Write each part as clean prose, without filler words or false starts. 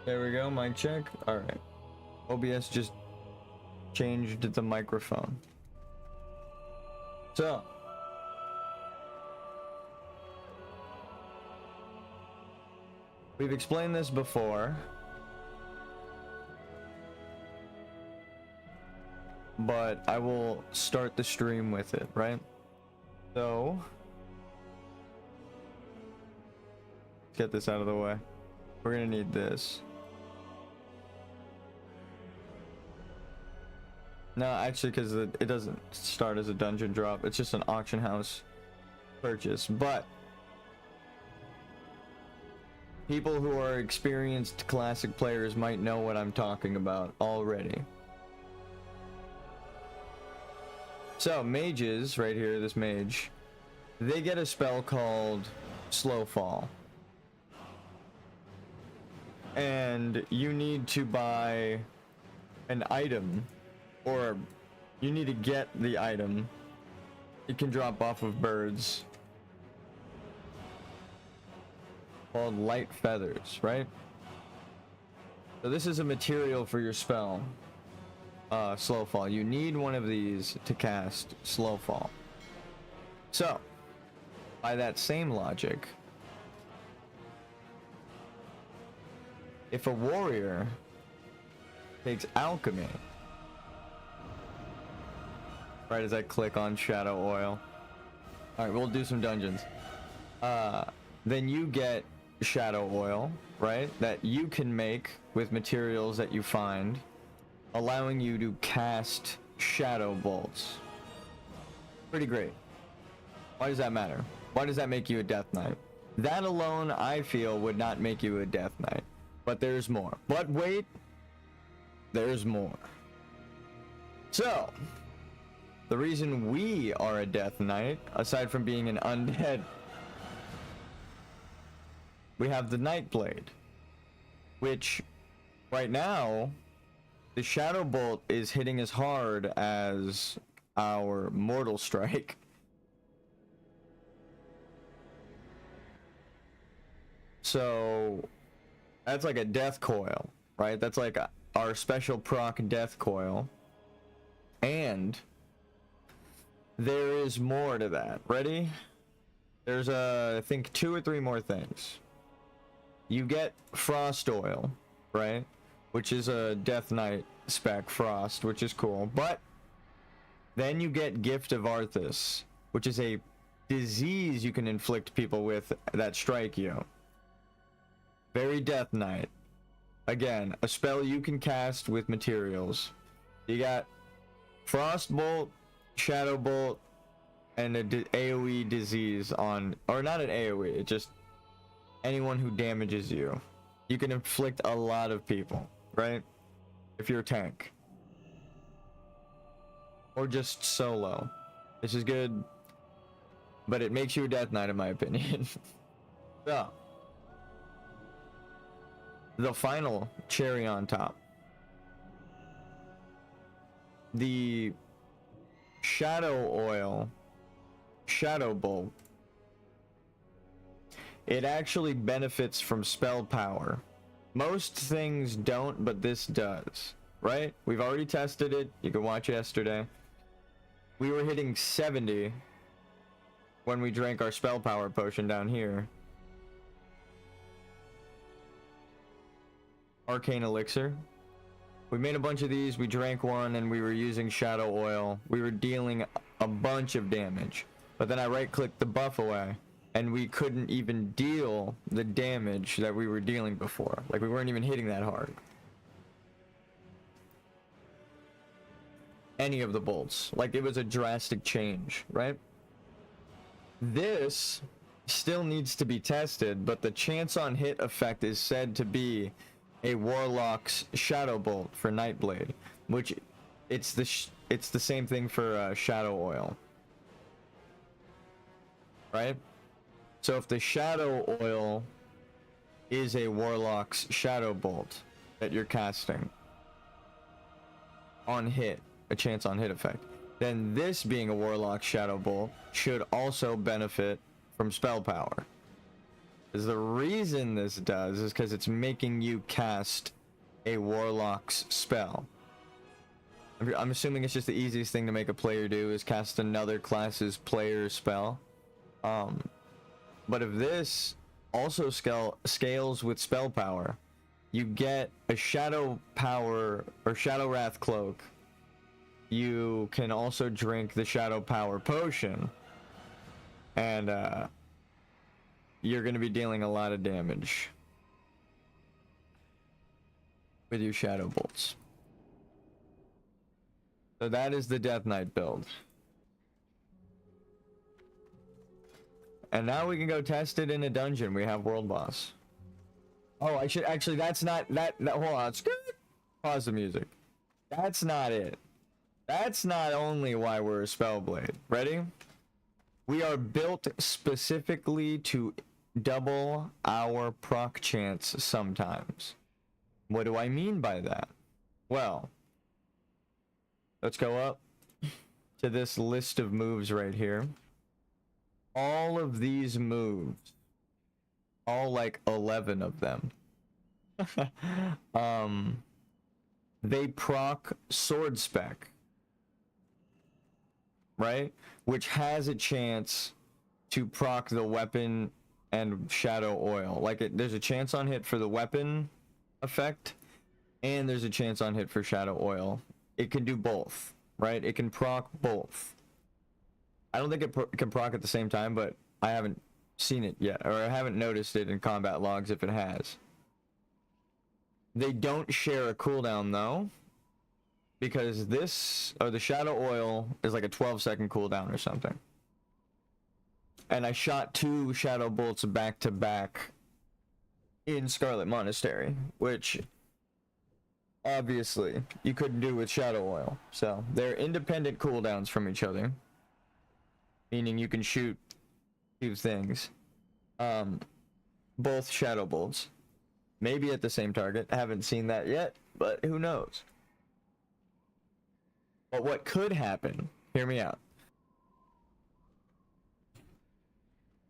There we go, mic check. All right. OBS just changed the microphone. So, we've explained this before, but I will start the stream with it, right? So, let's get this out of the way. We're gonna need this. No, actually, because it doesn't start as a dungeon drop. It's just an auction house purchase. But people who are experienced classic players might know what I'm talking about already. So, mages, right here, this mage, they get a spell called Slow Fall. And you need to buy an item, or you need to get the item. It can drop off of birds called light feathers, right? So this is a material for your spell, Slow Fall. You need one of these to cast Slow Fall. So, by that same logic, if a warrior takes alchemy, right as I click on shadow oil, all right, we'll do some dungeons, then you get shadow oil, right, that you can make with materials that you find, allowing you to cast shadow bolts. Pretty great. Why does that matter? Why does that make you a death knight? That alone, I feel, would not make you a death knight. But there's more. But wait, there's more. So, the reason we are a death knight, aside from being an undead, we have the Nightblade, which right now the Shadow Bolt is hitting as hard as our Mortal Strike. So that's like a death coil, right? That's like our special proc death coil. And there is more to that. Ready? There's I think 2 or 3 more things. You get frost oil, right? Which is a death knight spec, frost, which is cool. But then you get gift of Arthas, which is a disease you can inflict people with that strike you. Very death knight. Again, a spell you can cast with materials. You got frost bolt, shadow bolt, and a AoE disease on, or not an AoE, it just anyone who damages you. You can inflict a lot of people, right? If you're a tank. Or just solo. This is good, but it makes you a death knight in my opinion. So, the final cherry on top. The shadow oil, shadow bolt, it actually benefits from spell power. Most things don't, but this does, right? We've already tested it. You can watch yesterday. We were hitting 70 when we drank our spell power potion down here. Arcane elixir. We made a bunch of these, we drank one, and we were using shadow oil. We were dealing a bunch of damage, but then I right-clicked the buff away, and we couldn't even deal the damage that we were dealing before. Like, we weren't even hitting that hard. Any of the bolts. Like, it was a drastic change, right? This still needs to be tested, but the chance on hit effect is said to be a Warlock's Shadow Bolt for Nightblade, which it's the same thing for Shadow Oil, right? So if the Shadow Oil is a Warlock's Shadow Bolt that you're casting on hit, a chance on hit effect, then this being a Warlock Shadow Bolt should also benefit from spell power. Is the reason this does is because it's making you cast a warlock's spell. I'm assuming it's just the easiest thing to make a player do is cast another class's player spell. But if this also scales with spell power, you get a shadow power or shadow wrath cloak. You can also drink the shadow power potion, and you're going to be dealing a lot of damage with your shadow bolts. So that is the Death Knight build. And now we can go test it in a dungeon. We have World Boss. Oh, I should actually, that's not, hold on. Pause the music. That's not it. That's not only why we're a Spellblade. Ready? We are built specifically to double our proc chance sometimes. What do I mean by that? Well, let's go up to this list of moves right here. All of these moves, all like 11 of them, they proc sword spec, right? Which has a chance to proc the weapon and shadow oil. Like there's a chance on hit for the weapon effect, and there's a chance on hit for shadow oil. It can do both, right? It can proc both. I don't think it can proc at the same time, but I haven't seen it yet, or I haven't noticed it in combat logs if it has. They don't share a cooldown though, because this, or the shadow oil, is like a 12-second cooldown or something. And I shot 2 shadow bolts back to back in Scarlet Monastery, which obviously you couldn't do with shadow oil. So they're independent cooldowns from each other, meaning you can shoot 2 things, both shadow bolts, maybe at the same target. I haven't seen that yet, but who knows. But what could happen, hear me out,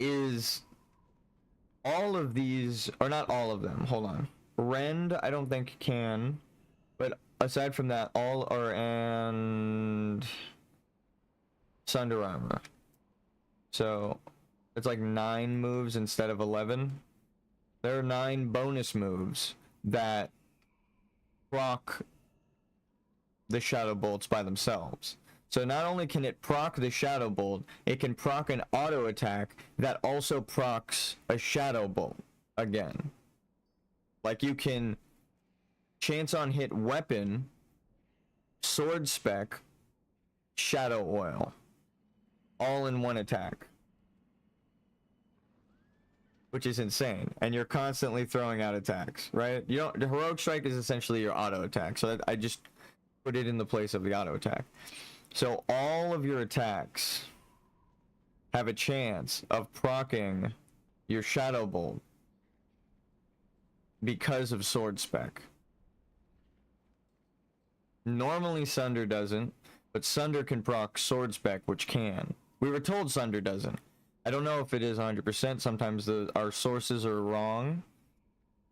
is all of these, or not all of them, hold on. Rend, I don't think can, but aside from that, all are, and Sunder Armor. So it's like 9 moves instead of 11. There are 9 bonus moves that proc the shadow bolts by themselves. So not only can it proc the shadow bolt, it can proc an auto attack that also procs a shadow bolt again. Like you can chance on hit weapon, sword spec, shadow oil, all in one attack, which is insane. And you're constantly throwing out attacks, right? You don't, the heroic strike is essentially your auto attack, so I just put it in the place of the auto attack. So all of your attacks have a chance of proccing your shadow bolt because of sword spec. Normally Sunder doesn't, but Sunder can proc sword spec, which can. We were told Sunder doesn't. I don't know if it is 100%. Sometimes our sources are wrong,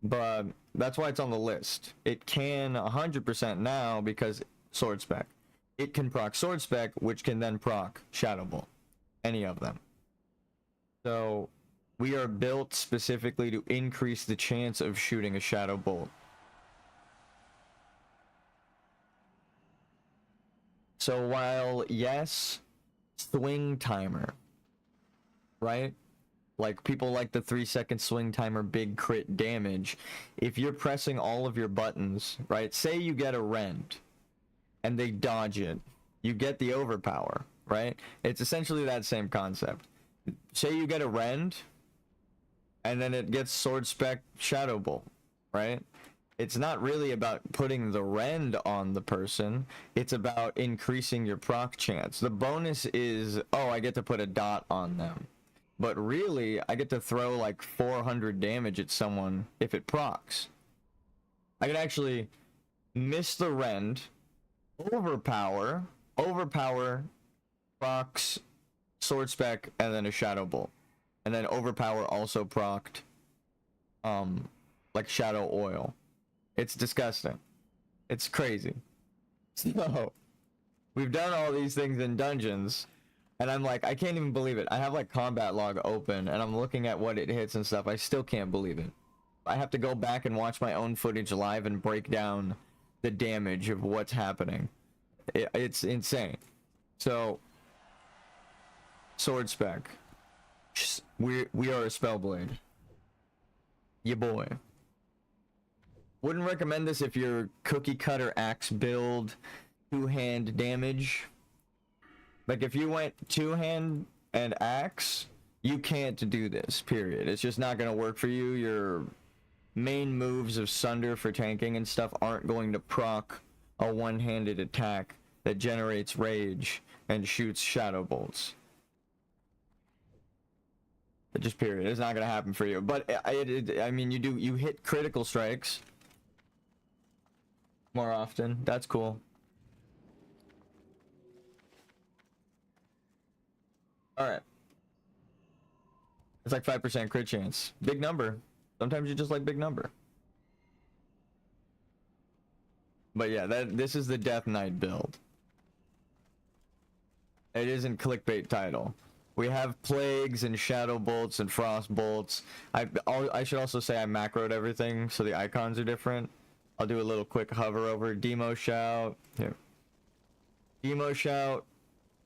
but that's why it's on the list. It can 100% now because sword spec. It can proc sword spec, which can then proc shadow bolt. Any of them. So we are built specifically to increase the chance of shooting a shadow bolt. So while, yes, swing timer, right? Like people like the 3-second swing timer, big crit damage. If you're pressing all of your buttons, right? Say you get a rend and they dodge it, you get the overpower, right? It's essentially that same concept. Say you get a rend and then it gets sword spec shadow bolt, right? It's not really about putting the rend on the person. It's about increasing your proc chance. The bonus is, oh, I get to put a dot on them. But really, I get to throw like 400 damage at someone if it procs. I could actually miss the rend, overpower, procs, sword spec, and then a shadow bolt. And then overpower also procced like shadow oil. It's disgusting. It's crazy. So we've done all these things in dungeons, and I'm like, I can't even believe it. I have like combat log open, and I'm looking at what it hits and stuff. I still can't believe it. I have to go back and watch my own footage live and break down the damage of what's happening. It's insane. So, sword spec. We are a spellblade. Ya boy. Wouldn't recommend this if you're cookie cutter axe build, two-hand damage. Like if you went two-hand and axe, you can't do this, period. It's just not gonna work for you. Your main moves of Sunder for tanking and stuff aren't going to proc a one-handed attack that generates rage and shoots shadow bolts. It just period. It's not gonna happen for you. But I mean, you hit critical strikes more often. That's cool. All right. It's like 5% crit chance. Big number. Sometimes you just like big number. But yeah, this is the Death Knight build. It isn't clickbait title. We have plagues and shadow bolts and frost bolts. I should also say I macroed everything so the icons are different. I'll do a little quick hover over. Demo shout. Here. Demo shout.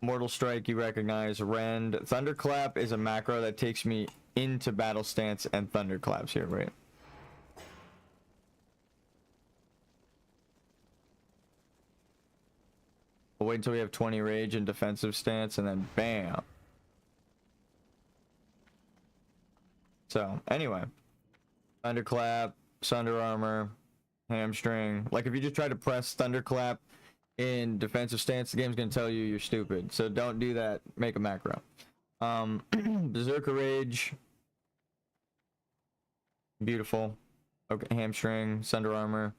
Mortal strike you recognize. Rend. Thunderclap is a macro that takes me into battle stance and thunderclaps here, right? We'll wait until we have 20 rage and defensive stance and then bam. So anyway, thunderclap, sunder armor, hamstring. Like if you just try to press thunderclap in defensive stance, the game's gonna tell you you're stupid. So don't do that. Make a macro. Berserker rage. Beautiful. Okay, hamstring, sunder armor,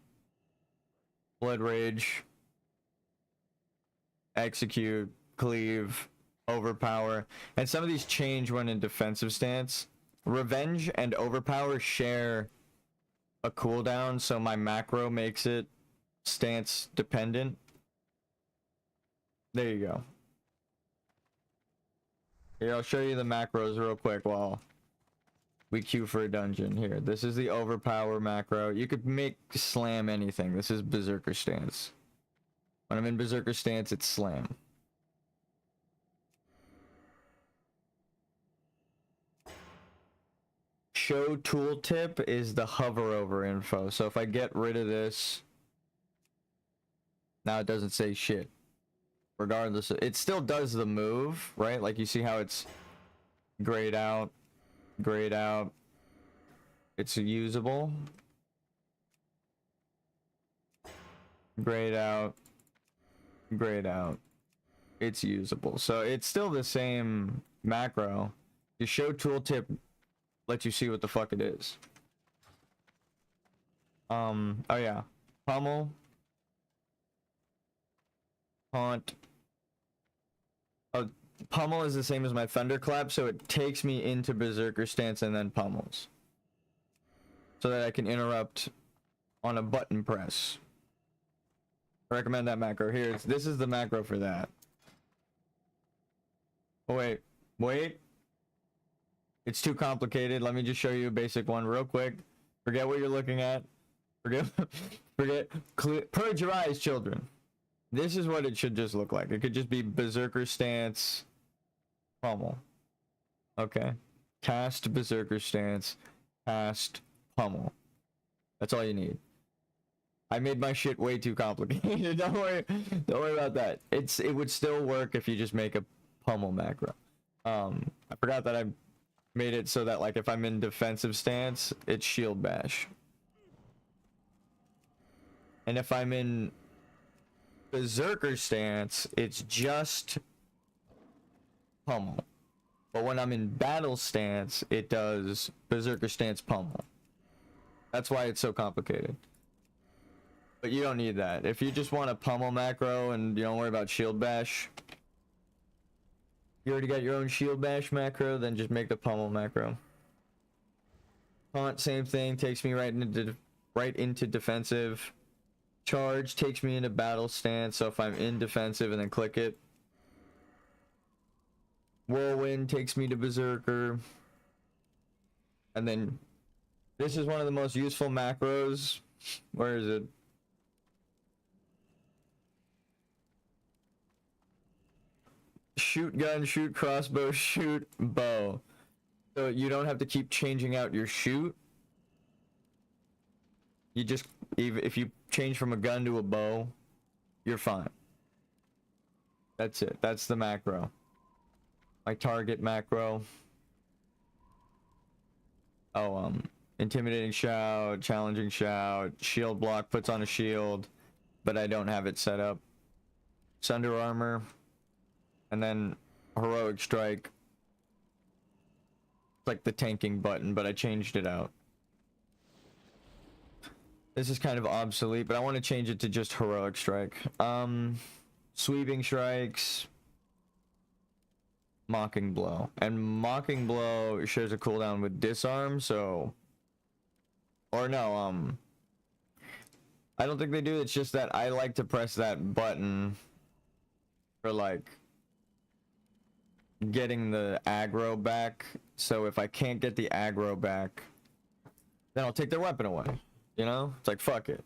blood rage, execute, cleave, overpower, and some of these change when in defensive stance. Revenge and overpower share a cooldown, so my macro makes it stance dependent. There you go. Here, I'll show you the macros real quick while we queue for a dungeon. Here, this is the overpower macro. You could make slam anything. This is berserker stance. When I'm in berserker stance, it's slam. Show tooltip is the hover over info. So if I get rid of this, now it doesn't say shit. Regardless, it still does the move, right? Like you see how it's grayed out, grayed out. It's usable. Grayed out, grayed out. It's usable. So it's still the same macro. The show tooltip lets you see what the fuck it is. Oh yeah. Pummel. Haunt. Pummel is the same as my thunderclap, so it takes me into berserker stance and then pummels. So that I can interrupt on a button press. I recommend that macro. Here, this is the macro for that. Oh wait. It's too complicated. Let me just show you a basic one real quick. Forget what you're looking at. Purge your eyes, children. This is what it should just look like. It could just be berserker stance, pummel. Okay. Cast berserker stance, cast pummel. That's all you need. I made my shit way too complicated. Don't worry about that. It would still work if you just make a pummel macro. I forgot that I made it so that like if I'm in defensive stance, it's shield bash. And if I'm in berserker stance, it's just pummel. But when I'm in battle stance, it does berserker stance pummel. That's why it's so complicated. But you don't need that. If you just want a pummel macro and you don't worry about shield bash, you already got your own shield bash macro, then just make the pummel macro. Taunt, same thing, takes me right into defensive. Charge takes me into battle stance, so if I'm in defensive and then click it. Whirlwind takes me to berserker. And then this is one of the most useful macros. Where is it? Shoot gun, shoot crossbow, shoot bow. So you don't have to keep changing out your shoot. You just, if you change from a gun to a bow, you're fine. That's it. That's the macro. My target macro. Oh, intimidating shout, challenging shout, shield block puts on a shield, but I don't have it set up. Sunder armor, and then heroic strike. It's like the tanking button, but I changed it out. This is kind of obsolete, but I want to change it to just heroic strike. Sweeping strikes, mocking blow, and mocking blow shares a cooldown with disarm. So, or no, I don't think they do. It's just that I like to press that button for like getting the aggro back. So if I can't get the aggro back, then I'll take their weapon away. You know, it's like fuck it.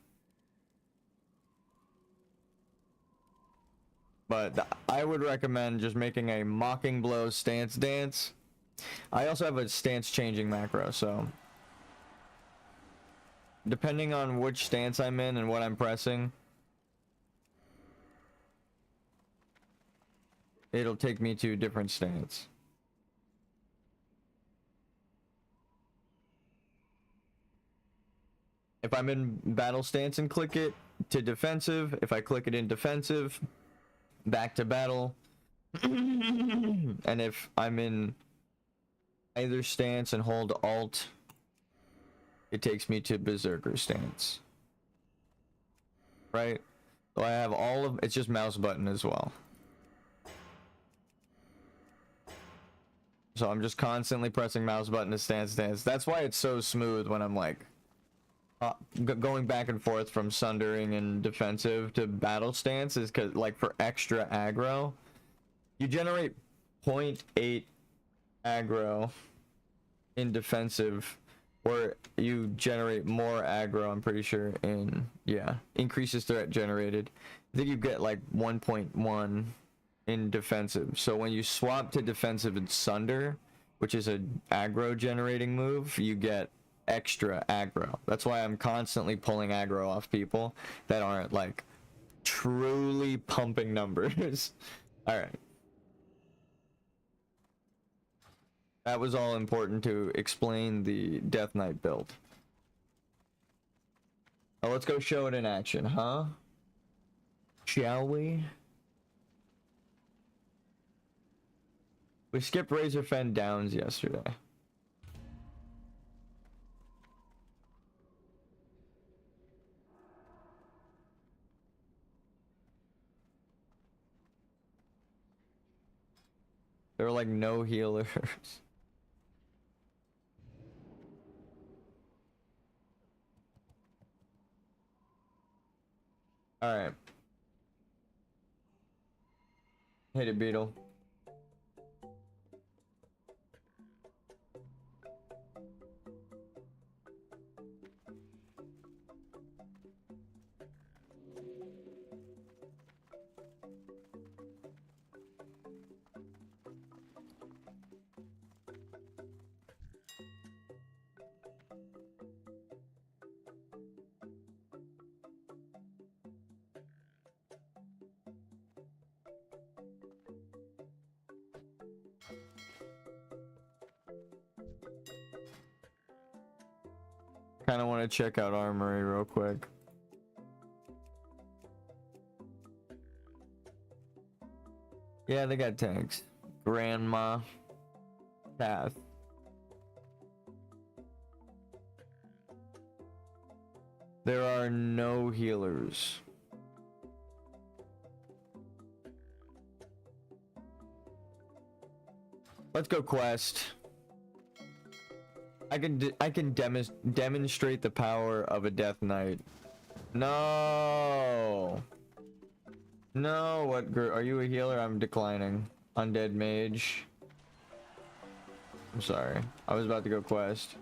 But I would recommend just making a mocking blow stance dance. I also have a stance changing macro, so depending on which stance I'm in and what I'm pressing, it'll take me to a different stance. If I'm in battle stance and click it to defensive, if I click it in defensive, back to battle. And if I'm in either stance and hold alt, it takes me to berserker stance. Right? So I have all of, it's just mouse button as well. So I'm just constantly pressing mouse button to stance. That's why it's so smooth when I'm like going back and forth from sundering and defensive to battle stance, is because like for extra aggro, you generate 0.8 aggro in defensive, or you generate more aggro, I'm pretty sure, in, yeah, increases threat generated. I think you get like 1.1 in defensive. So when you swap to defensive and sunder, which is a aggro generating move, you get extra aggro. That's why I'm constantly pulling aggro off people that aren't like truly pumping numbers. All right, that was all important to explain the Death Knight build. Oh, let's go show it in action, huh? Shall we? We skipped Razorfen Downs yesterday. There were like no healers. All right. Hit it, Beetle. Kind of want to check out Armory real quick. Yeah, they got tanks. Grandma. Path. There are no healers. Let's go quest. I can demonstrate the power of a Death Knight. No. No, what are you a healer? I'm declining. Undead mage. I'm sorry. I was about to go quest.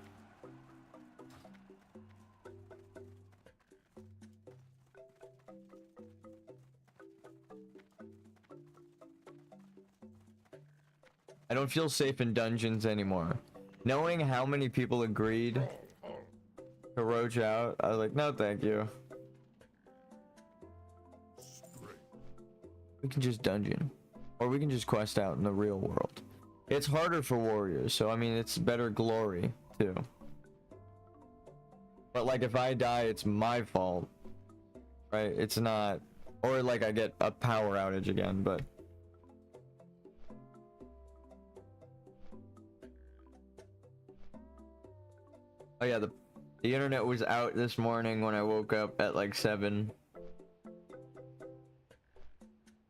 I don't feel safe in dungeons anymore. Knowing how many people agreed to roach out, I was like, no, thank you. We can just dungeon. Or we can just quest out in the real world. It's harder for warriors, so I mean, it's better glory, too. But like, if I die, it's my fault. Right? It's not... Or like, I get a power outage again, but... Oh yeah, the internet was out this morning when I woke up at like 7.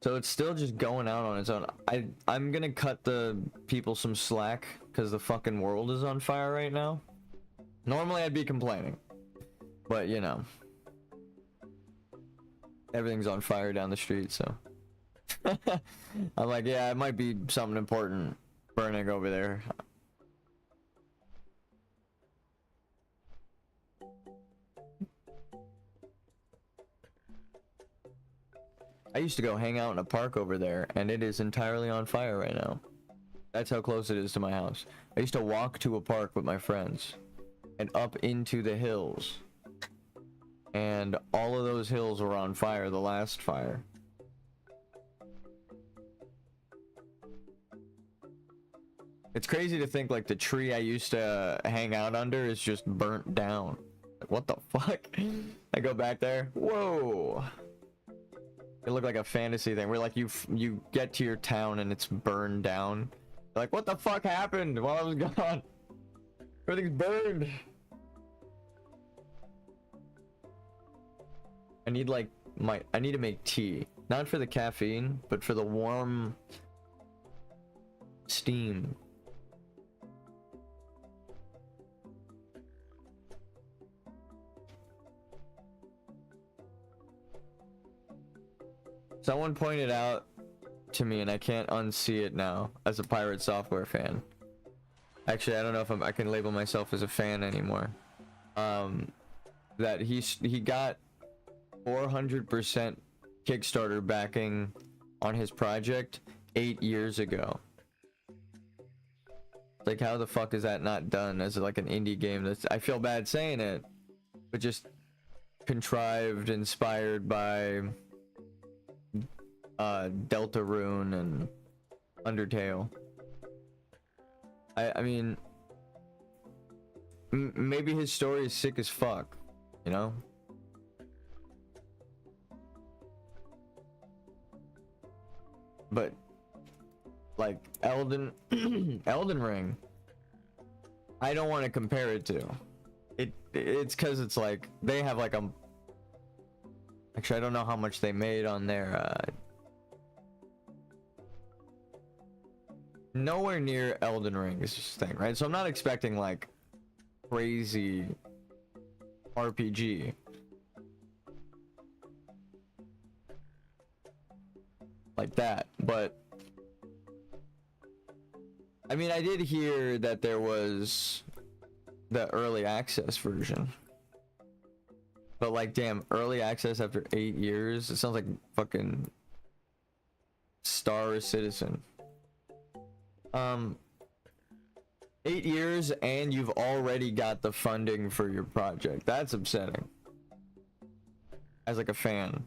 So it's still just going out on its own. I'm gonna cut the people some slack because the fucking world is on fire right now. Normally I'd be complaining, but you know, everything's on fire down the street, so I'm like, yeah, it might be something important burning over there. I used to go hang out in a park over there, and it is entirely on fire right now. That's how close it is to my house. I used to walk to a park with my friends, and up into the hills. And all of those hills were on fire, the last fire. It's crazy to think like the tree I used to hang out under is just burnt down. Like, what the fuck? I go back there, whoa! It looked like a fantasy thing where like you get to your town and it's burned down. You're like, what the fuck happened while I was gone? Everything's burned. I need like I need to make tea, not for the caffeine, but for the warm steam. Someone pointed out to me, and I can't unsee it now, as a Pirate Software fan. Actually, I don't know if I can label myself as a fan anymore. That he got 400% Kickstarter backing on his project 8 years ago. Like, how the fuck is that not done as like an indie game? That's, I feel bad saying it, but just contrived, inspired by Deltarune and Undertale. I mean, maybe his story is sick as fuck, you know? But like Elden Ring, I don't want to compare it to. It's because it's like they have like a. Actually, I don't know how much they made on their. Nowhere near Elden Ring is this thing, right? So I'm not expecting like crazy RPG. Like that, but I mean, I did hear that there was the early access version, but like, damn, early access after 8 years, it sounds like fucking Star Citizen. 8 years and you've already got the funding for your project. That's upsetting as like a fan.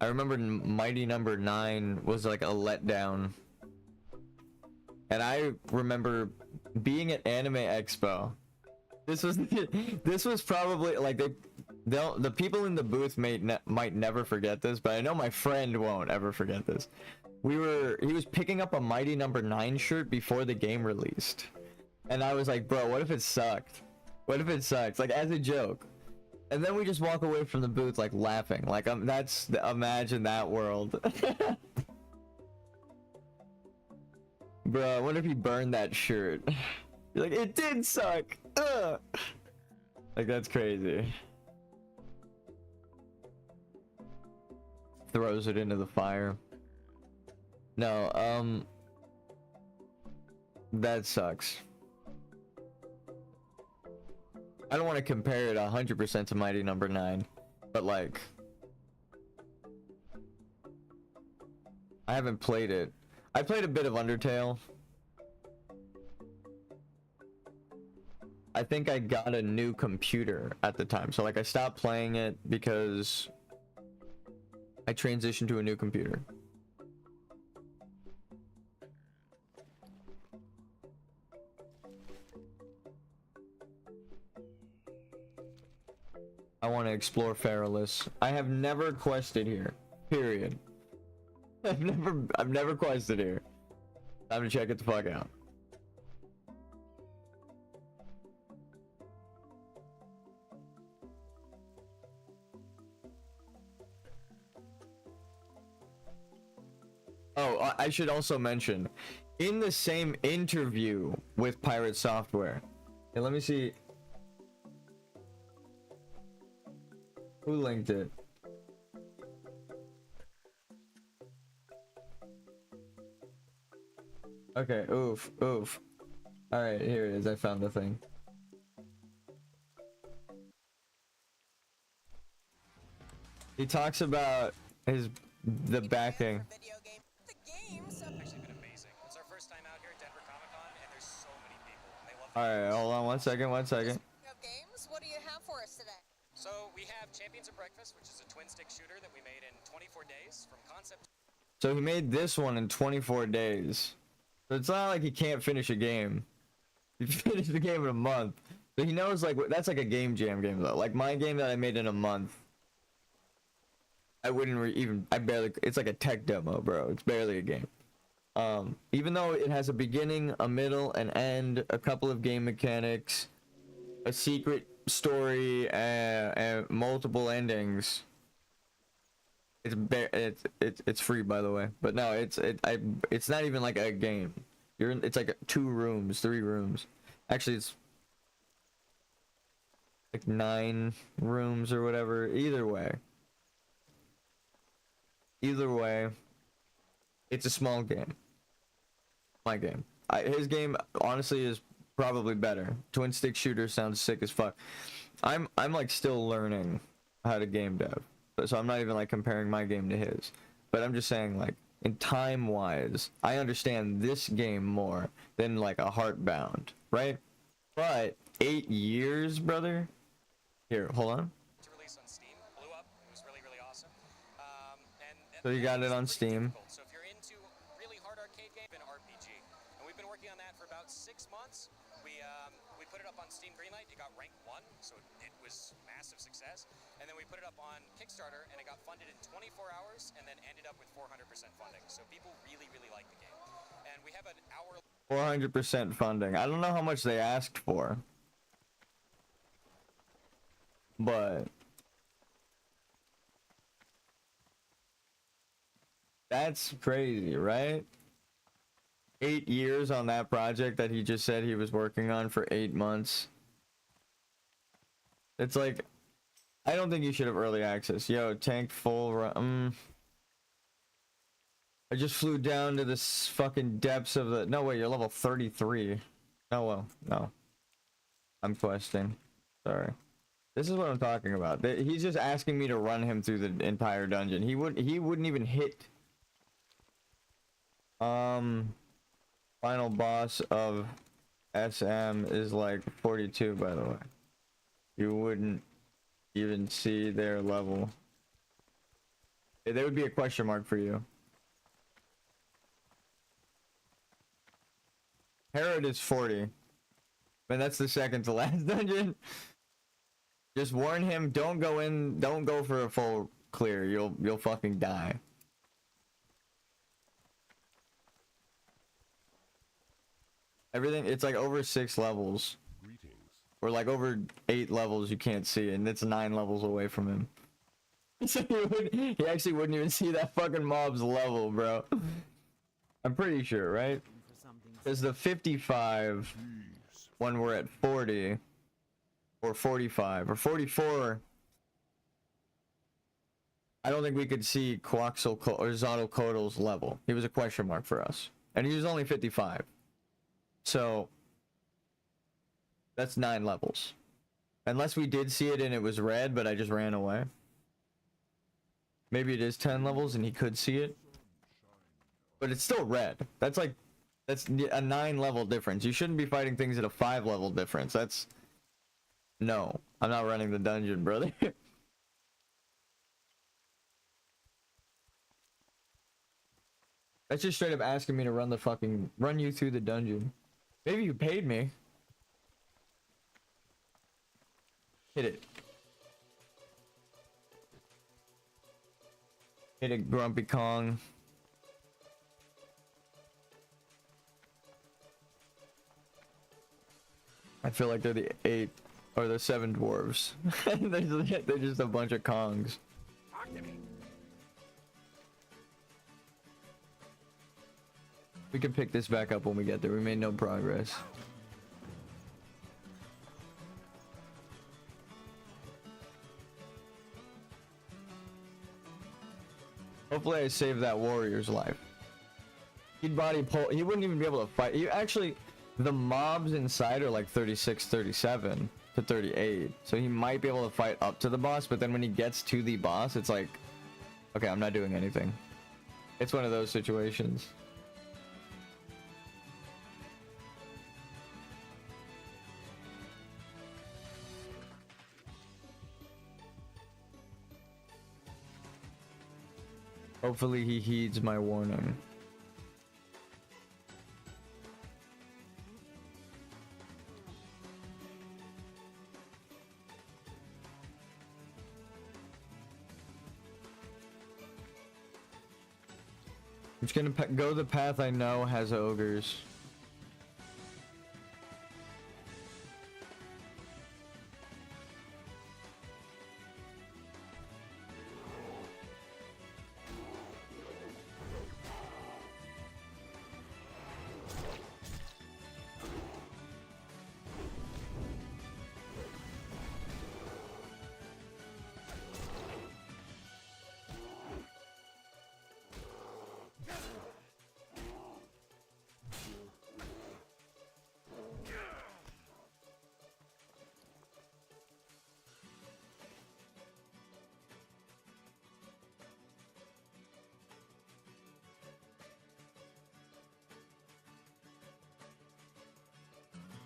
I remember Mighty Number 9 was like a letdown. And I remember being at Anime Expo. This was probably like the people in the booth might never forget this, but I know my friend won't ever forget this. He was picking up a Mighty Number 9 shirt before the game released. And I was like, bro, what if it sucked? What if it sucks? Like, as a joke. And then we just walk away from the booth like laughing. Like, imagine that world. Bro, what if he burned that shirt? You're like, it did suck. Ugh. Like, that's crazy. Throws it into the fire. No, that sucks. I don't want to compare it 100% to Mighty Number 9, but like, I haven't played it. I played a bit of Undertale. I think I got a new computer at the time, so like I stopped playing it because I transitioned to a new computer. I want to explore Feralus. I have never quested here. Period. I've never quested here. Time to check it the fuck out. Oh, I should also mention, in the same interview with Pirate Software, and let me see who linked it. Okay, oof. Alright, here it is. I found the thing. He talks about the backing. Alright, hold on one second. Games? What do you have for us today? So we have Champions of Breakfast, which is a twin stick shooter that we made in 24 days from concept. So he made this one in 24 days. So it's not like he can't finish a game. He finished the game in a month. So he knows, like, that's like a game jam game though. Like my game that I made in a month, I wouldn't I barely, it's like a tech demo, bro. It's barely a game. Even though it has a beginning, a middle, an end, a couple of game mechanics, a secret story, and multiple endings. It's free, by the way. But no, it's not even like a game. It's like 2 rooms, 3 rooms. Actually, it's like 9 rooms or whatever. Either way, it's a small game. My game. His game honestly is probably better. Twin stick shooter sounds sick as fuck. I'm like still learning how to game dev, so I'm not even like comparing my game to his. But I'm just saying, like, in time wise, I understand this game more than like a Heartbound, right? But 8 years, brother. Here, hold on. To release on Steam, blew up. It was really, really awesome. So you got it on Steam. So if you're into really hard arcade game and RPG, and we've been working on that for about 6 months. We put it up on Steam Greenlight. It got ranked 1, so it was massive success. And then we put it up on Kickstarter, and it got funded in 24 hours, and then ended up with 400% funding. So people really, really like the game. And we have an hour. 400% funding. I don't know how much they asked for, but that's crazy, right? 8 years on that project that he just said he was working on for 8 months. It's like, I don't think you should have early access. Yo, tank full run. I just flew down to the fucking depths of the. No way, you're level 33. Oh well, no. I'm questing. Sorry. This is what I'm talking about. He's just asking me to run him through the entire dungeon. He wouldn't even hit. Final boss of SM is like 42, by the way. You wouldn't even see their level. There would be a question mark for you. Herod is 40. And that's the second to last dungeon. Just warn him, don't go for a full clear. You'll fucking die. Everything, it's like over 6 levels. Greetings. Or like over 8 levels you can't see, and it's 9 levels away from him. So he actually wouldn't even see that fucking mob's level, bro. I'm pretty sure, right? Because the 55, when we're at 40, or 45 or 44. I don't think we could see Quetzalcoatl's level. He was a question mark for us, and he was only 55. So that's 9 levels. Unless we did see it and it was red, but I just ran away. Maybe it is 10 levels and he could see it. But it's still red. That's a 9 level difference. You shouldn't be fighting things at a 5 level difference. That's... No. I'm not running the dungeon, brother. That's just straight up asking me to run you through the dungeon. Maybe you paid me. Hit it. Hit it, Grumpy Kong. I feel like they're the 8 or the 7 dwarves. They're just a bunch of Kongs. Talk to me. We can pick this back up when we get there. We made no progress. Hopefully I saved that warrior's life. He'd body pull. He wouldn't even be able to fight. He actually, the mobs inside are like 36, 37 to 38. So he might be able to fight up to the boss, but then when he gets to the boss, it's like, okay, I'm not doing anything. It's one of those situations. Hopefully he heeds my warning. I'm just gonna go the path I know has ogres.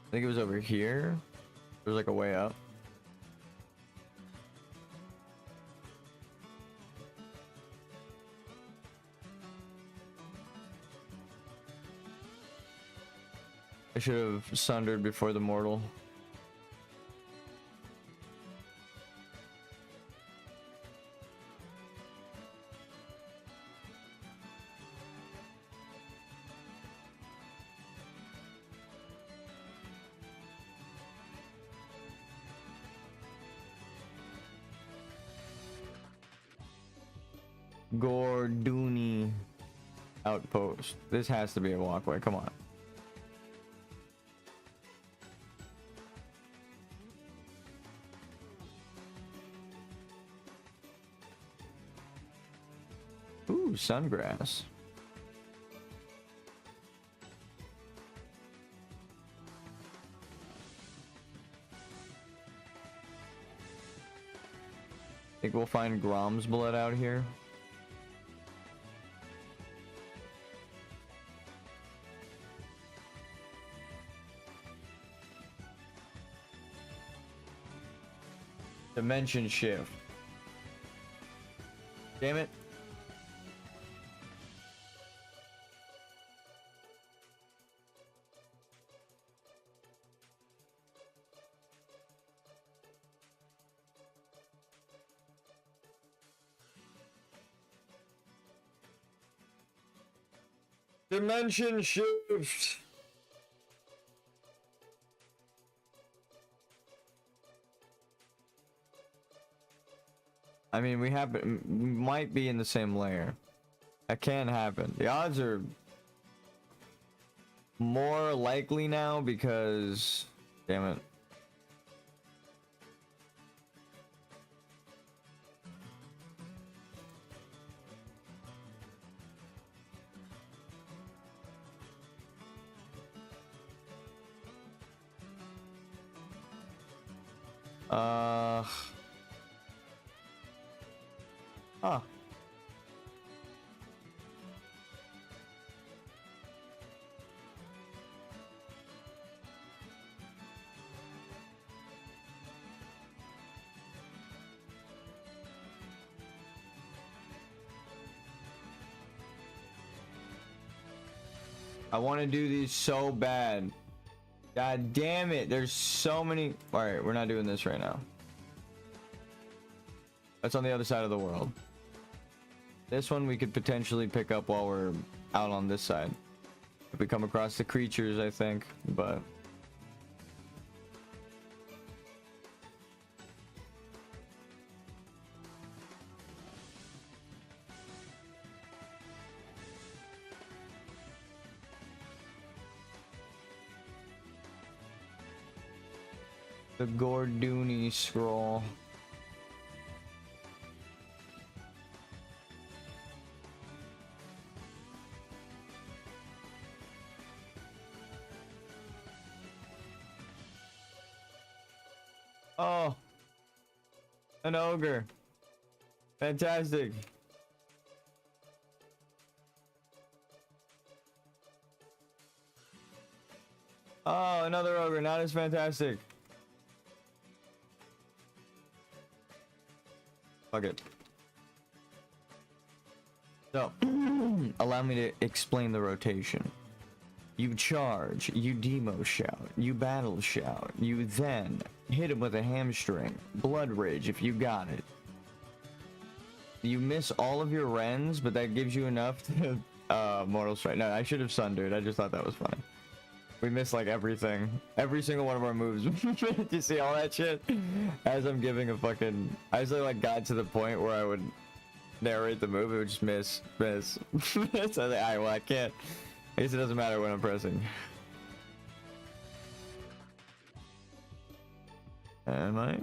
I think it was over here. There's like a way up. I should have sundered before the mortal. Gorduni outpost. This has to be a walkway. Come on. Ooh, sungrass. Think we'll find Grom's blood out here. Dimension shift. Damn it. Dimension shift. I mean, we might be in the same layer. That can happen. The odds are more likely now because, damn it. Huh. I want to do these so bad. God damn it. There's so many. All right, we're not doing this right now. That's on the other side of the world. This one we could potentially pick up while we're out on this side. If we come across the creatures, I think, but... The Gorduni scroll. Oh, an ogre. Fantastic. Oh, another ogre. Not as fantastic. Fuck it. So, allow me to explain the rotation. You charge, you demo shout, you battle shout, you then hit him with a hamstring, blood rage if you got it. You miss all of your rends, but that gives you enough to mortal strike. No, I should have sundered. I just thought that was funny. We missed like everything. Every single one of our moves. Did you see all that shit? As I'm giving a fucking... I just like got to the point where I would narrate the move, it would just miss. So I was like, alright, well I can't. I guess it doesn't matter when I'm pressing. Am I?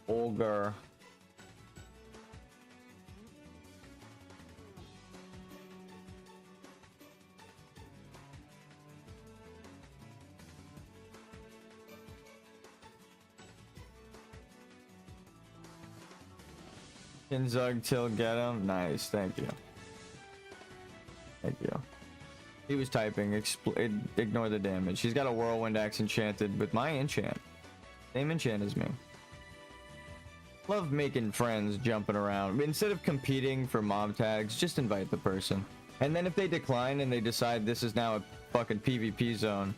Olgar. Kinzug till get him. Nice, thank you. Thank you. He was typing. Ignore the damage. He's got a whirlwind axe enchanted with my enchant. Same enchant as me. Love making friends, jumping around. Instead of competing for mob tags, just invite the person. And then if they decline and they decide this is now a fucking PvP zone.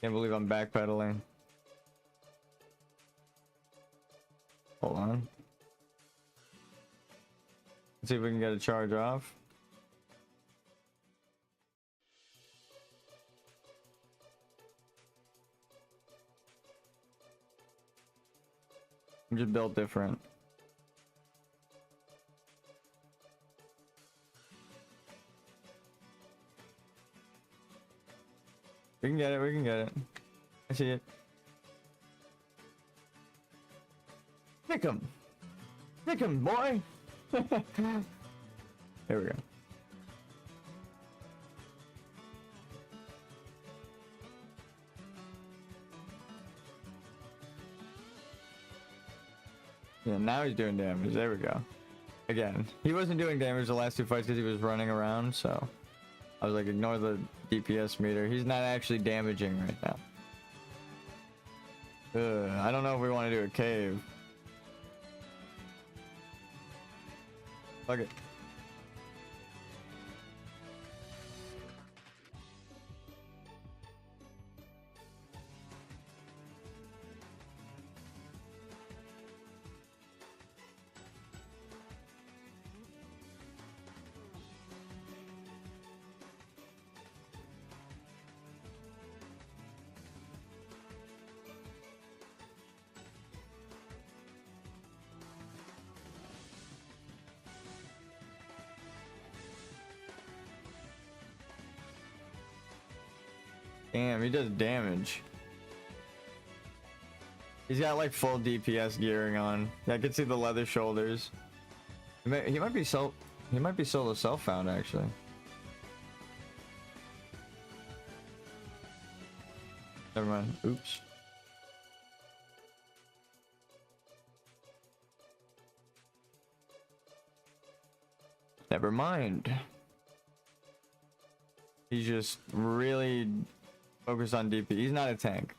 Can't believe I'm backpedaling. Hold on. Let's see if we can get a charge off. I'm just built different. We can get it, we can get it. I see it. Pick him! Pick him, boy! There we go. Yeah, now he's doing damage. There we go. Again, he wasn't doing damage the last two fights because he was running around, so... I was like, ignore the DPS meter. He's not actually damaging right now. I don't know if we want to do a cave. Fuck it. Damn, he does damage. He's got like full DPS gearing on. I can see the leather shoulders. He might be so... He might be solo self-found, actually. Never mind. Oops. Never mind. He's just really focused on DP. He's not a tank.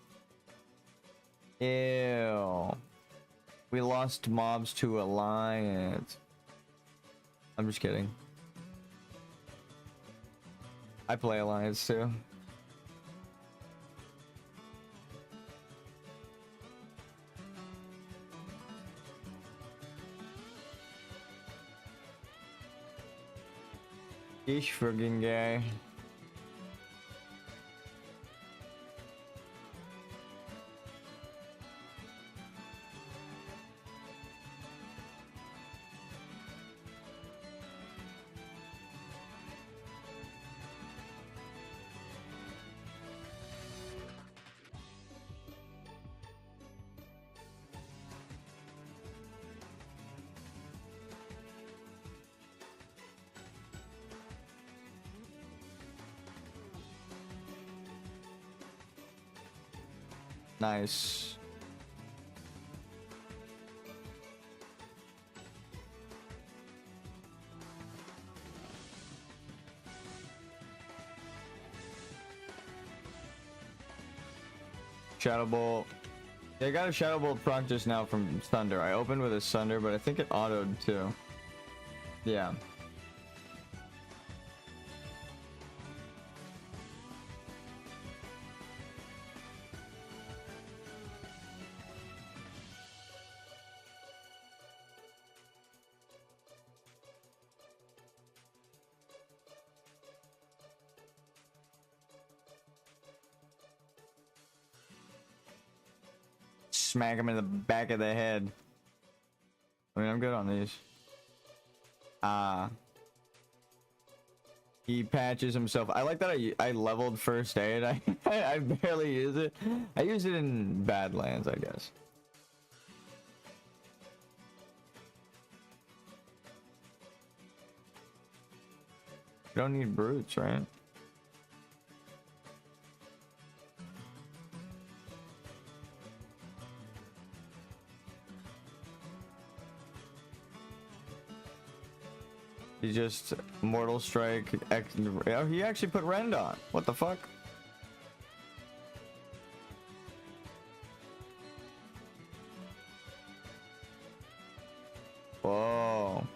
Ew. We lost mobs to Alliance. I'm just kidding. I play Alliance too. Ish friggin' guy. Nice. Shadow Bolt. Yeah, I got a Shadow Bolt proc just now from Thunder. I opened with a Sunder, but I think it autoed too. Yeah. Smack him in the back of the head. I mean, I'm good on these. He patches himself. I like that I leveled first aid. I barely use it. I use it in Badlands, I guess. You don't need brutes, right? He just Mortal Strike. Oh, he actually put Rend on. What the fuck? Whoa.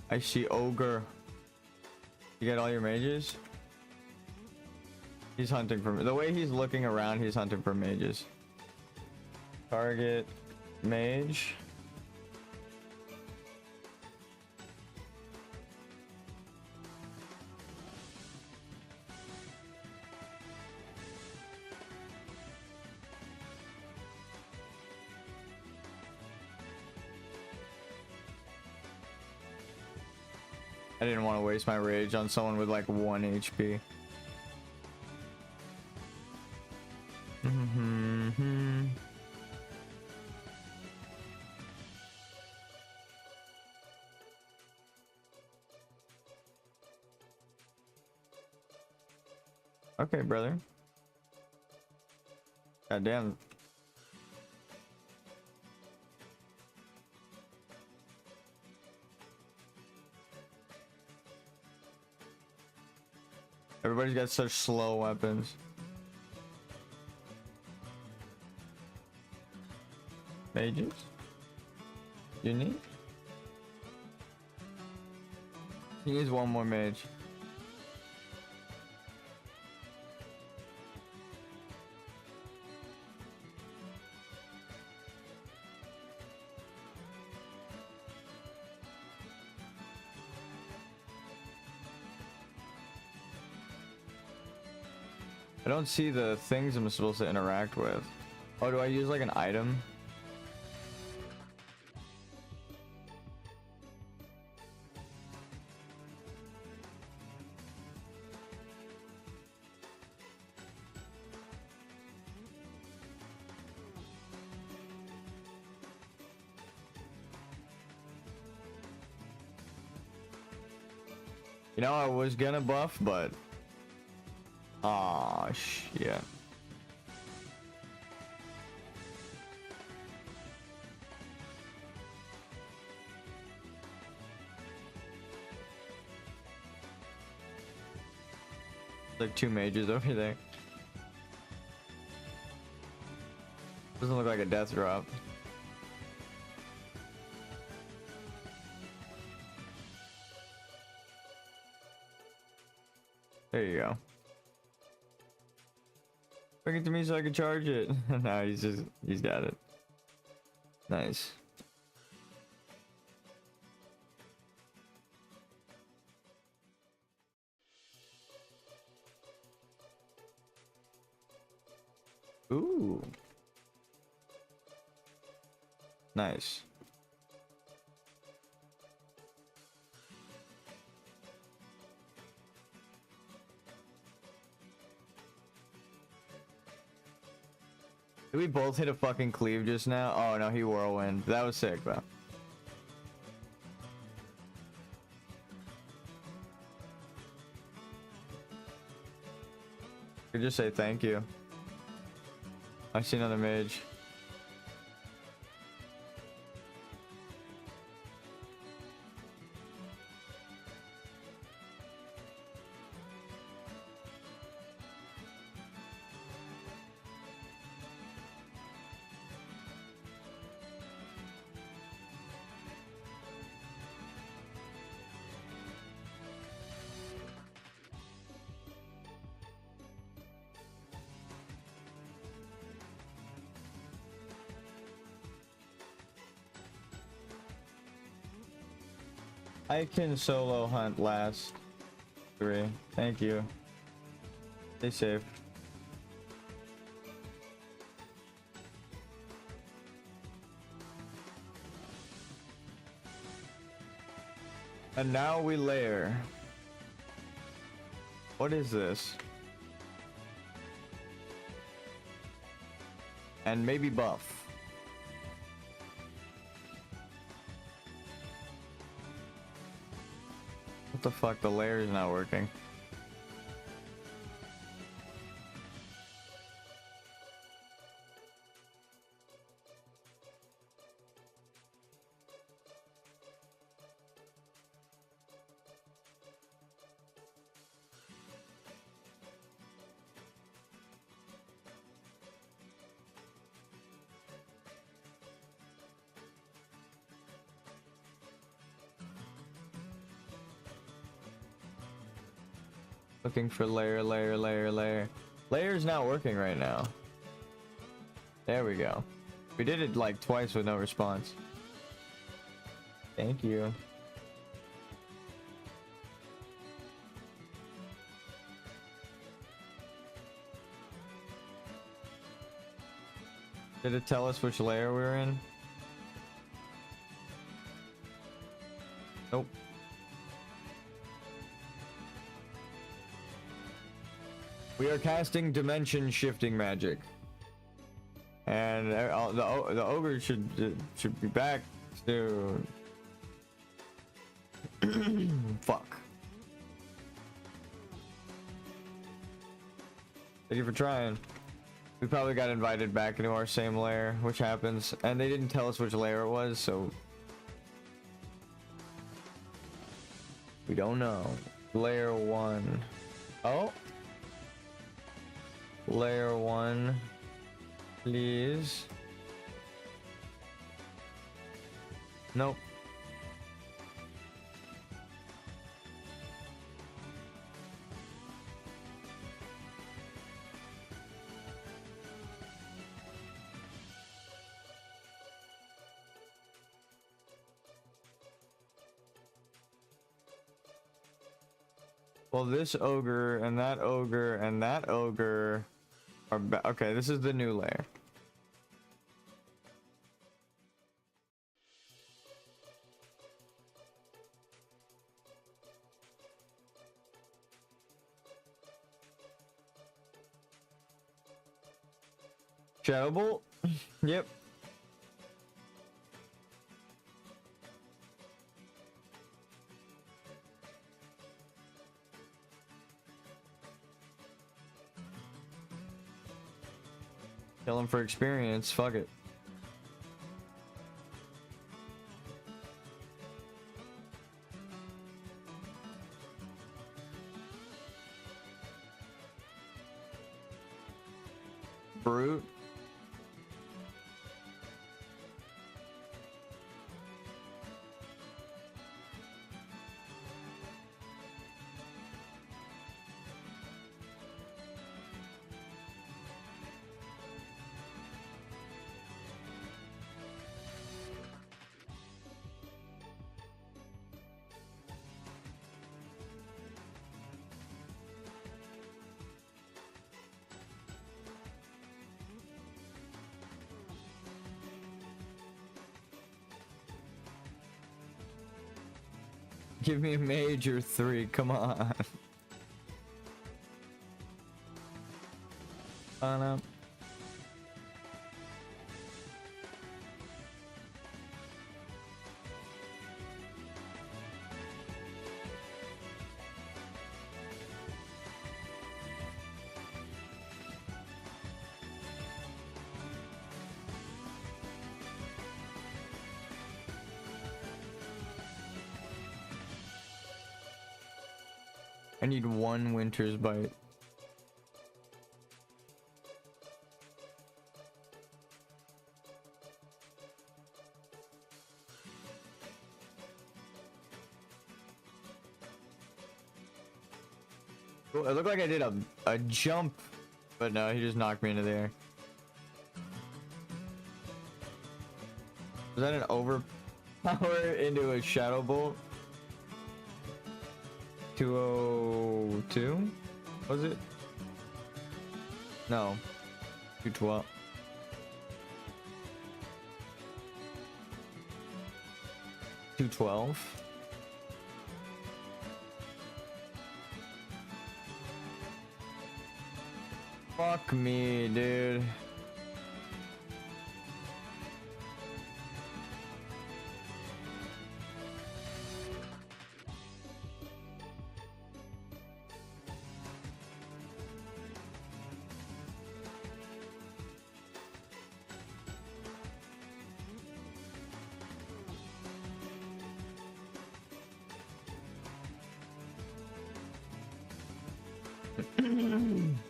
I see Ogre. You get all your mages? He's hunting for... The way he's looking around, he's hunting for mages. Target mage. I didn't want to waste my rage on someone with like 1 HP. Okay, brother. God damn. Everybody's got such slow weapons. Mages? Unique? He needs one more mage. I don't see the things I'm supposed to interact with. Oh, do I use like an item? You know, I was gonna buff, but ah shit. Like 2 mages over there. Doesn't look like a death drop. There you go. Bring it to me so I can charge it. No, he's got it. Nice. Ooh. Nice. Did we both hit a fucking cleave just now? Oh no, he whirlwind. That was sick, though. Could just say thank you. I see another mage. I can solo hunt last 3. Thank you. Stay safe. And now we layer. What is this? And maybe buff. What the fuck? The layer is not working. Looking for layer. Layer's not working right now. There we go. We did it like twice with no response. Thank you. Did it tell us which layer we were in? Nope. We are casting dimension shifting magic, and the ogre should be back soon. Fuck. Thank you for trying. We probably got invited back into our same lair, which happens, and they didn't tell us which lair it was, so we don't know. Layer 1. Oh. Layer 1, please. Nope. Well, this ogre and that ogre and that ogre are okay, this is the new layer. Shadow Bolt? Yep. Kill him for experience. Fuck it. Brute. Give me a mage or 3, come on. Up. I need 1 winter's bite. Cool. It looked like I did a jump, but no, he just knocked me into the air. Was that an overpower into a shadow bolt? 202? Was it? No. 212. $212. Fuck me, dude.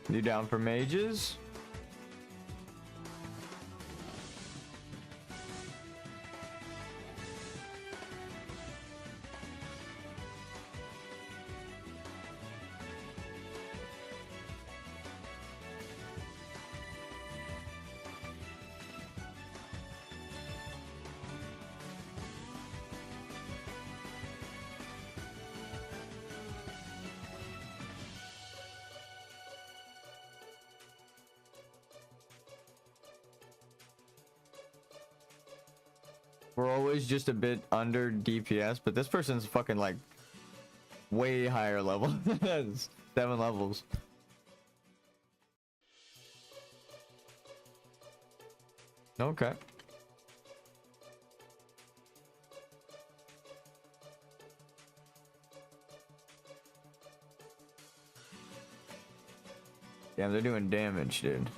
You down for mages? We're always just a bit under DPS, but this person's fucking like way higher level. 7 levels. Okay. Damn, they're doing damage, dude.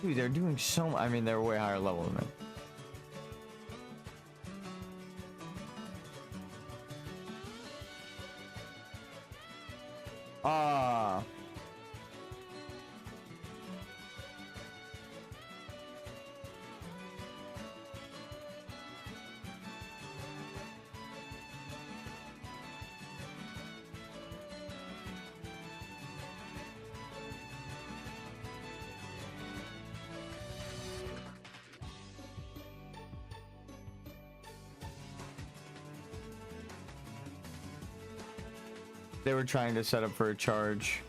Dude, they're doing so much. I mean, they're way higher level than me. Ah. They were trying to set up for a charge.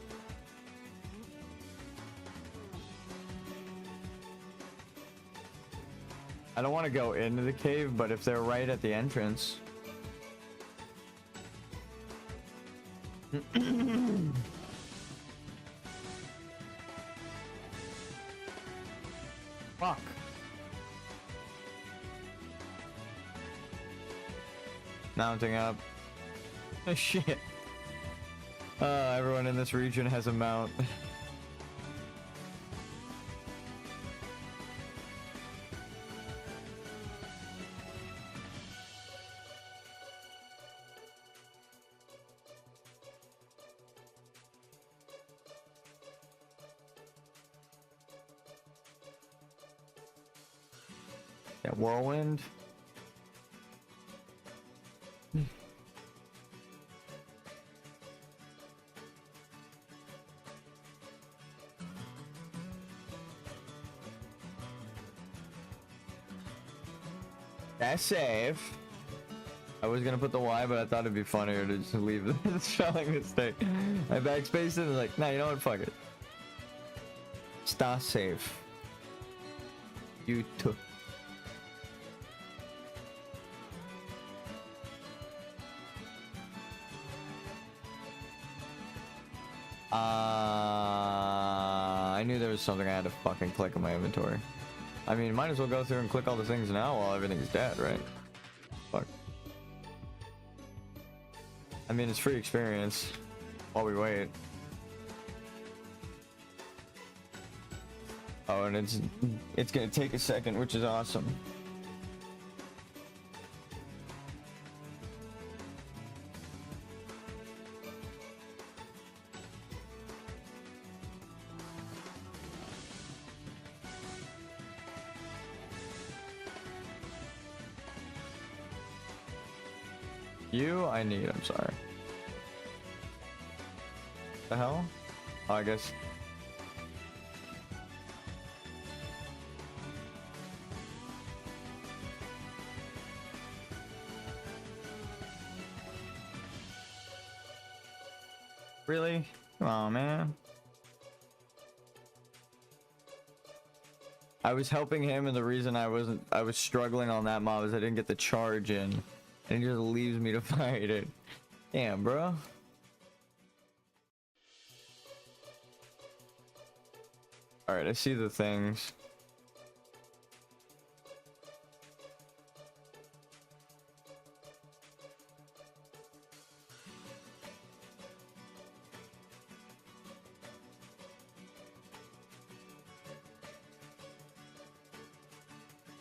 I don't want to go into the cave, but if they're right at the entrance. Fuck. Mounting up. Oh, shit. Everyone in this region has a mount. Yeah, whirlwind. That's save. I was gonna put the Y, but I thought it'd be funnier to just leave the spelling mistake. I backspaced it and like, nah, you know what? Fuck it. Star save. You took. I knew there was something I had to fucking click in my inventory. I mean, might as well go through and click all the things now while everything's dead, right? Fuck. I mean, it's free experience while we wait. Oh, and it's gonna take a second, which is awesome. You, I need, I'm sorry. The hell? Oh, I guess. Really? Come on, man. I was helping him, and the reason I was struggling on that mob is I didn't get the charge in. And he just leaves me to fight it. Damn, bro. Alright, I see the things.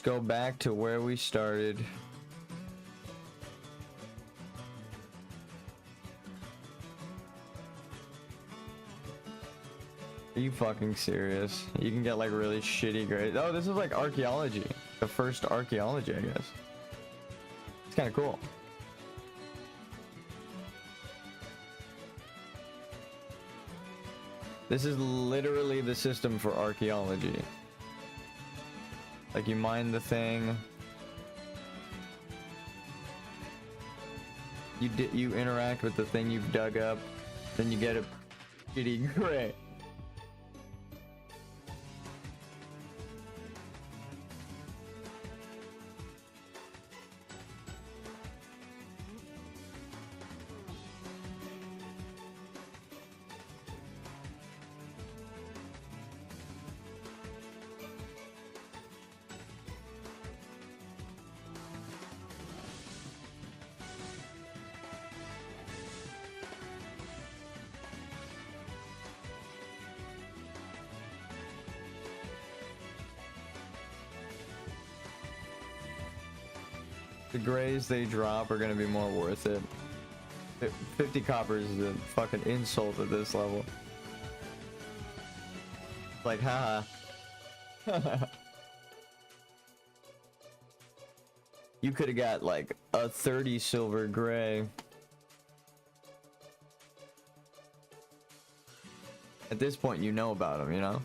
Go back to where we started. Are you fucking serious? You can get like really shitty grades. Oh, this is like archaeology. The first archaeology, I guess. It's kind of cool. This is literally the system for archaeology. Like you mine the thing. You interact with the thing you've dug up. Then you get a shitty grade. The grays they drop are gonna be more worth it. 50 coppers is a fucking insult at this level. Like, haha. You could have got like a 30 silver gray. At this point, you know about them, you know?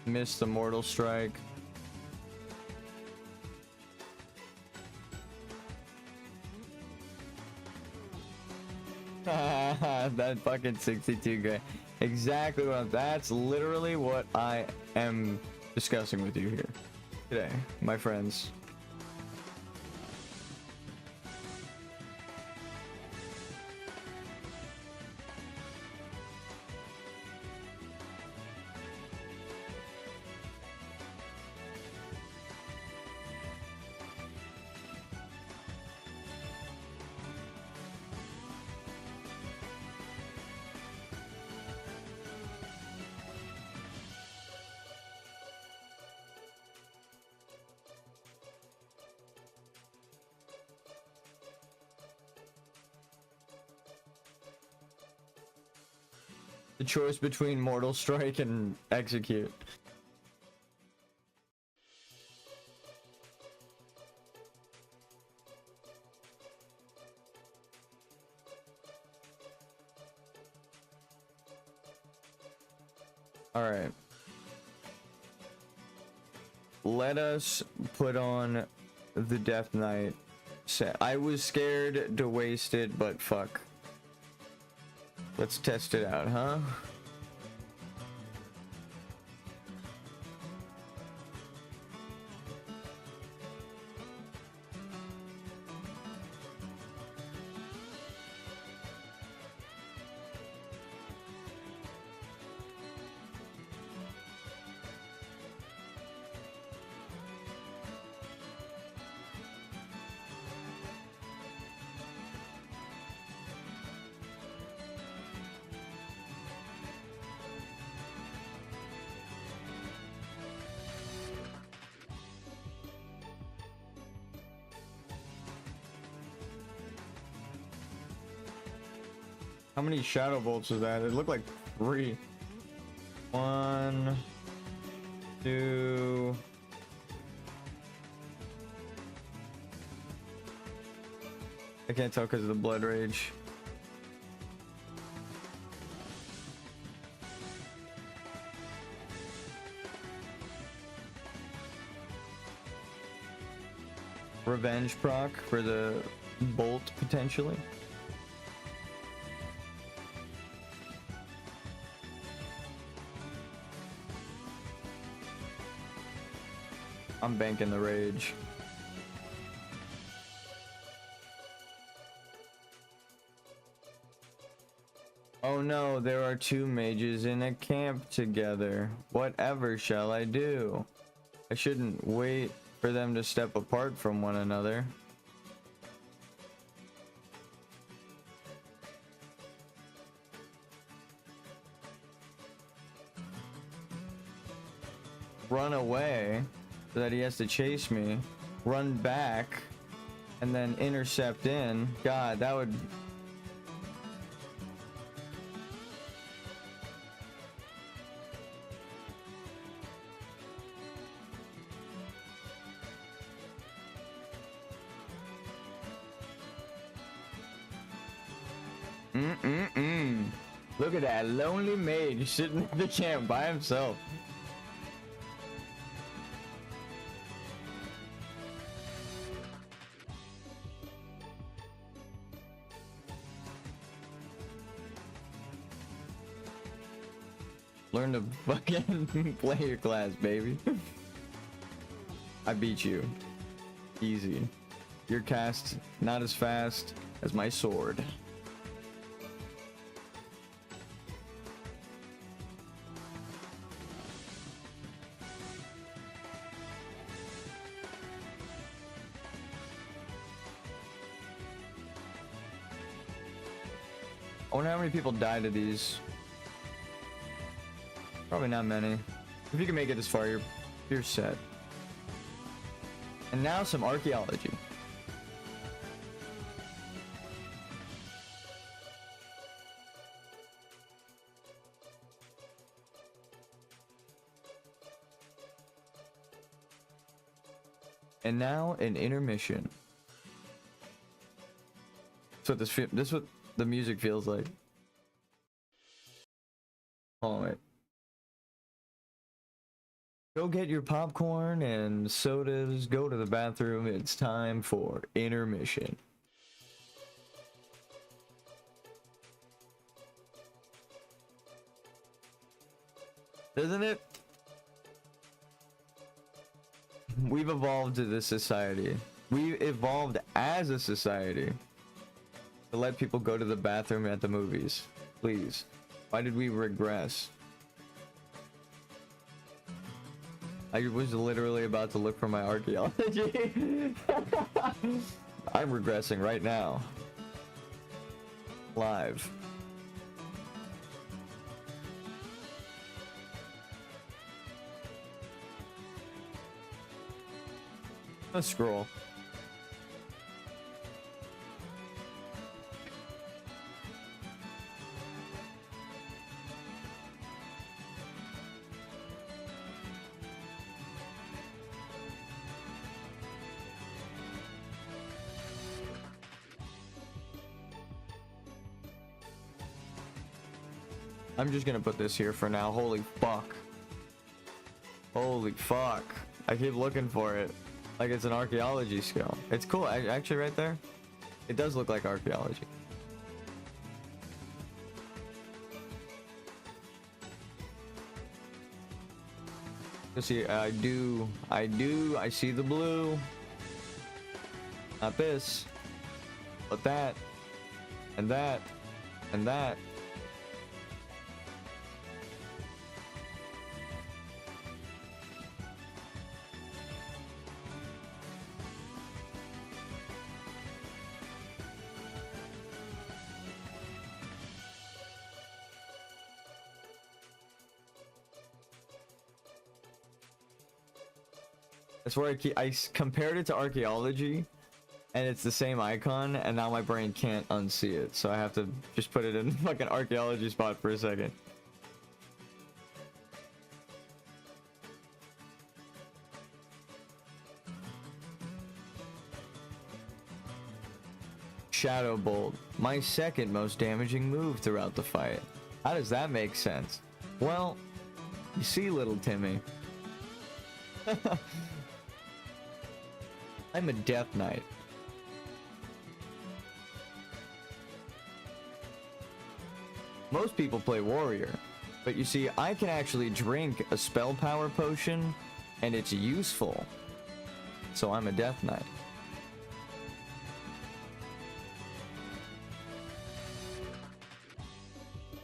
Missed the mortal strike. That fucking 62 guy. Exactly what that's literally what I am discussing with you here today, my friends. The choice between mortal strike and execute. All right. Let us put on the Death Knight set. I was scared to waste it, but fuck. Let's test it out, huh? How many shadow bolts was that? It looked like 3. 1, 2. I can't tell because of the blood rage. Revenge proc for the bolt potentially. I'm banking the rage. Oh no, there are 2 mages in a camp together. Whatever shall I do? I shouldn't wait for them to step apart from one another. Run away so that he has to chase me, run back, and then intercept in. God, that would... Look at that lonely mage sitting at the camp by himself. Learn to fucking play your class, baby. I beat you. Easy. Your cast not as fast as my sword. I wonder how many people died to these. Probably not many. If you can make it this far, you're set. And now some archaeology. And now an intermission. This is what the music feels like. Hold on, wait. Go get your popcorn and sodas. Go to the bathroom. It's time for intermission. Isn't it? We've evolved to this society. We evolved as a society to let people go to the bathroom at the movies. Please. Why did we regress? I was literally about to look for my archaeology. I'm regressing right now. Live. Let's scroll. I'm just gonna put this here for now. Holy fuck. Holy fuck. I keep looking for it. Like it's an archaeology skill. It's cool. Actually, right there, it does look like archaeology. You see, I see the blue. Not this, but that, and that, and that. That's where I compared it to archaeology, and it's the same icon, and now my brain can't unsee it, so I have to just put it in fucking archaeology spot for a second. Shadow Bolt, my second most damaging move throughout the fight. How does that make sense? Well, you see, little Timmy. I'm a Death Knight. Most people play Warrior, but you see, I can actually drink a spell power potion, and it's useful. So I'm a Death Knight.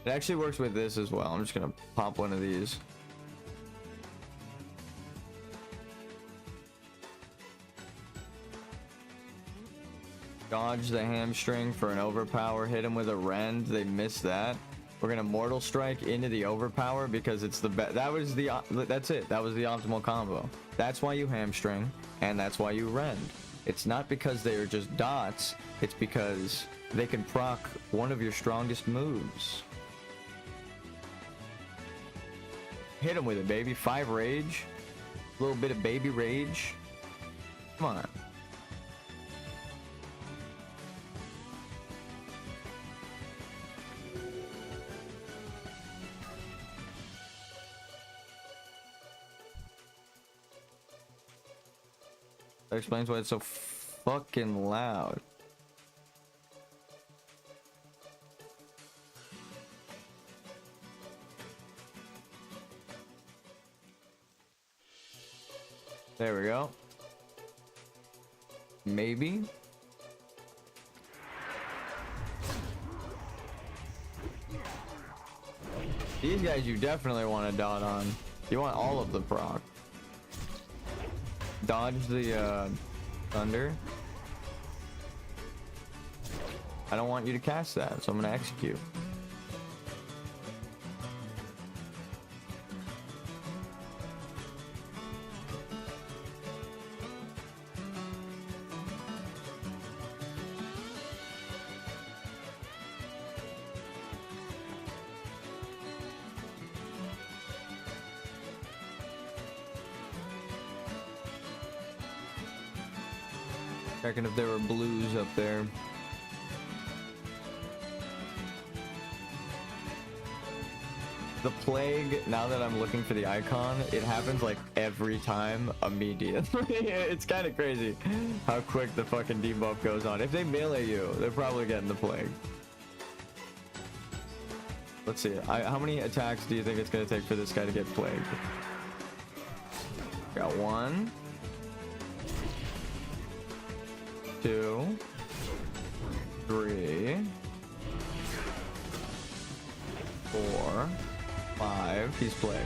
It actually works with this as well. I'm just gonna pop one of these. Dodge the hamstring for an overpower. Hit him with a rend. They missed that. We're gonna mortal strike into the overpower because it's the best. That's it. That was the optimal combo. That's why you hamstring, and that's why you rend. It's not because they are just dots. It's because they can proc one of your strongest moves. Hit him with it, baby. 5 rage. A little bit of baby rage. Come on. That explains why it's so fucking loud. There we go. Maybe. These guys you definitely want to dot on. You want all of the proc. Dodge the thunder. I don't want you to cast that, so I'm gonna execute. Checking if there were blues up there. the plague, now that I'm looking for the icon, it happens like every time immediately. It's kind of crazy how quick the fucking debuff goes on. If they melee you, they're probably getting the plague. Let's see. How many attacks do you think it's going to take for this guy to get plagued? Got 1, 2, 3, 4, 5. He's plagued.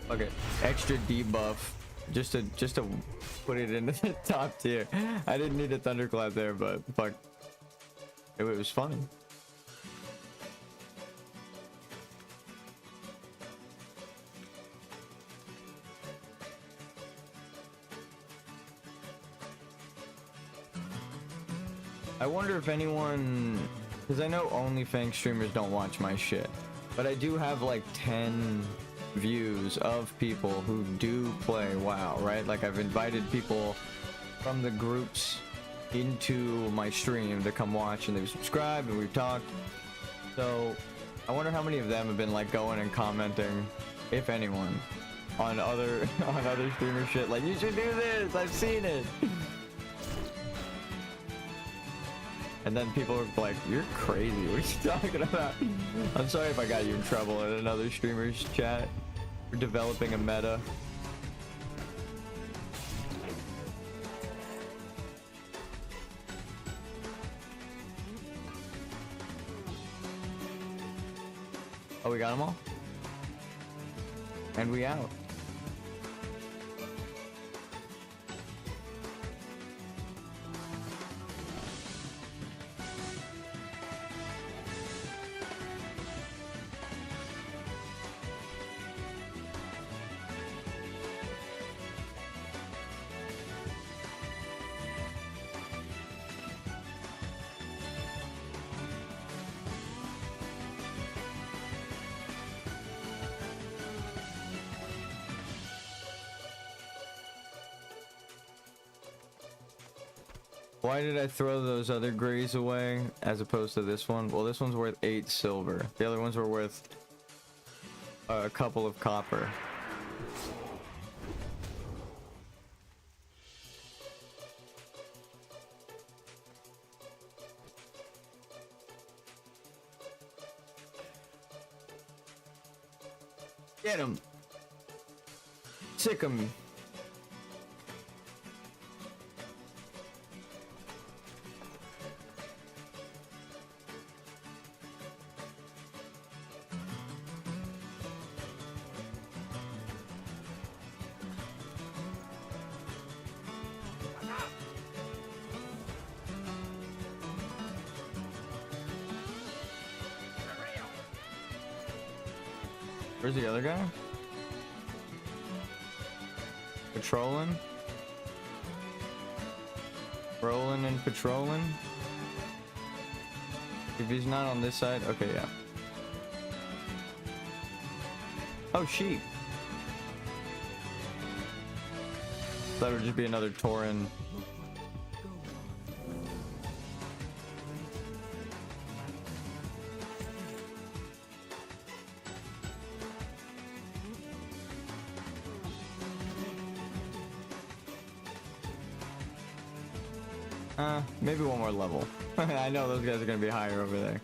Okay, extra debuff just to put it into the top tier. I didn't need a thunderclap there, but fuck, it was fun. I wonder if anyone, because I know OnlyFans streamers don't watch my shit, but I do have like 10 views of people who do play WoW, right? Like I've invited people from the groups into my stream to come watch, and they've subscribed and we've talked. So I wonder how many of them have been like going and commenting, if anyone, on other streamer shit, like, you should do this, I've seen it. And then people are like, you're crazy, what are you talking about? I'm sorry if I got you in trouble in another streamer's chat for developing a meta. Oh, we got them all? And we out. Why did I throw those other grays away as opposed to this one? Well, this one's worth 8 silver. The other ones were worth a couple of copper. Get him! Sick him! Where's the other guy? Patrolling? Rolling and patrolling? If he's not on this side, okay, yeah. Oh, sheep. That would just be another Tauren. Maybe one more level. I know those guys are gonna be higher over there.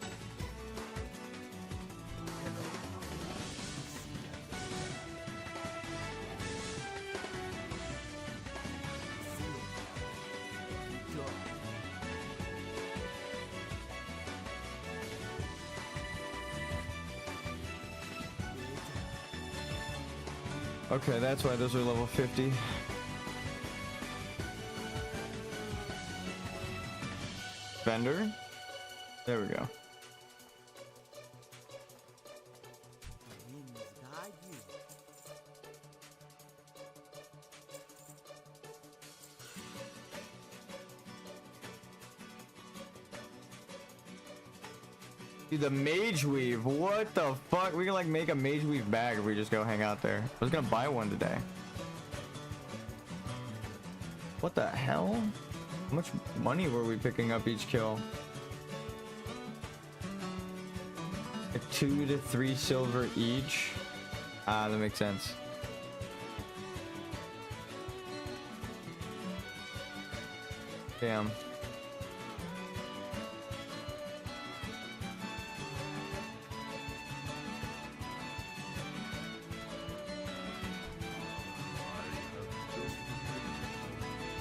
Okay, that's why those are level 50. Vendor? There we go. Dude, the mage weave. What the fuck? We can like make a mage weave bag if we just go hang out there. I was gonna buy one today. What the hell? How much money were we picking up each kill? Like 2 to 3 silver each. Ah, that makes sense. Damn.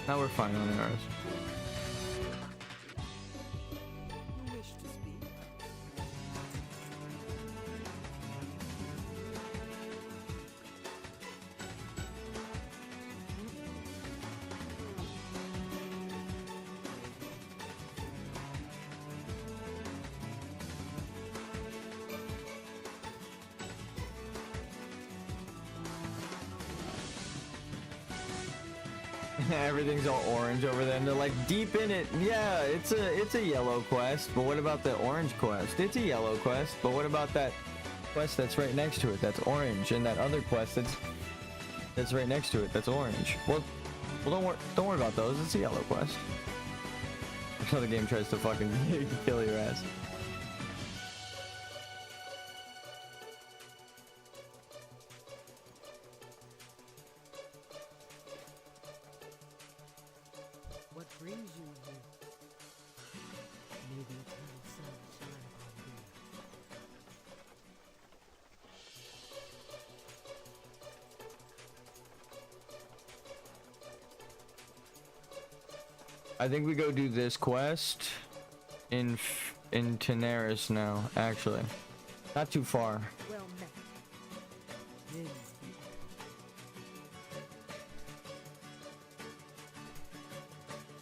Now we're fine on ours. Everything's all orange over there, and they're like deep in it. Yeah, it's a yellow quest, but what about the orange quest? It's a yellow quest, but what about that quest that's right next to it that's orange, and that other quest that's right next to it that's orange? Well, don't worry about those. It's a yellow quest. Until the game tries to fucking kill your ass. What brings you here? May the eternal sun shine upon thee. I think we go do this quest in Tenaris now, actually. Not too far. Well met. Then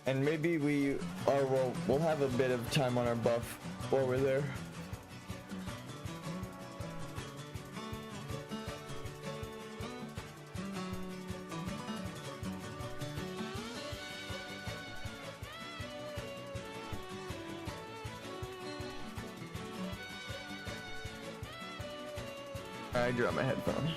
And maybe we'll have a bit of time on our buff while we're there. I dropped my headphone.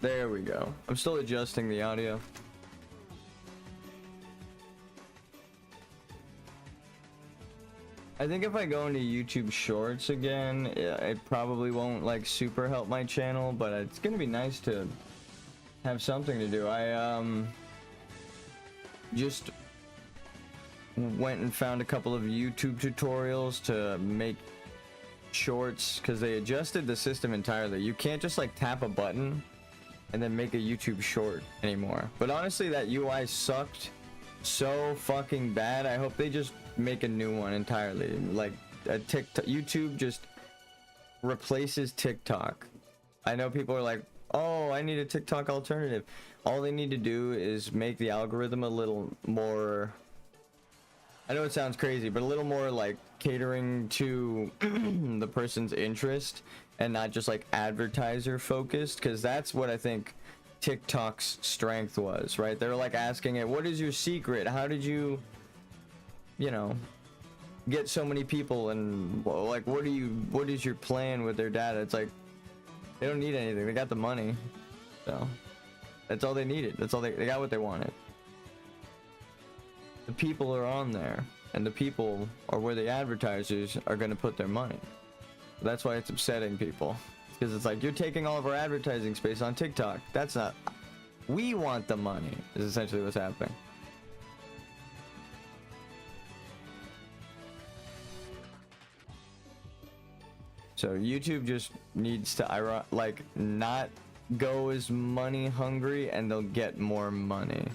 There we go. I'm still adjusting the audio. I think if I go into YouTube Shorts again, it probably won't like super help my channel, but it's gonna be nice to have something to do. I just went and found a couple of YouTube tutorials to make shorts because they adjusted the system entirely. You can't just like tap a button and then make a YouTube short anymore. But honestly, that UI sucked so fucking bad. I hope they just make a new one entirely. Like a TikTok, YouTube just replaces TikTok. I know people are like, oh, I need a TikTok alternative. All they need to do is make the algorithm a little more, I know it sounds crazy, but a little more like catering to the person's interest and not just like advertiser focused, because that's what I think TikTok's strength was, right? They're like asking it, what is your secret? How did you know, get so many people, and well, like what is your plan with their data? It's like they don't need anything. They got the money. So that's all they needed. That's all they got what they wanted. The people are on there, and the people are where the advertisers are going to put their money. That's why it's upsetting people, because it's like, you're taking all of our advertising space on TikTok. That's not, we want the money is essentially what's happening. So YouTube just needs to like not go as money hungry, and they'll get more money.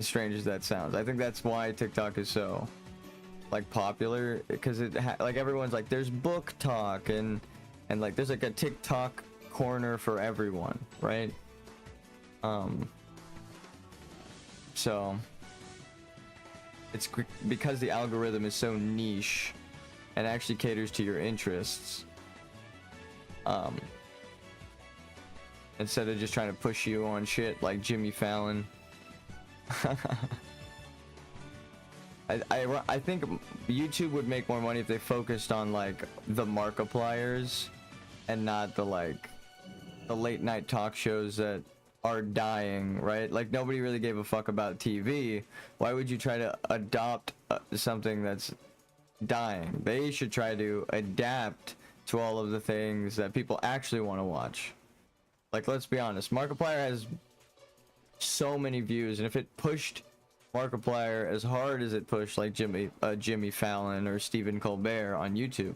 As strange as that sounds, I think that's why TikTok is so like popular, because it like everyone's like, there's book talk and like there's like a TikTok corner for everyone, right? So it's because the algorithm is so niche and actually caters to your interests. Instead of just trying to push you on shit like Jimmy Fallon. I think YouTube would make more money if they focused on like the Markipliers and not the like the late night talk shows that are dying, right? Like nobody really gave a fuck about TV. Why would you try to adopt something that's dying? They should try to adapt to all of the things that people actually want to watch. Like, let's be honest, Markiplier has so many views, and if it pushed Markiplier as hard as it pushed like Jimmy Fallon or Stephen Colbert on YouTube,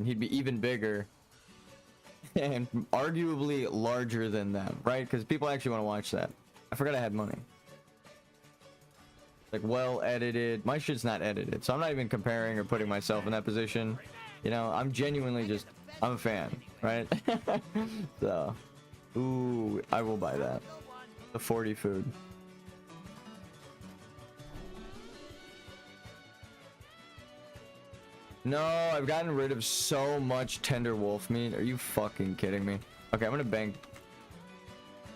he'd be even bigger and arguably larger than them, right? Because people actually want to watch that. I forgot I had money. Like, well edited. My shit's not edited, so I'm not even comparing or putting myself in that position. You know, I'm genuinely just, I'm a fan, right? So, ooh, I will buy that. The 40 food. No, I've gotten rid of so much tender wolf meat. Are you fucking kidding me? Okay, I'm gonna bank,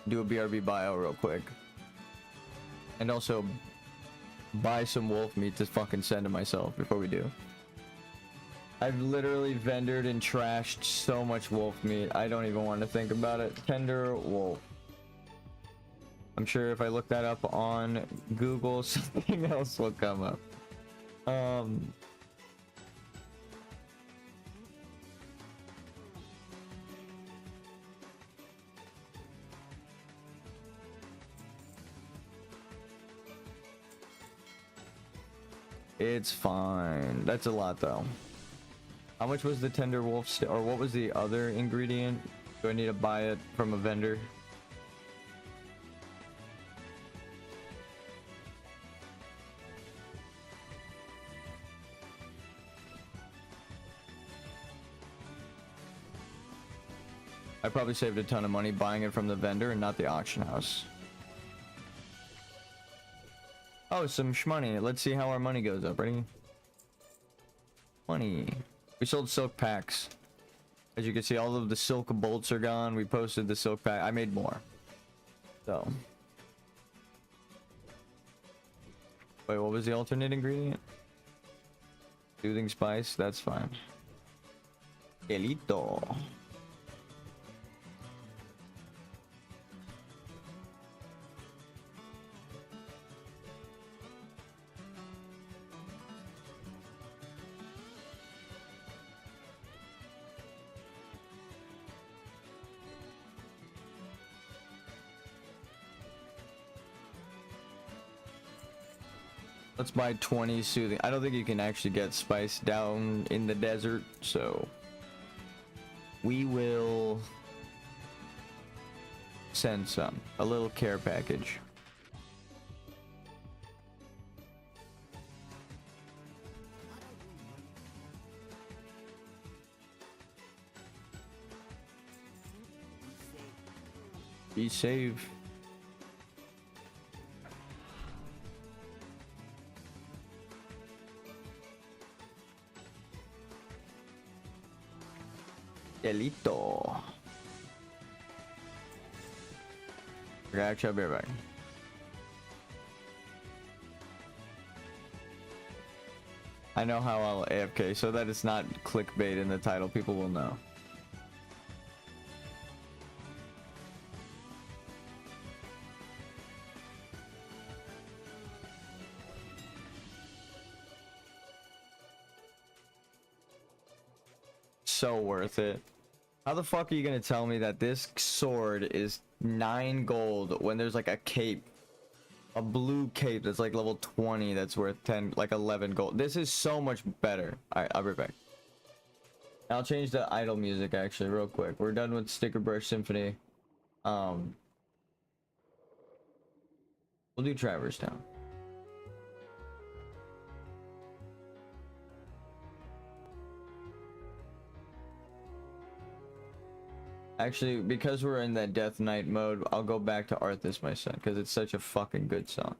do a BRB bio real quick. And also buy some wolf meat to fucking send to myself before we do. I've literally vendored and trashed so much wolf meat. I don't even want to think about it. Tender wolf. I'm sure if I look that up on Google, something else will come up. It's fine. That's a lot though. How much was the tender wolf or what was the other ingredient? Do I need to buy it from a vendor? I probably saved a ton of money buying it from the vendor and not the auction house. Oh, some shmoney. Let's see how our money goes up. Ready? Money. We sold silk packs. As you can see, all of the silk bolts are gone. We posted the silk pack. I made more. So. Wait, what was the alternate ingredient? Soothing spice. That's fine. Elito. Let's buy 20 soothing. I don't think you can actually get spice down in the desert, so we will send some. A little care package. Be safe. Elito. Okay, actually, I'll be right back. I know how I'll AFK so that it's not clickbait in the title. People will know. So worth it. How the fuck are you gonna tell me that this sword is 9 gold when there's like a cape, a blue cape that's like level 20 that's worth 10, like 11 gold? This is so much better. Alright, I'll be back. I'll change the idle music actually real quick. We're done with Sticker Brush Symphony. We'll do Traverse Town. Actually, because we're in that Death Knight mode, I'll go back to Arthas, my son, because it's such a fucking good song.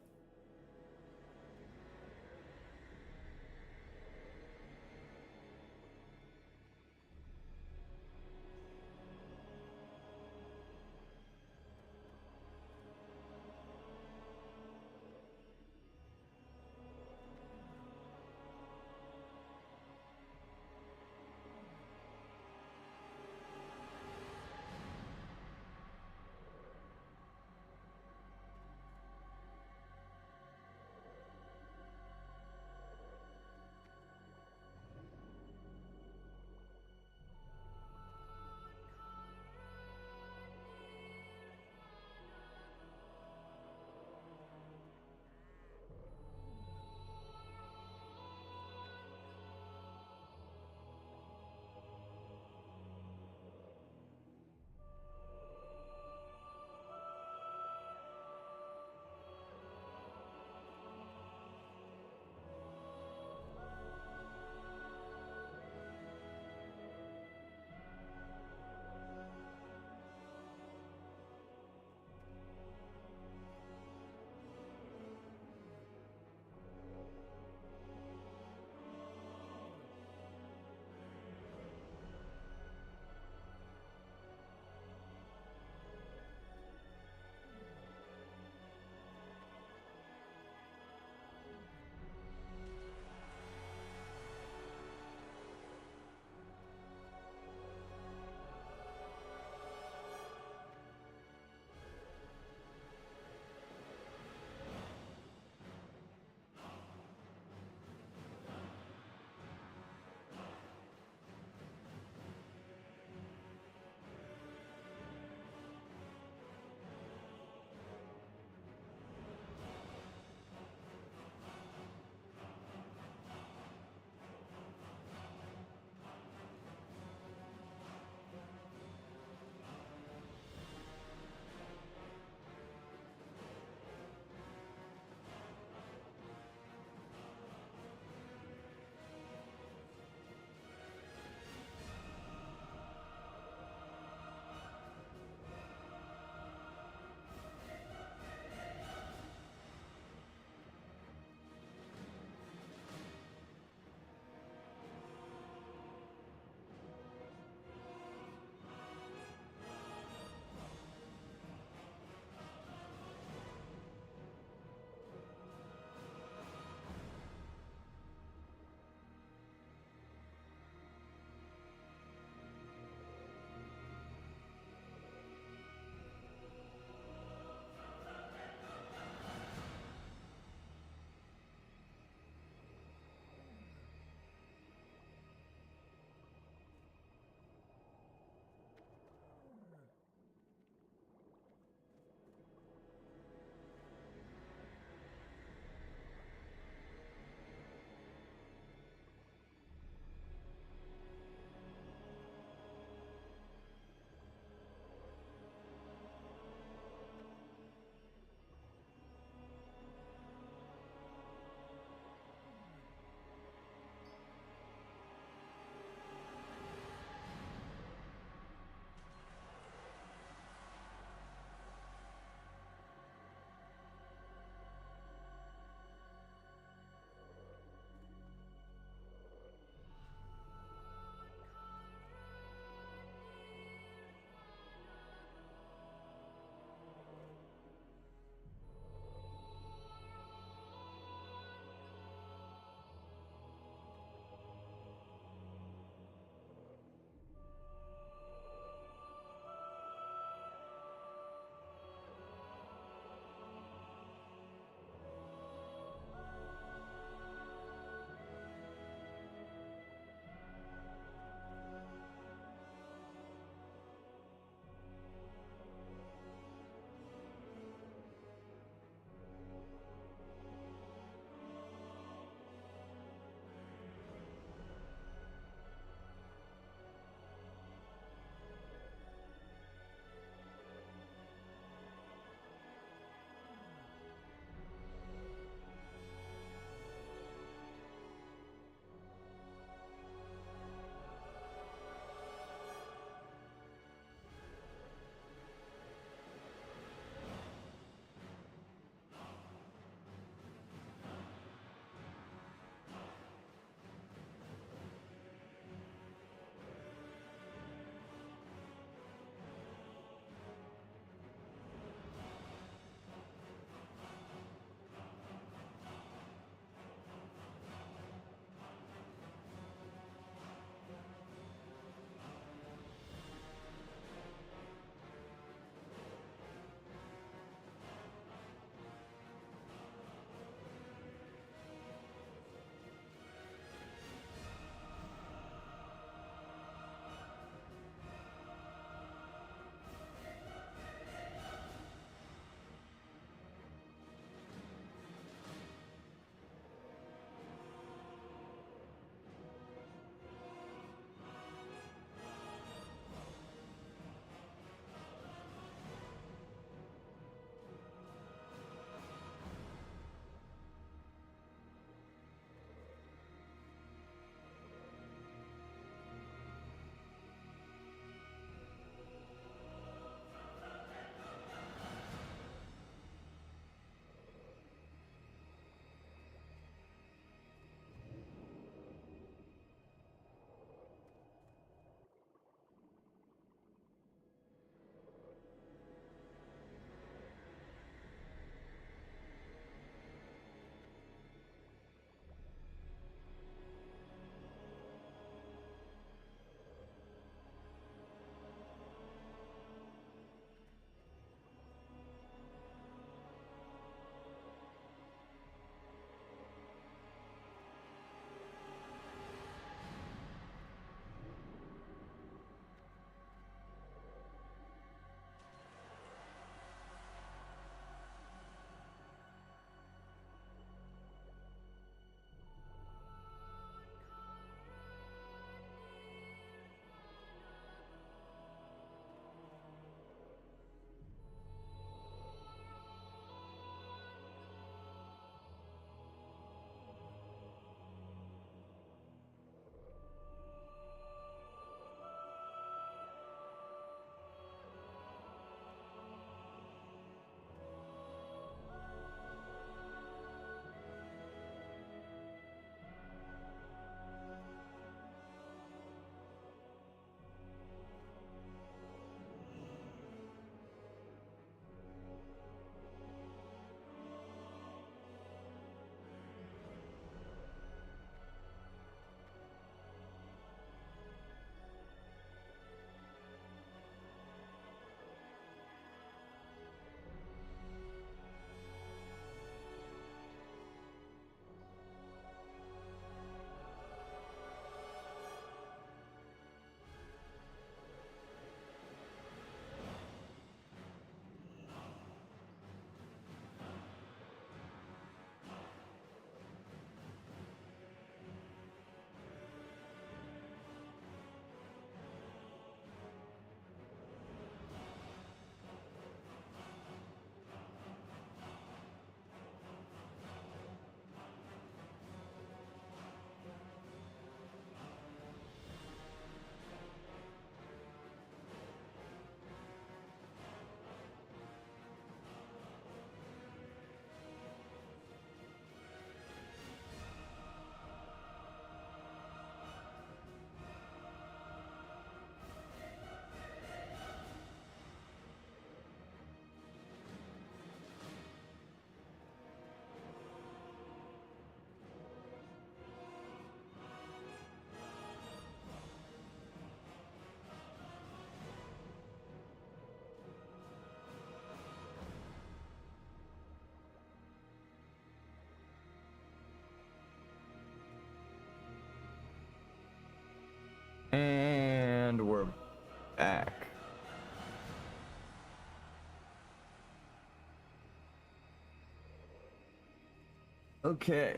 Okay.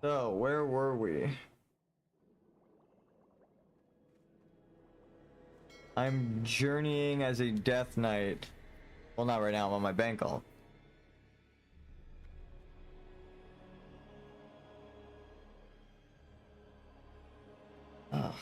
So, where were we? I'm journeying as a death knight. Well, not right now, I'm on my bank call. Ugh.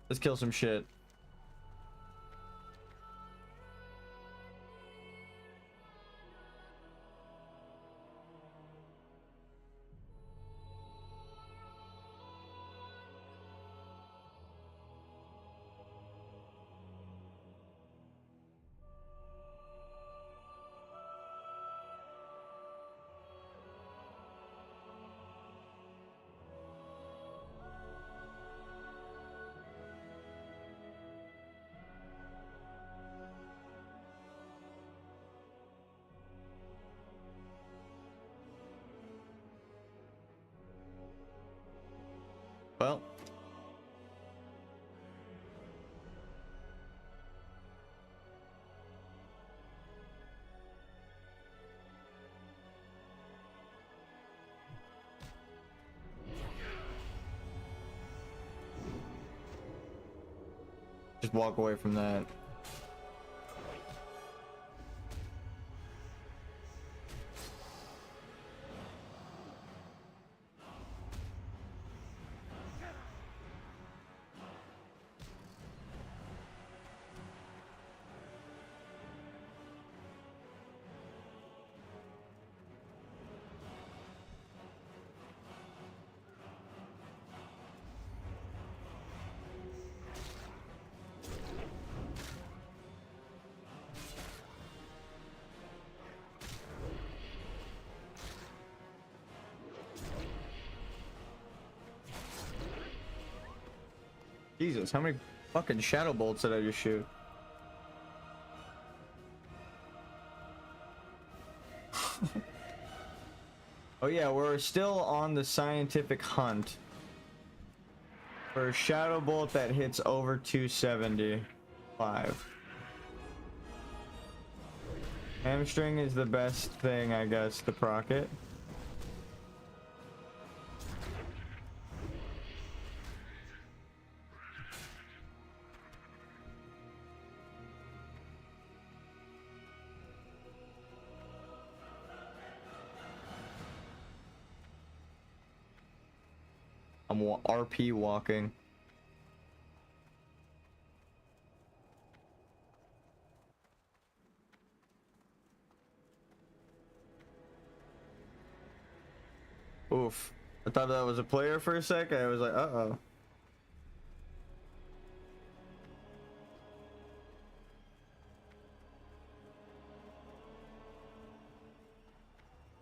Let's kill some shit. Well, just walk away from that. Jesus, how many fucking shadow bolts did I just shoot? Oh yeah, we're still on the scientific hunt for a shadow bolt that hits over 275. Hamstring is the best thing, I guess, to proc it. I'm RP walking. Oof. I thought that was a player for a sec. I was like, uh-oh.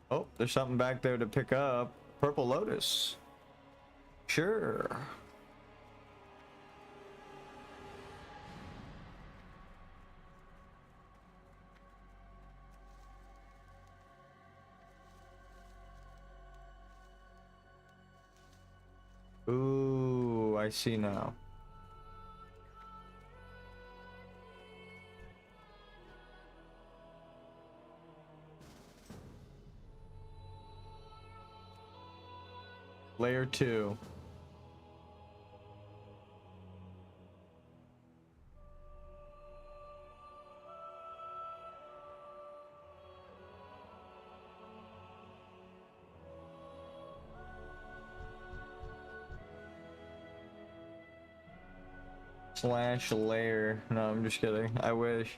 Oh, there's something back there to pick up. Purple Lotus. Sure. Ooh, I see now. Layer 2. Slash layer. No, I'm just kidding. I wish.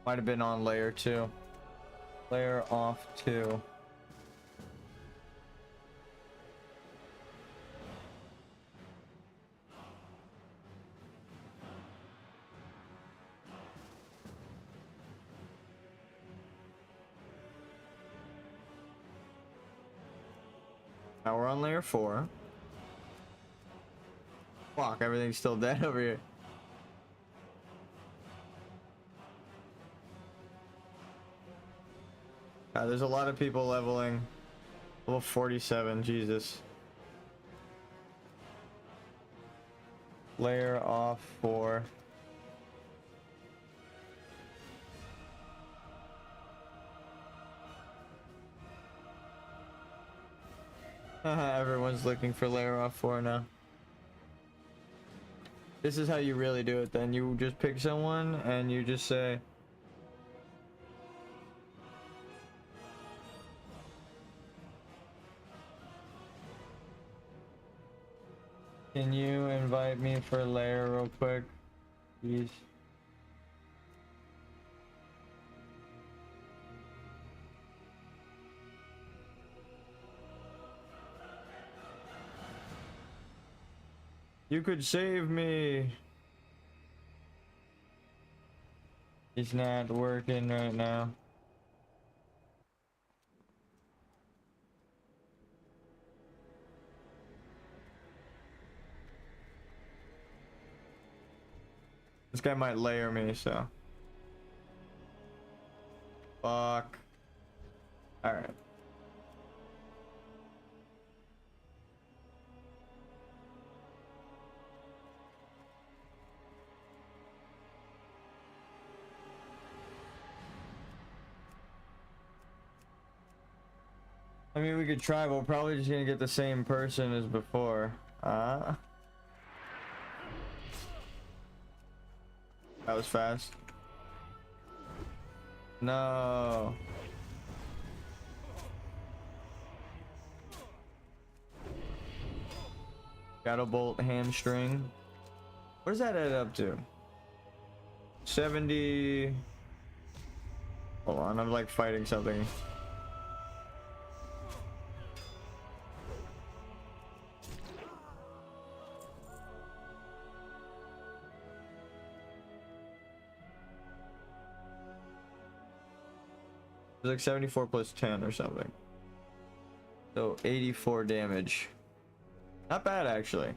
Might have been on layer 2. Layer off 2. Now we're on layer 4. Fuck, everything's still dead over here. There's a lot of people leveling. Level 47, Jesus. Layer off 4. Everyone's looking for layer off 4 now. This is how you really do it then. You just pick someone and you just say, can you invite me for a layer real quick, please? You could save me. It's not working right now. This guy might layer me, so. Fuck. Alright. I mean, we could try, but we're probably just gonna get the same person as before. That was fast. No. Shadow bolt hamstring. What does that add up to? 70. Hold on, I'm like fighting something. It's like 74 plus 10 or something. So 84 damage. Not bad, actually.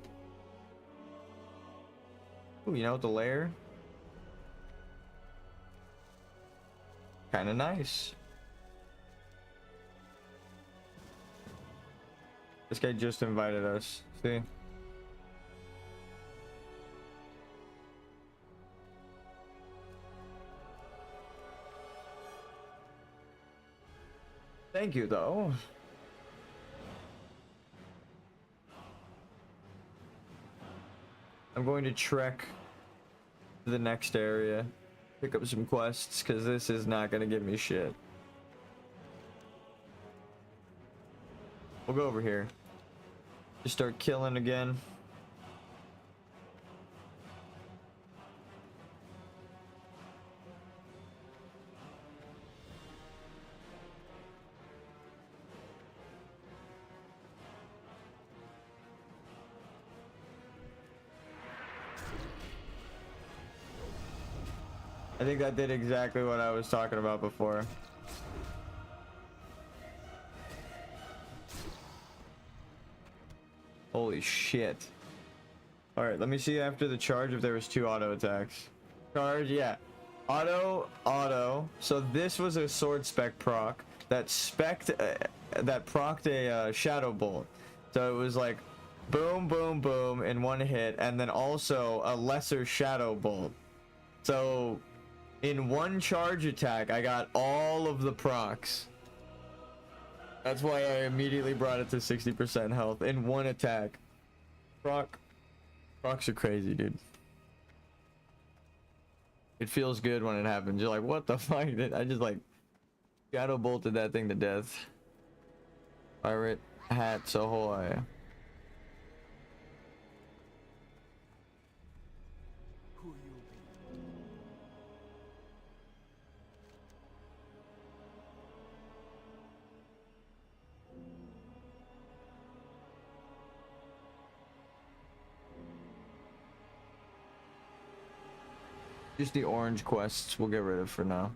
Ooh, you know what, the layer? Kind of nice. This guy just invited us. See? Thank you, though. I'm going to trek to the next area, pick up some quests, because this is not going to give me shit. We'll go over here. Just start killing again. I think that did exactly what I was talking about before. Holy shit. Alright, let me see after the charge if there was 2 auto attacks. Charge, yeah. Auto. So this was a sword spec proc that that procced a shadow bolt. So it was like boom, boom, boom in one hit, and then also a lesser shadow bolt. So in one charge attack, I got all of the procs. That's why I immediately brought it to 60% health in one attack. Procs are crazy, dude. It feels good when it happens. You're like, what the fuck? I just like shadow bolted that thing to death. Pirate hats ahoy. Just the orange quests we'll get rid of for now.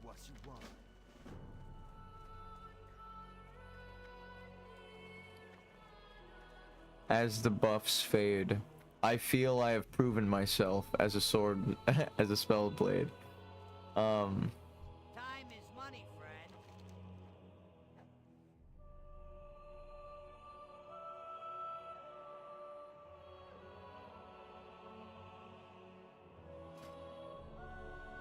What you want? As the buffs fade, I feel I have proven myself as a sword, as a spell blade. Time is money, friend.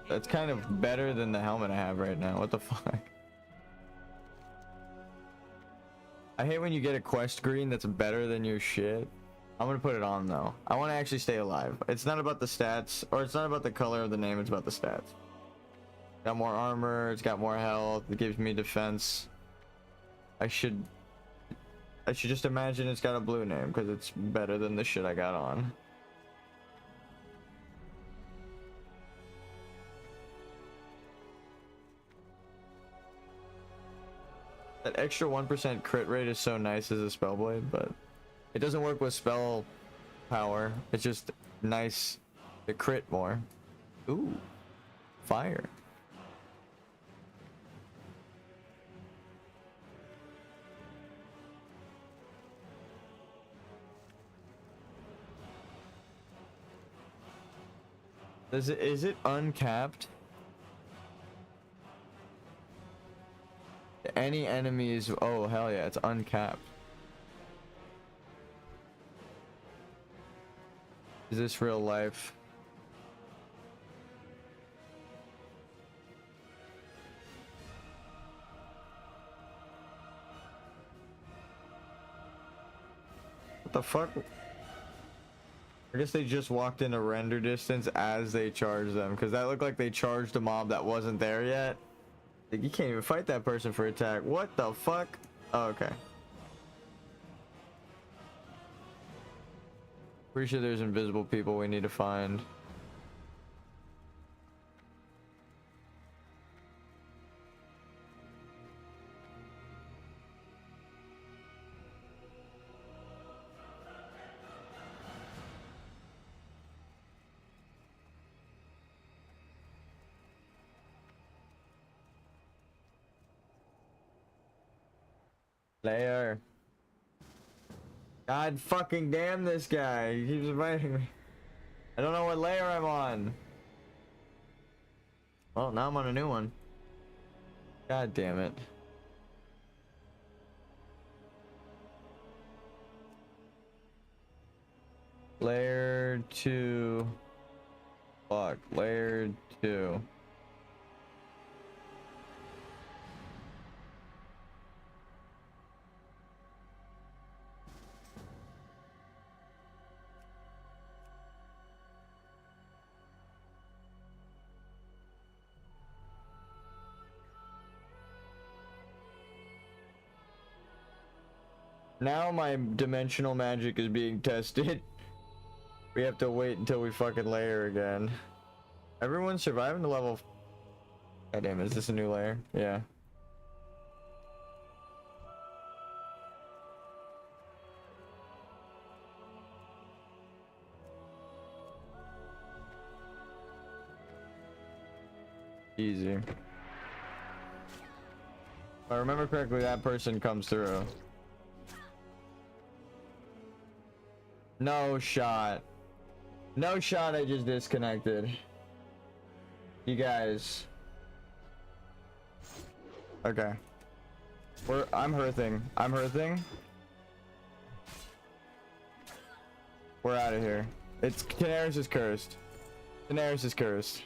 That's kind of better than the helmet I have right now. What the fuck? I hate when you get a quest green that's better than your shit. I'm gonna put it on though. I want to actually stay alive. It's not about the stats, or it's not about the color of the name, it's about the stats. Got more armor, it's got more health, it gives me defense. I should just imagine it's got a blue name because it's better than the shit I got on. That extra 1% crit rate is so nice as a spellblade, but it doesn't work with spell power. It's just nice to crit more. Ooh, fire. Is it uncapped? Any enemies? Oh hell yeah, it's uncapped. Is this real life? What the fuck? I guess they just walked into render distance as they charged them, because that looked like they charged a mob that wasn't there yet. Like, you can't even fight that person for attack. What the fuck? Oh, okay. Pretty sure there's invisible people we need to find. Layer. God fucking damn this guy. He keeps inviting me. I don't know what layer I'm on. Well, now I'm on a new one. God damn it. Layer 2. Fuck. Layer 2. Now my dimensional magic is being tested. We have to wait until we fucking layer again. Everyone's surviving the level. God damn, is this a new layer? Yeah. Easy. If I remember correctly, that person comes through. No shot. No shot, I just disconnected. You guys. Okay. I'm hearthing. I'm hearthing. We're out of here. Daenerys is cursed. Daenerys is cursed.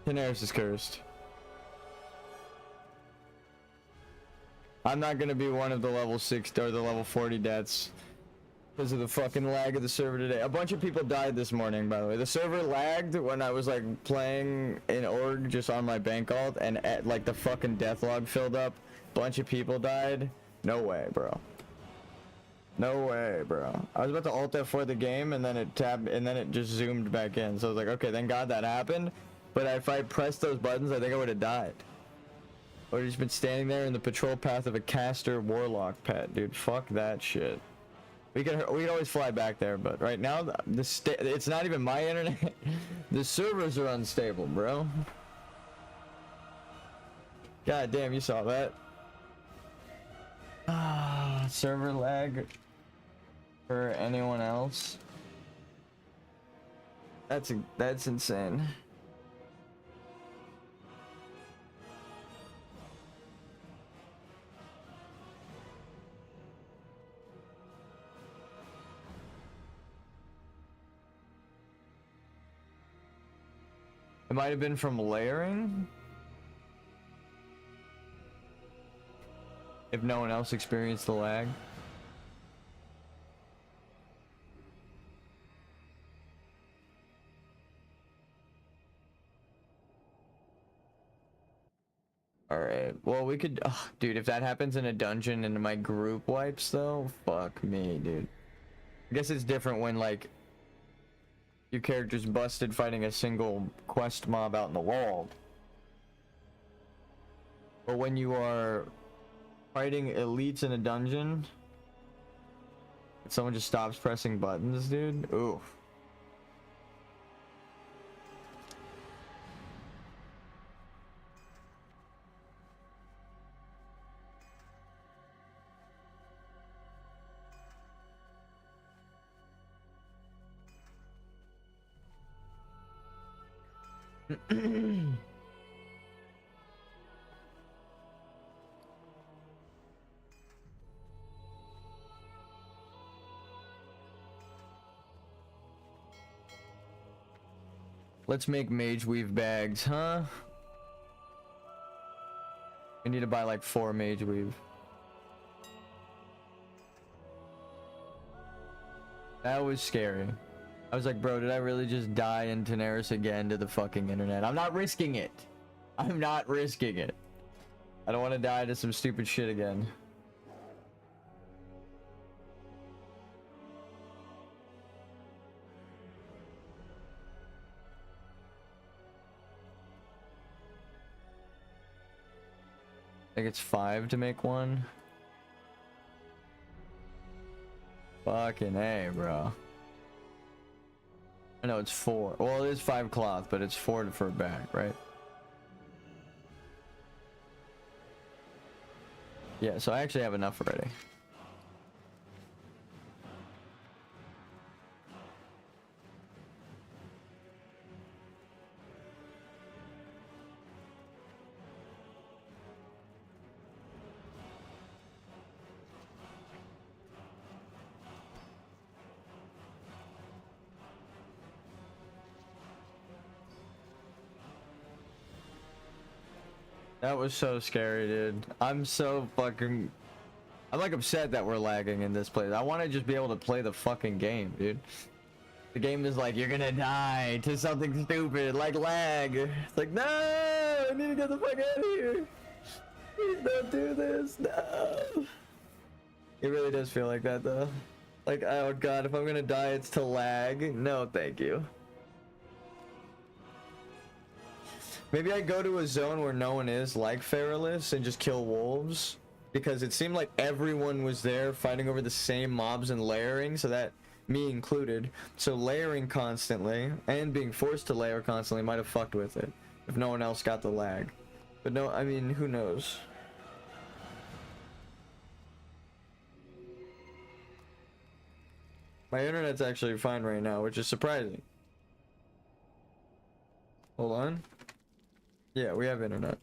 Daenerys is cursed. I'm not gonna be one of the level 6 or the level 40 deaths because of the fucking lag of the server today. A bunch of people died this morning, by the way. The server lagged when I was like playing in org just on my bank alt, and like the fucking death log filled up. Bunch of people died. No way, bro. No way, bro. I was about to alt F4 the game, and then it tabbed, and then it just zoomed back in. So I was like, okay, thank God that happened. But if I pressed those buttons, I think I would have died. Or he's been standing there in the patrol path of a caster warlock pet, dude. Fuck that shit. We can always fly back there, but right now it's not even my internet. The servers are unstable, bro. God damn, you saw that. Ah, server lag for anyone else. That's insane. It might have been from layering. If no one else experienced the lag. Alright, well we could, dude, if that happens in a dungeon and my group wipes though, fuck me, dude. I guess it's different when like your character's busted fighting a single quest mob out in the wall. But when you are fighting elites in a dungeon, someone just stops pressing buttons, dude. Oof. Let's make mage weave bags, huh? We need to buy like 4 mage weave. That was scary. I was like, bro, did I really just die in Daenerys again to the fucking internet? I'm not risking it. I'm not risking it. I don't want to die to some stupid shit again. I think it's 5 to make one. Fucking A, bro. I know it's 4. Well, it is 5 cloth, but it's 4 for a bag, right? Yeah, so I actually have enough already. That was so scary, dude. I'm like upset that we're lagging in this place. I want to just be able to play the fucking game, dude. The game is like, you're gonna die to something stupid, like lag. It's like, no, I need to get the fuck out of here. Please don't do this, no. It really does feel like that, though. Like, oh god, if I'm gonna die, it's to lag. No, thank you. Maybe I go to a zone where no one is, like Feralis, and just kill wolves. Because it seemed like everyone was there fighting over the same mobs and layering, so that, me included. So layering constantly, and being forced to layer constantly might have fucked with it. If no one else got the lag. But no, I mean, who knows? My internet's actually fine right now, which is surprising. Hold on. Yeah, we have internet.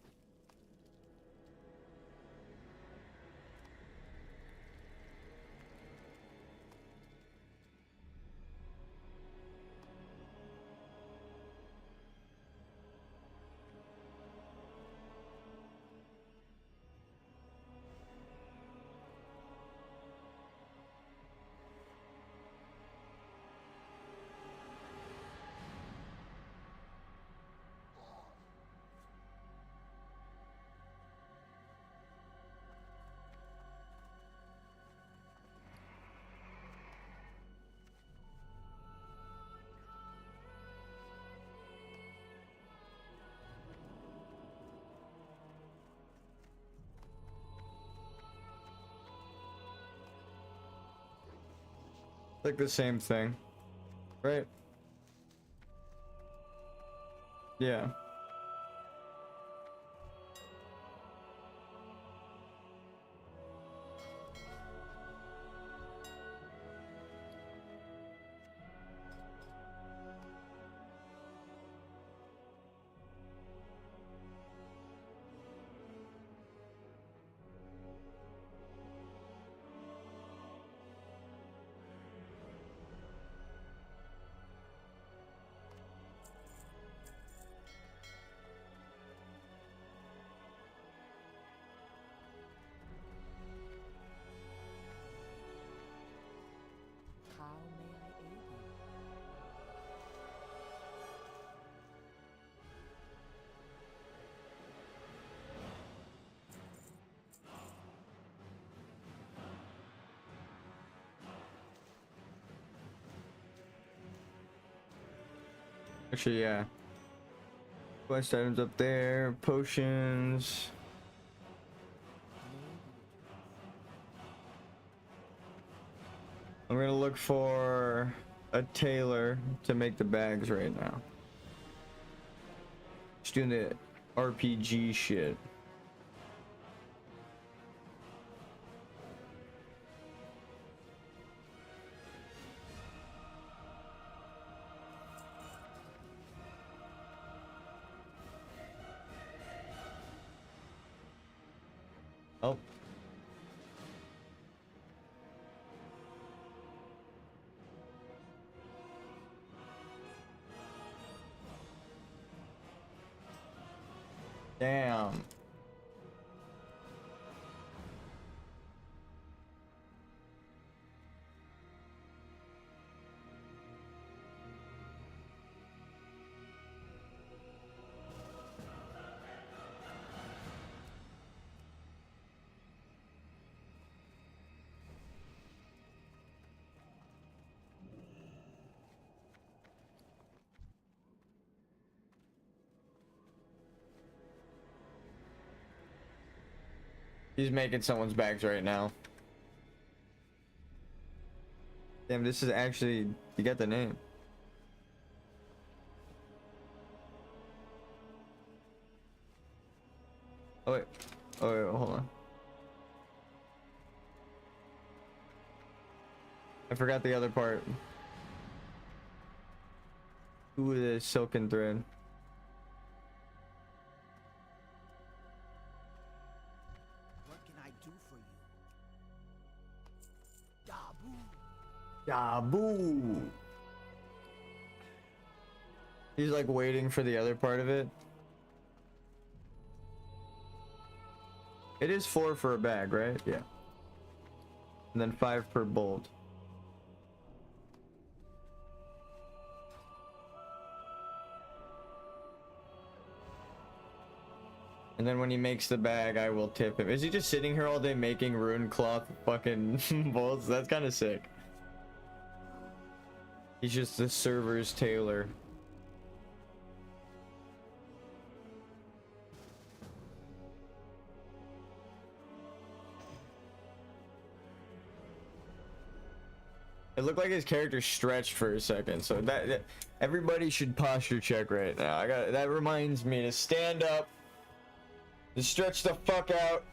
Like the same thing, right? Yeah. How may I aid you? Actually, yeah. Quest items up there, potions. I'm gonna look for a tailor to make the bags right now. Just doing the RPG shit. Oh. Damn. He's making someone's bags right now. Damn, this is actually, you got the name. Oh wait. Oh wait, hold on. I forgot the other part. Ooh, the silken thread. What can I do for you? Dabu. Yaboo. He's like waiting for the other part of it. It is 4 for a bag, right? Yeah. And then 5 per bolt. And then when he makes the bag, I will tip him. Is he just sitting here all day making rune cloth fucking bolts? That's kind of sick. He's just the server's tailor. It looked like his character stretched for a second, so that everybody should posture check right now. That reminds me to stand up, to stretch the fuck out.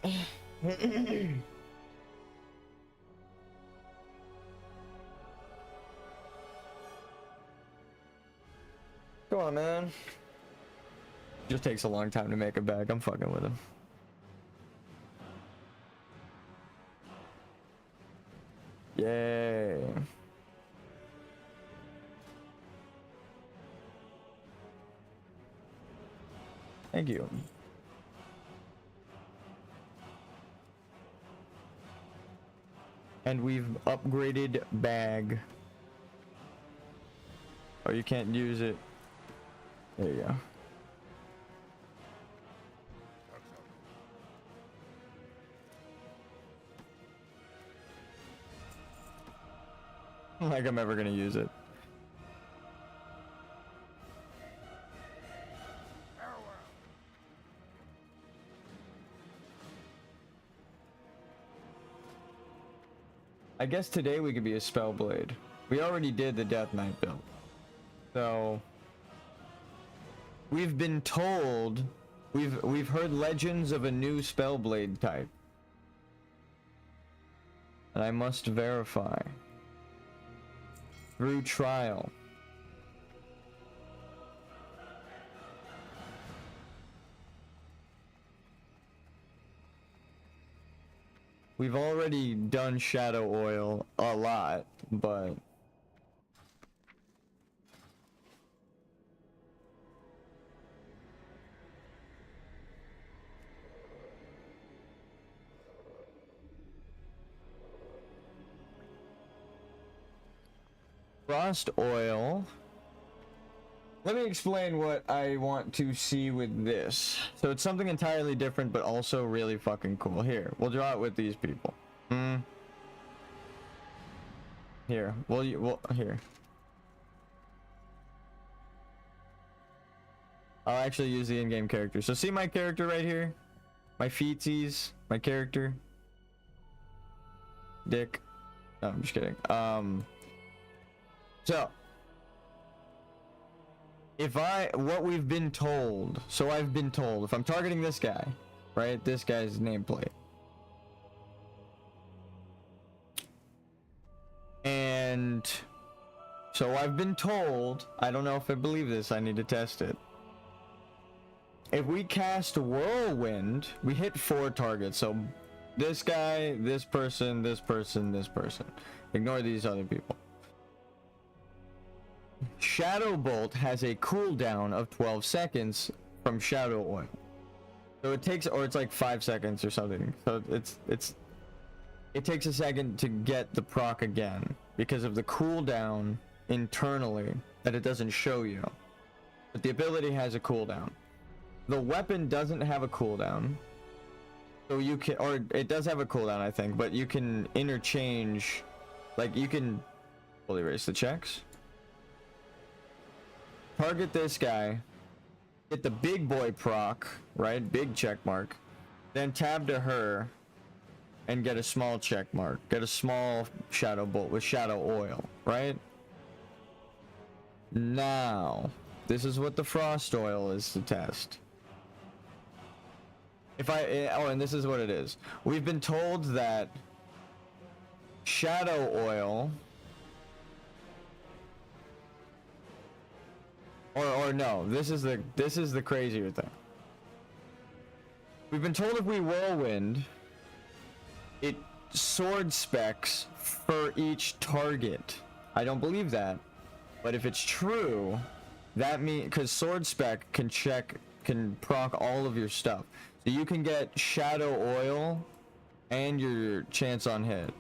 Come on, man. Just takes a long time to make a bag. I'm fucking with him. Yay. Thank you. And we've upgraded bag. Oh, you can't use it. There you go. Like I'm ever gonna use it. I guess today we could be a spell blade. We already did the Death Knight build. So we've been told, we've heard legends of a new Spellblade type. And I must verify through trial. We've already done Shadow Oil a lot, but Frost Oil. Let me explain what I want to see with this. So it's something entirely different, but also really fucking cool. Here, we'll draw it with these people. Here, here. I'll actually use the in-game character. So see my character right here? My feetsies, my character. Dick. No, I'm just kidding. So what we've been told, so I've been told, if I'm targeting this guy, right, this guy's nameplate, and so I've been told, I don't know if I believe this, I need to test it. If we cast Whirlwind, we hit 4 targets, so this guy, this person, this person, this person. Ignore these other people. Shadow Bolt has a cooldown of 12 seconds from Shadow Oil. So it takes, or it's like 5 seconds or something. So it takes a second to get the proc again because of the cooldown internally that it doesn't show you. But the ability has a cooldown. The weapon doesn't have a cooldown. So you can, or it does have a cooldown, I think, but you can interchange, like you can fully erase the checks. Target this guy, get the big boy proc, right? Big check mark. Then tab to her and get a small check mark. Get a small Shadow Bolt with Shadow Oil, right? Now, this is what the Frost Oil is to test. And this is what it is. We've been told that Shadow Oil, or no, this is the crazier thing. We've been told if we Whirlwind, it sword specs for each target. I don't believe that, but if it's true, that means, because sword spec can proc all of your stuff, so you can get Shadow Oil and your chance on hit.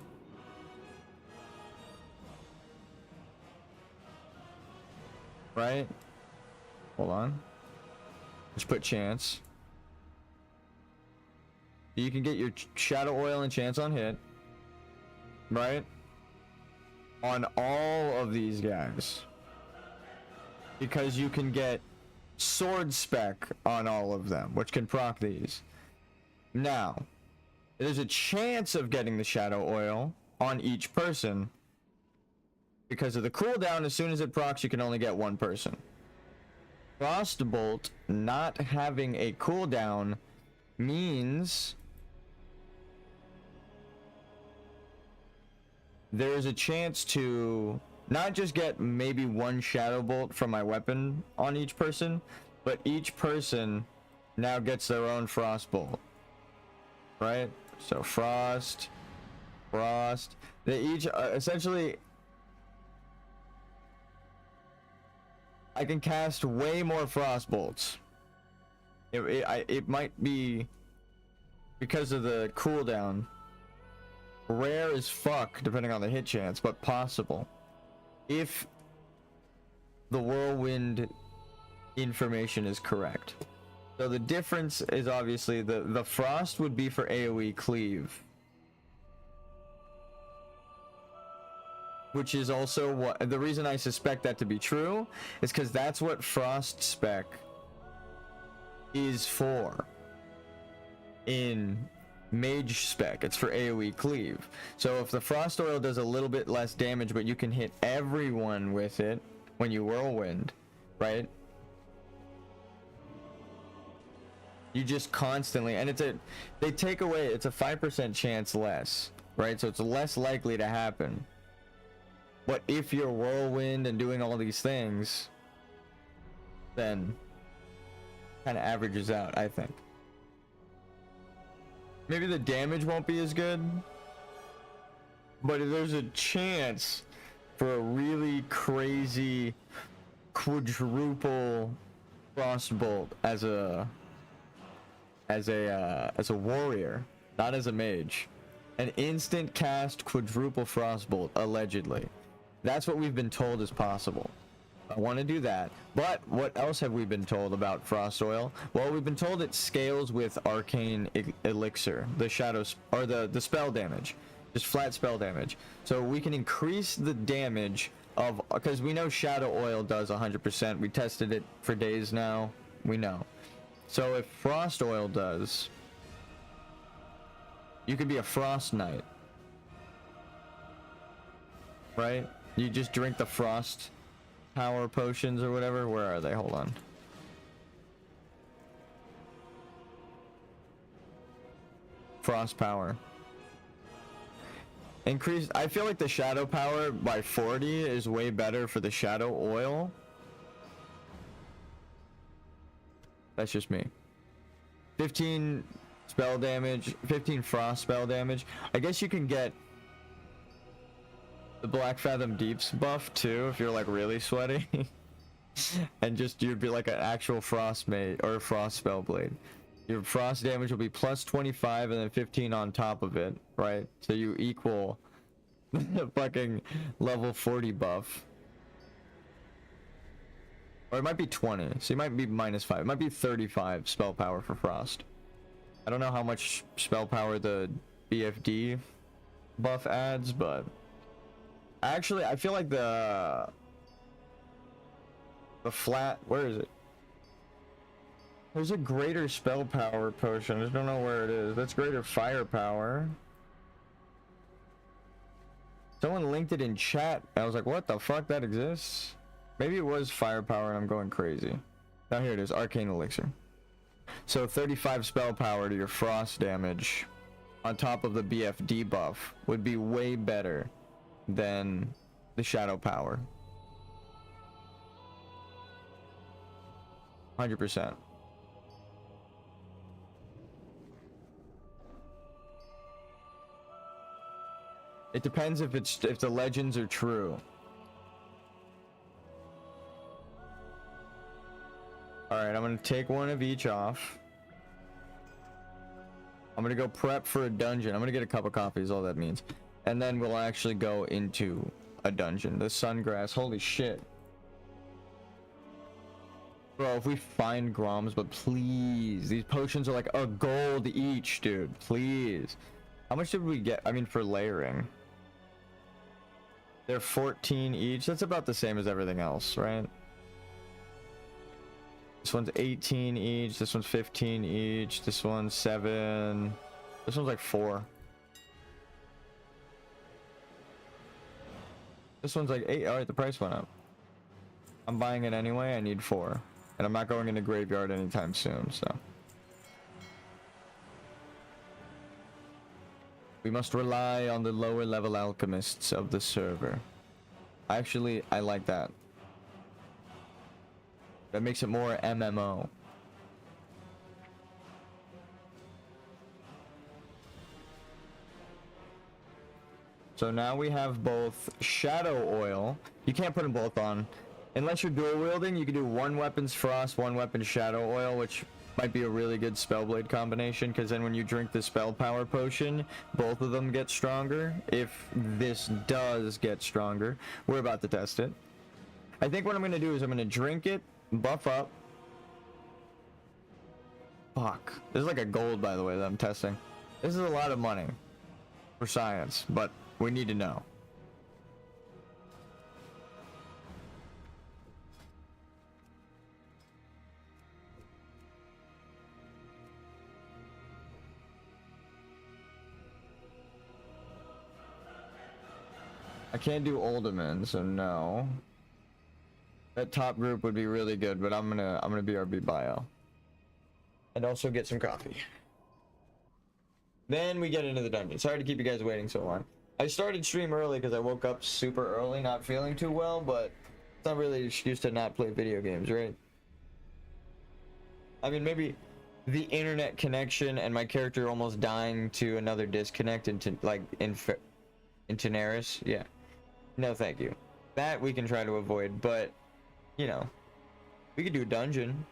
Right? Hold on. Let's put chance. You can get your Shadow Oil and chance on hit, right? On all of these guys. Because you can get sword spec on all of them, which can proc these. Now, there's a chance of getting the Shadow Oil on each person. Because of the cooldown, as soon as it procs, you can only get one person. Frostbolt not having a cooldown means there's a chance to not just get maybe one Shadow Bolt from my weapon on each person, but each person now gets their own Frostbolt. Right? So Frost. They each essentially, I can cast way more Frostbolts. It might be because of the cooldown. Rare as fuck, depending on the hit chance, but possible. If the Whirlwind information is correct. So the difference is obviously the Frost would be for AoE cleave. Which is also what the reason I suspect that to be true is because that's what Frost spec is for in mage spec. It's for AoE cleave. So if the frost oil does a little bit less damage, but you can hit everyone with it when you whirlwind, right? You just constantly, and they take away, it's a 5% chance less, right? So it's less likely to happen. But if you're whirlwind and doing all these things, then kind of averages out, I think. Maybe the damage won't be as good, but there's a chance for a really crazy quadruple frostbolt as a warrior, not as a mage. An instant cast quadruple frostbolt, allegedly. That's what we've been told is possible. I want to do that. But what else have we been told about frost oil? Well, we've been told it scales with arcane elixir, the shadows, or the spell damage, just flat spell damage. So we can increase the damage of, because we know shadow oil does 100%. We tested it for days now. We know. So if frost oil does, you could be a frost knight, right? You just drink the frost power potions or whatever. Where are they? Hold on. Frost power. Increase. I feel like the shadow power by 40 is way better for the shadow oil. That's just me. 15 spell damage, 15 frost spell damage. I guess you can get the Black Fathom Deeps buff too if you're like really sweaty. And just you'd be like an actual frost mate or a frost spell blade. Your frost damage will be plus 25 and then 15 on top of it, right? So you equal the fucking level 40 buff. Or it might be 20, so you might be minus 5. It might be 35 spell power for frost. I don't know how much spell power the BFD buff adds, but actually I feel like the flat, where is it? There's a greater spell power potion. I just don't know where it is. That's greater firepower. Someone linked it in chat. I was like, what the fuck, that exists? Maybe it was firepower and I'm going crazy. Now here it is, arcane elixir. So 35 spell power to your frost damage on top of the BFD buff would be way better than the shadow power. 100%. It depends if the legends are true. Alright, I'm gonna take one of each off. I'm gonna go prep for a dungeon. I'm gonna get a cup of coffee is all that means. And then we'll actually go into a dungeon. The sungrass, holy shit. Bro, if we find Groms, but please, these potions are like a gold each, dude. Please. How much did we get? I mean, for layering. They're 14 each. That's about the same as everything else, right? This one's 18 each. This one's 15 each. This one's 7. This one's like 4. This one's like 8. Alright, the price went up. I'm buying it anyway. I need 4. And I'm not going into graveyard anytime soon, so. We must rely on the lower level alchemists of the server. Actually, I like that. That makes it more MMO. So now we have both shadow oil. You can't put them both on. Unless you're dual wielding, you can do one weapon's frost, one weapon shadow oil, which might be a really good spellblade combination, because then when you drink the spell power potion, both of them get stronger. If this does get stronger, we're about to test it. I think what I'm going to do is I'm going to drink it, buff up. Fuck. This is like a gold, by the way, that I'm testing. This is a lot of money for science, but we need to know. I can't do Ultimate, so no. That top group would be really good, but I'm gonna BRB bio. And also get some coffee. Then we get into the dungeon. Sorry to keep you guys waiting so long. I started stream early because I woke up super early, not feeling too well, but it's not really an excuse to not play video games, right? I mean, maybe the internet connection and my character almost dying to another disconnect into like in Tenaris. Yeah. No, thank you. That we can try to avoid, but you know, we could do a dungeon.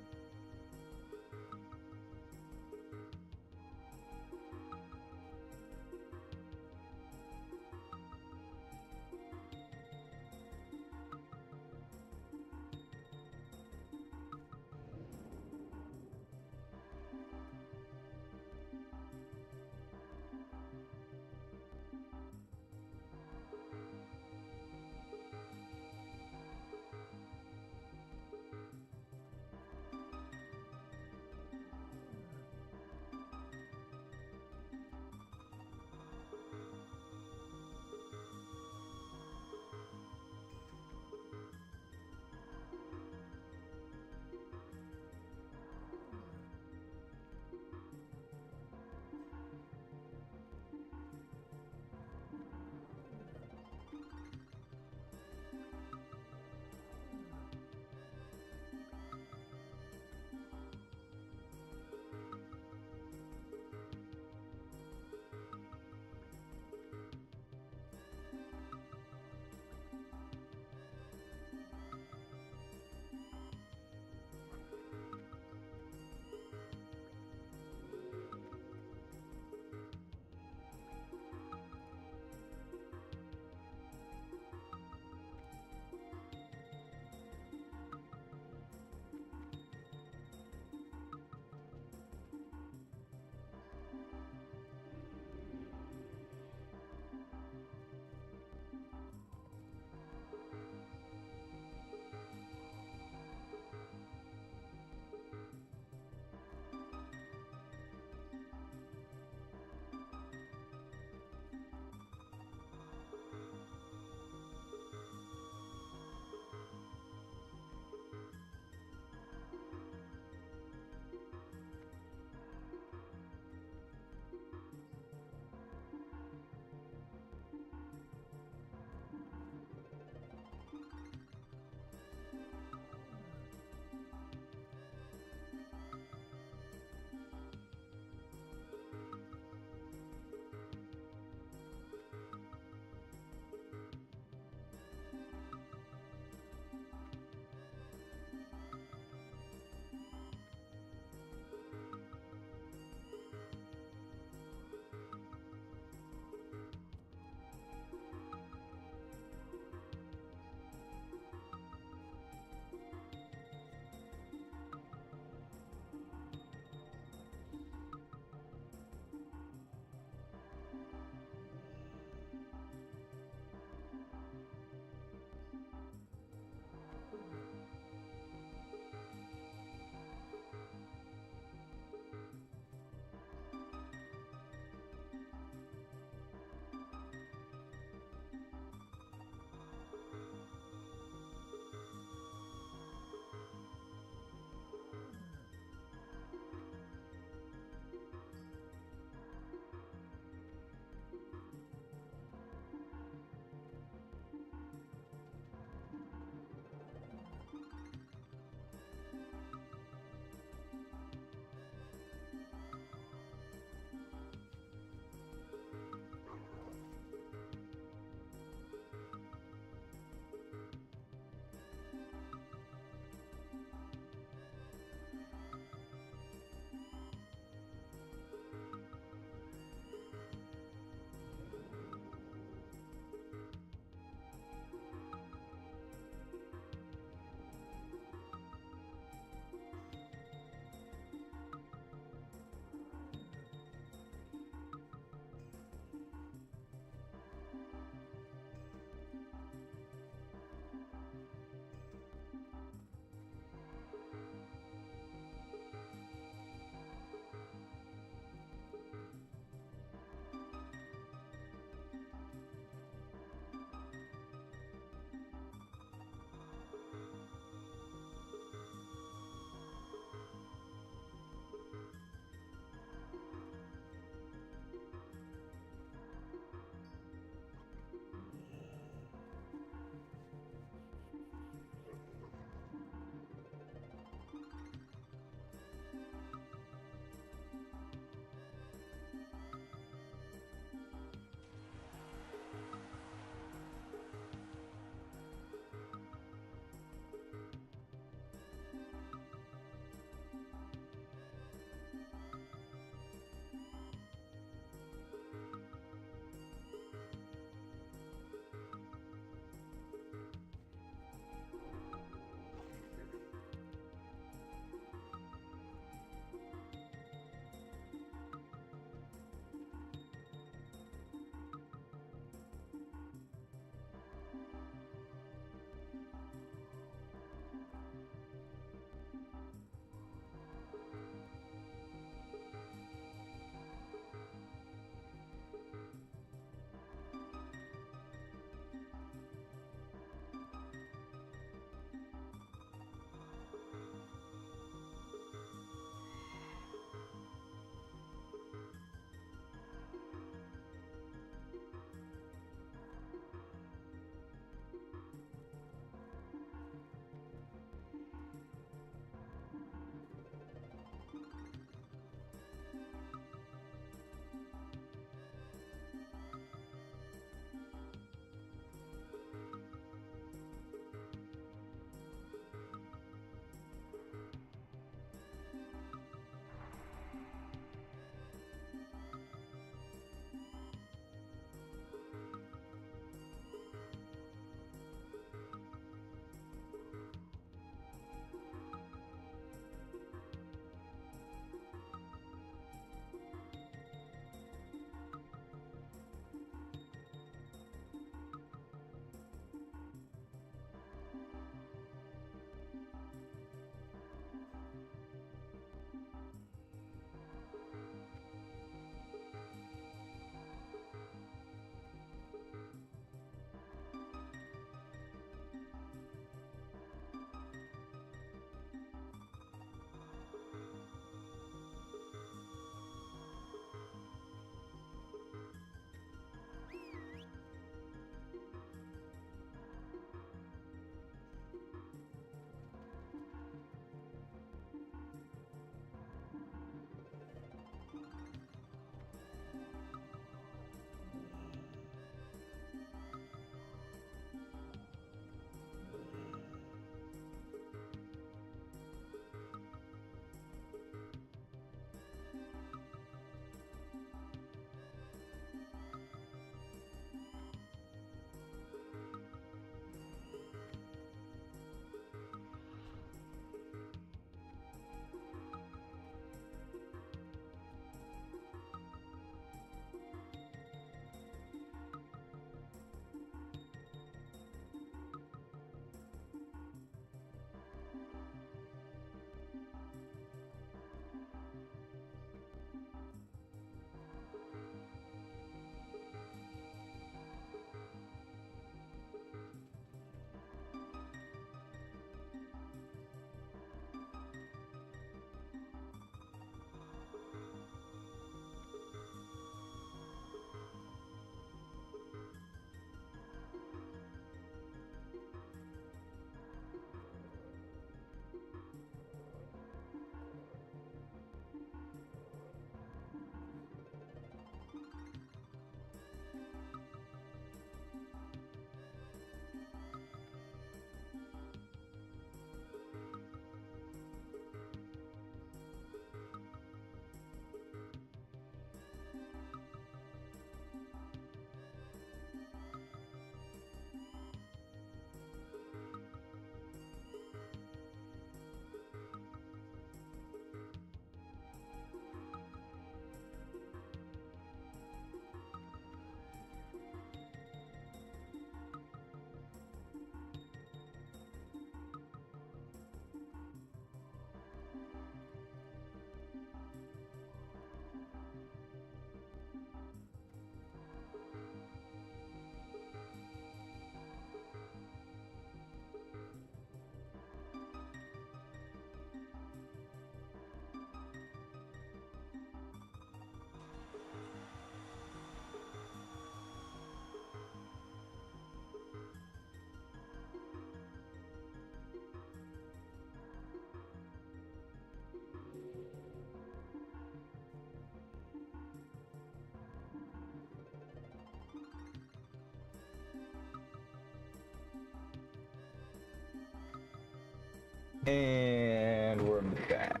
And we're back.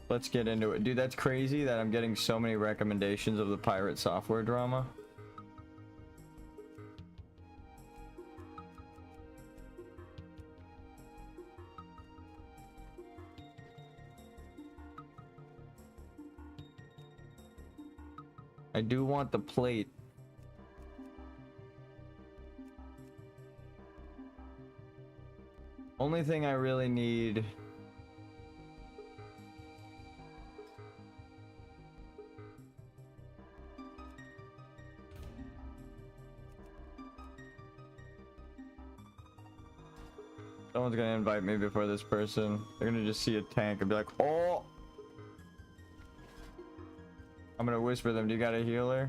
Let's get into it. Dude, that's crazy that I'm getting so many recommendations of the pirate software drama. I do want the plate. Only thing I really need. Someone's gonna invite me before this person. They're gonna just see a tank and be like, oh! I'm gonna whisper them, do you got a healer?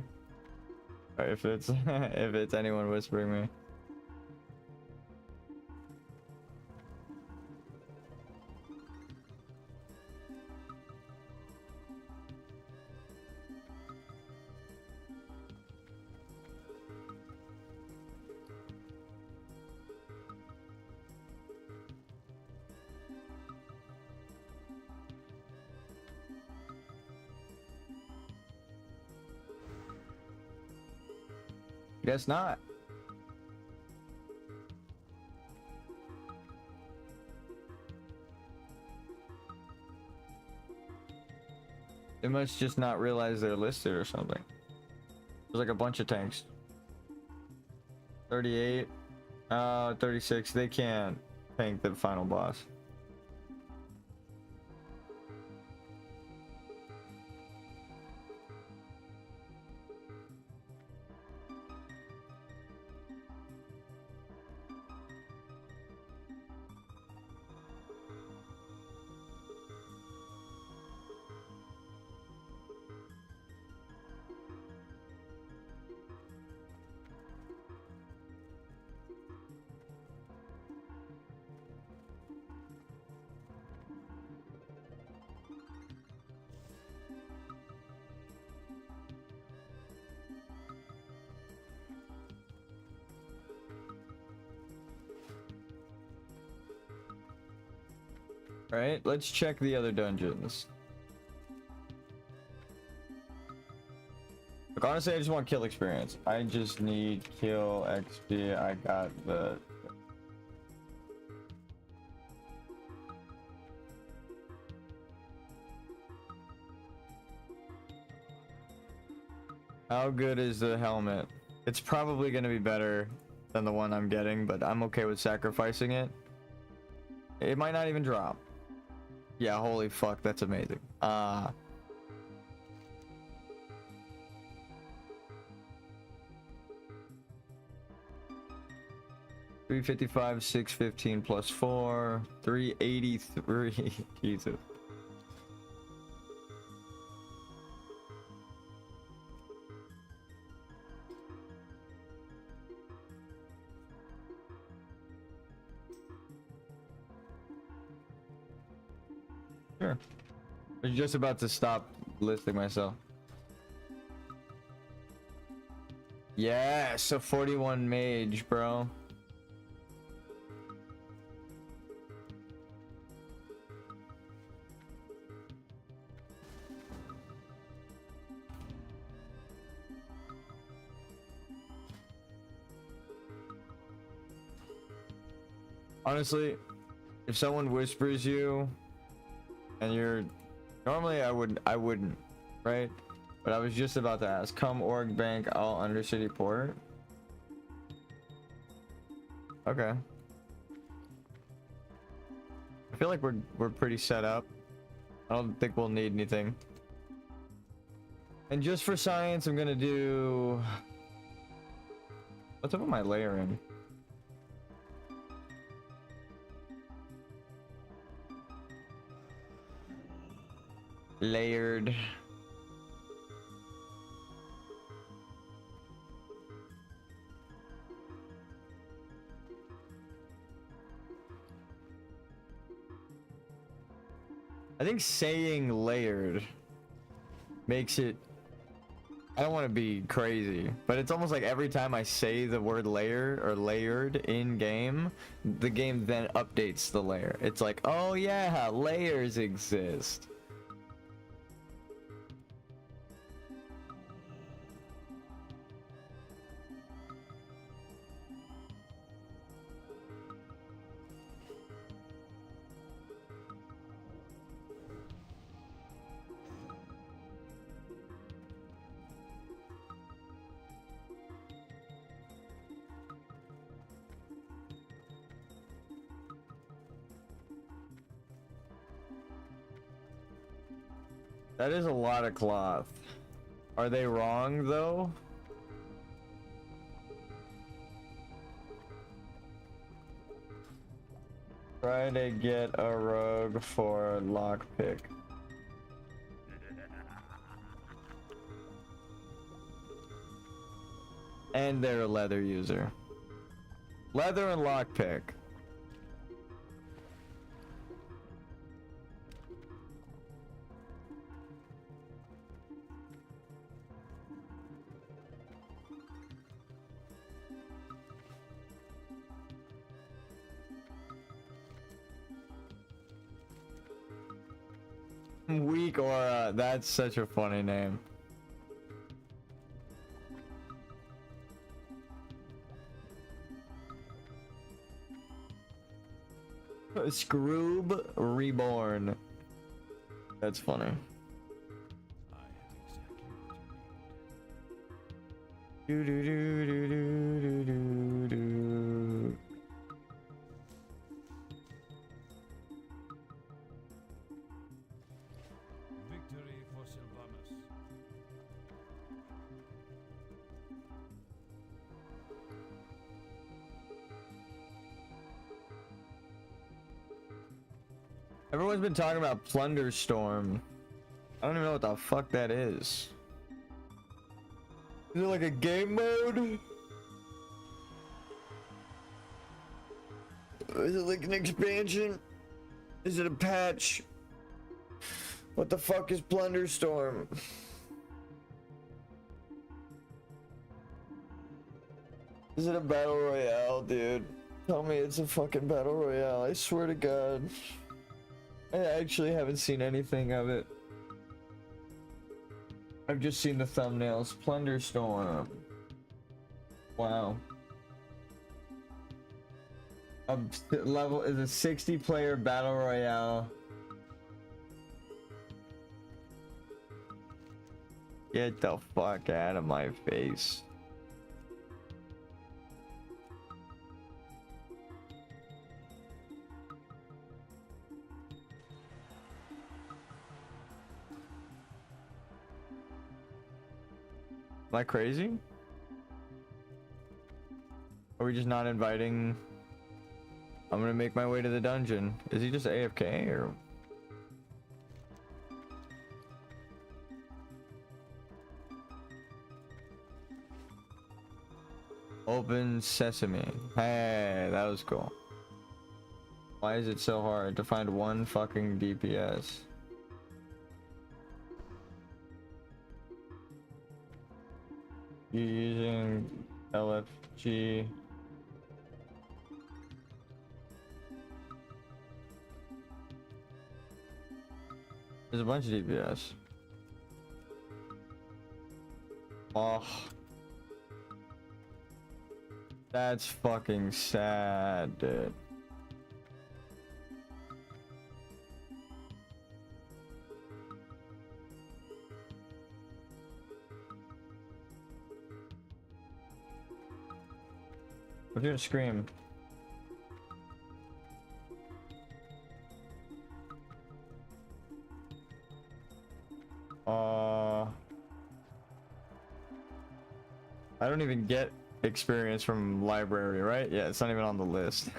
Or if it's if it's anyone whispering me. Guess not. They must just not realize they're listed or something. There's like a bunch of tanks. 38. 36. They can't tank the final boss. All right, let's check the other dungeons. Look, honestly, I just want kill experience. I just need kill XP. I got the... How good is the helmet? It's probably going to be better than the one I'm getting, but I'm okay with sacrificing it. It might not even drop. Yeah, holy fuck, that's amazing. 355, 615 plus 4, 383. Jesus. Sure. I was just about to stop listing myself. Yes, a 41 mage, bro. Honestly, if someone whispers you and you're normally I wouldn't, right? But I was just about to ask, come org bank all undercity port. Okay. I feel like we're pretty set up. I don't think we'll need anything. And just for science, I'm gonna do... What's up with my layering? Layered. I think saying layered makes it I don't want to be crazy, but it's almost like every time I say the word layer or layered in game, the game then updates the layer. It's like, oh yeah, layers exist. That is a lot of cloth. Are they wrong though? Try to get a rogue for lockpick. And they're a leather user. Leather and lockpick. Weak Aura, that's such a funny name. Scroob Reborn. That's funny. Do do do do do do do. Victory for Sylvanas. Everyone's been talking about Plunder Storm. I don't even know what the fuck that is. Is it like a game mode? Is it like an expansion? Is it a patch? What the fuck is Plunder Storm? Is it a battle royale, dude? Tell me it's a fucking battle royale. I swear to God. I actually haven't seen anything of it. I've just seen the thumbnails. Plunder Storm. Wow. A level is a 60-player battle royale. Get the fuck out of my face. Am I crazy? Are we just not inviting? I'm gonna make my way to the dungeon. Is he just AFK or? Open sesame. Hey, that was cool. Why is it so hard to find one fucking DPS? You using LFG? There's a bunch of DPS. Oh, that's fucking sad, dude. We're doing Scream. I don't even get experience from library, right? Yeah, it's not even on the list.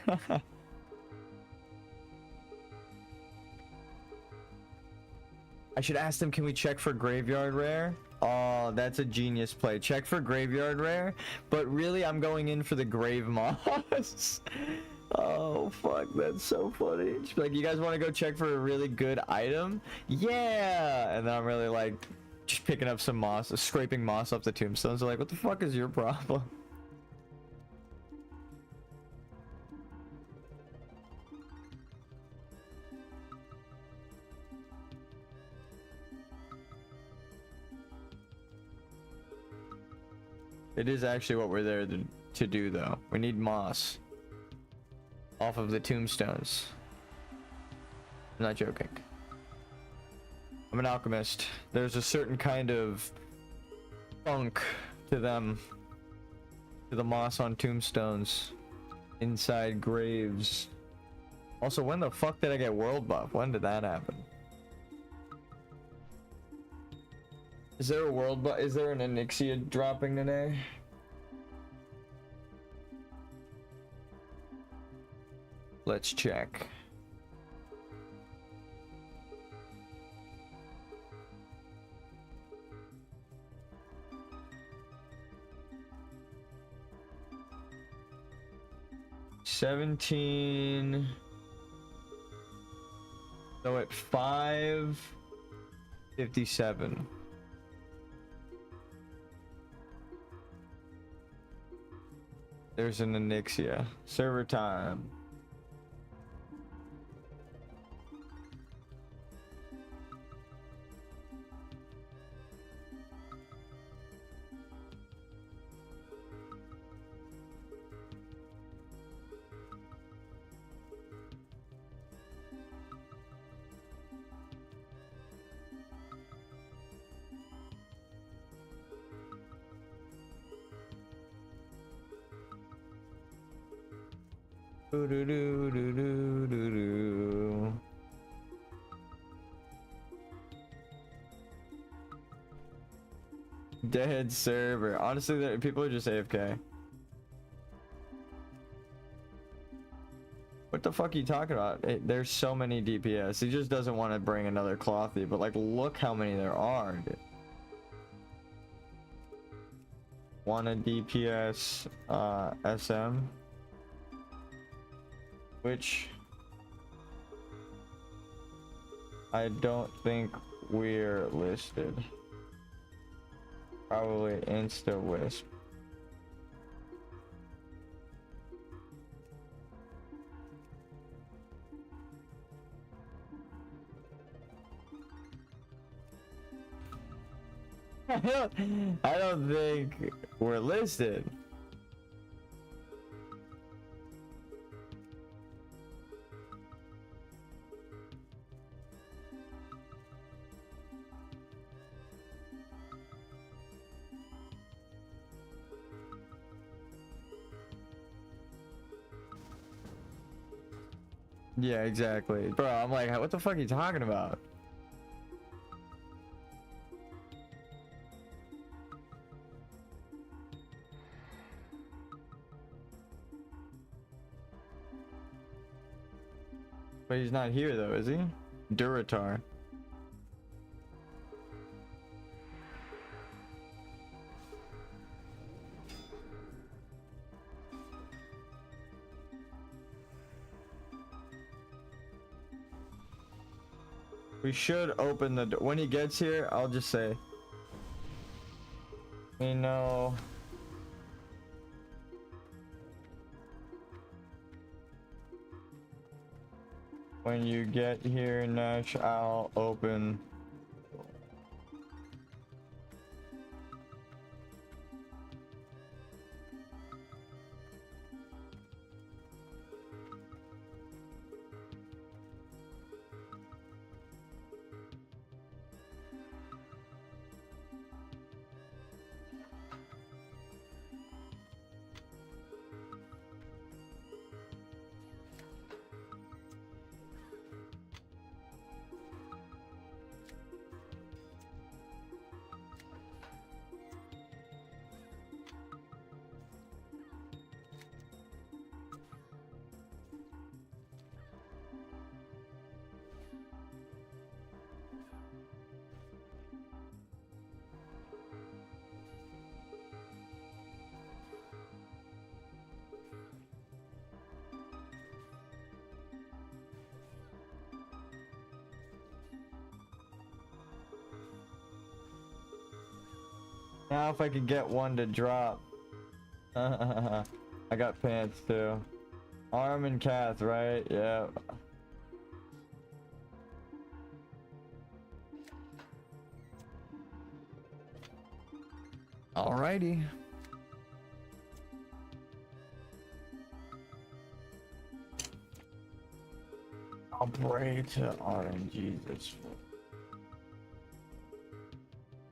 I should ask them, can we check for graveyard rare? Oh, that's a genius play. Check for graveyard rare, but really I'm going in for the grave moss. Oh fuck, that's so funny. Just be like, you guys want to go check for a really good item? Yeah, and then I'm really like, Just picking up some moss, scraping moss off the tombstones. They're like, what the fuck is your problem? It is actually what we're there to do, though. We need moss off of the tombstones. I'm not joking. I'm an alchemist. There's a certain kind of funk to them, to the moss on tombstones, inside graves. Also, when the fuck did I get world buff? When did that happen? Is there a world buff? Is there an Onyxia dropping today? Let's check. $17. So at 5:57. There's an Onyxia. Server time. Do-do-do-do-do-do-do. Dead server. Honestly, people are just AFK. What the fuck are you talking about? There's so many DPS. He just doesn't want to bring another clothy, but like, look how many there are, dude. Want a DPS SM, which I don't think we're listed. Probably Insta Wisp. I don't think we're listed. Yeah, exactly. Bro, I'm like, what the fuck are you talking about? But he's not here though, is he? Duratar. We should open the door. When he gets here, I'll just say, you know, when you get here, Nash, I'll open. Now if I could get one to drop. I got pants too. Arm and Cath, right? Yeah. Alrighty. I'll pray to RNG this.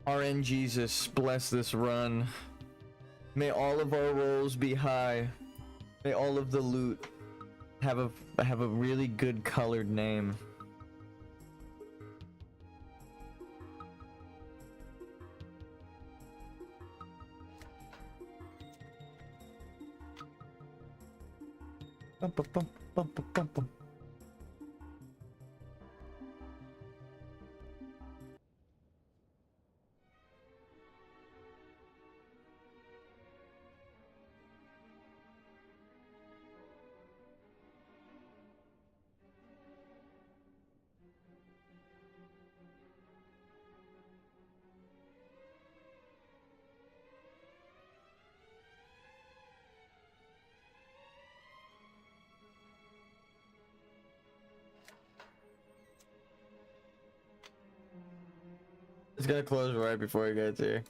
RNGesus, bless this run. May all of our rolls be high. May all of the loot have a really good colored name. Bum, bum, bum, bum, bum, bum, bum. It's gonna close right before it gets here.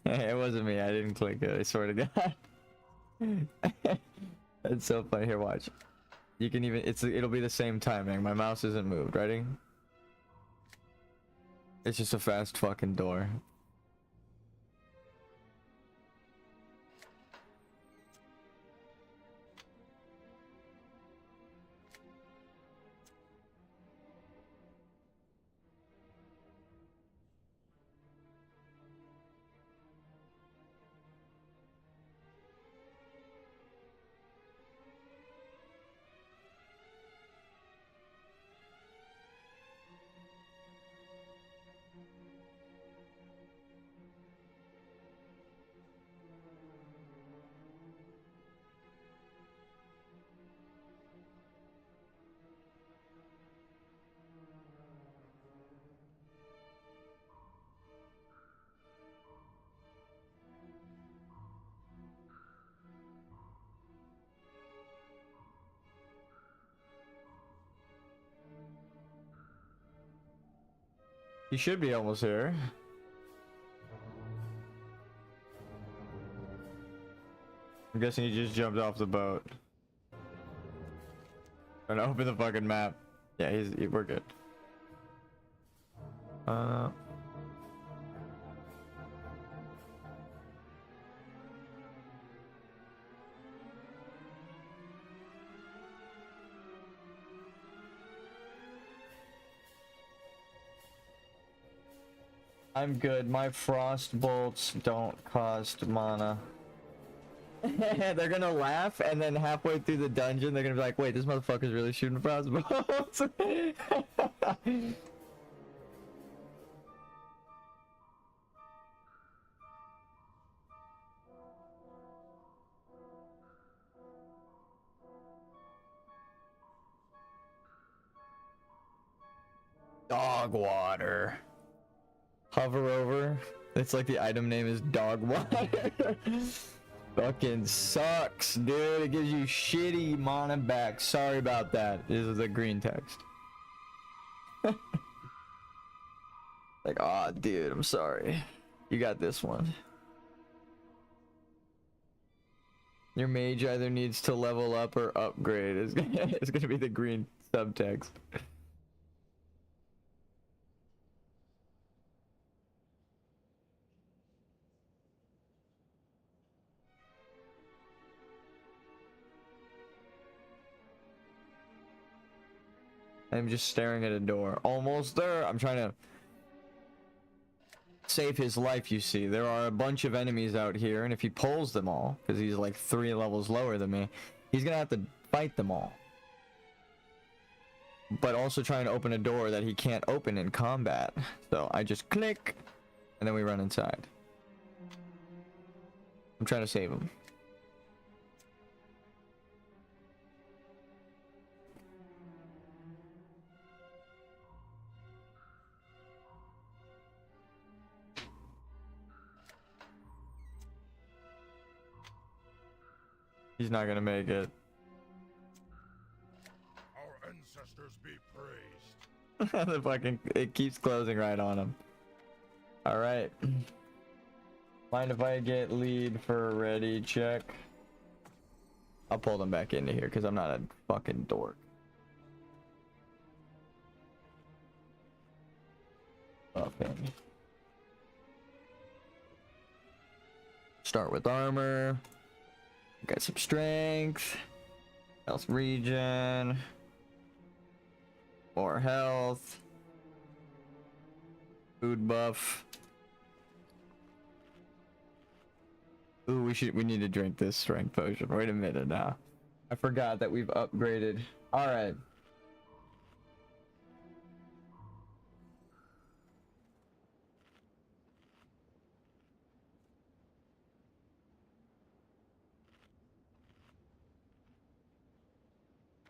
It wasn't me. I didn't click it. I swear to God. That's so funny. Here, watch. You can even. It'll be the same timing. My mouse isn't moved. Ready? It's just a fast fucking door. You should be almost here. I'm guessing you just jumped off the boat. And open the fucking map. Yeah, we're good. I'm good. My frost bolts don't cost mana. They're gonna laugh, and then halfway through the dungeon, they're gonna be like, "Wait, this motherfucker's really shooting frost bolts." Dog water. Hover over. It's like the item name is dog water. Fucking sucks, dude. It gives you shitty mana back. Sorry about that. This is the green text. Like, oh, dude, I'm sorry. You got this one. Your mage either needs to level up or upgrade. It's gonna be the green subtext. I'm just staring at a door. Almost there. I'm trying to save his life, you see. There are a bunch of enemies out here, and if he pulls them all, because he's like 3 levels lower than me, he's gonna have to fight them all. But also trying to open a door that he can't open in combat. So I just click, and then we run inside. I'm trying to save him. He's not gonna make it. Our ancestors be praised. The fucking it keeps closing right on him. All right. Mind if I get lead for a ready check? I'll pull them back into here because I'm not a fucking dork. Okay. Start with armor. Got some strength. Health regen. More health. Food buff. Ooh, we need to drink this strength potion. Wait a minute now. I forgot that we've upgraded. All right.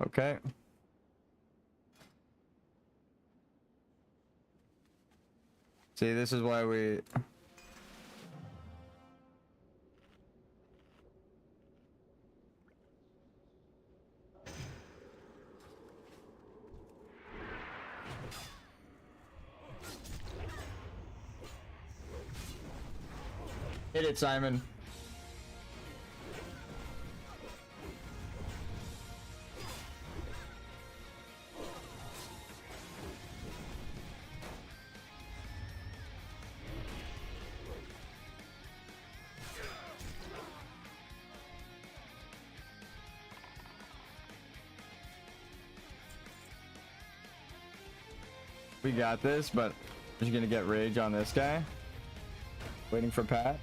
Okay. See, this is why we... Hit it, Simon. We got this, but I'm just gonna get rage on this guy. Waiting for Pat.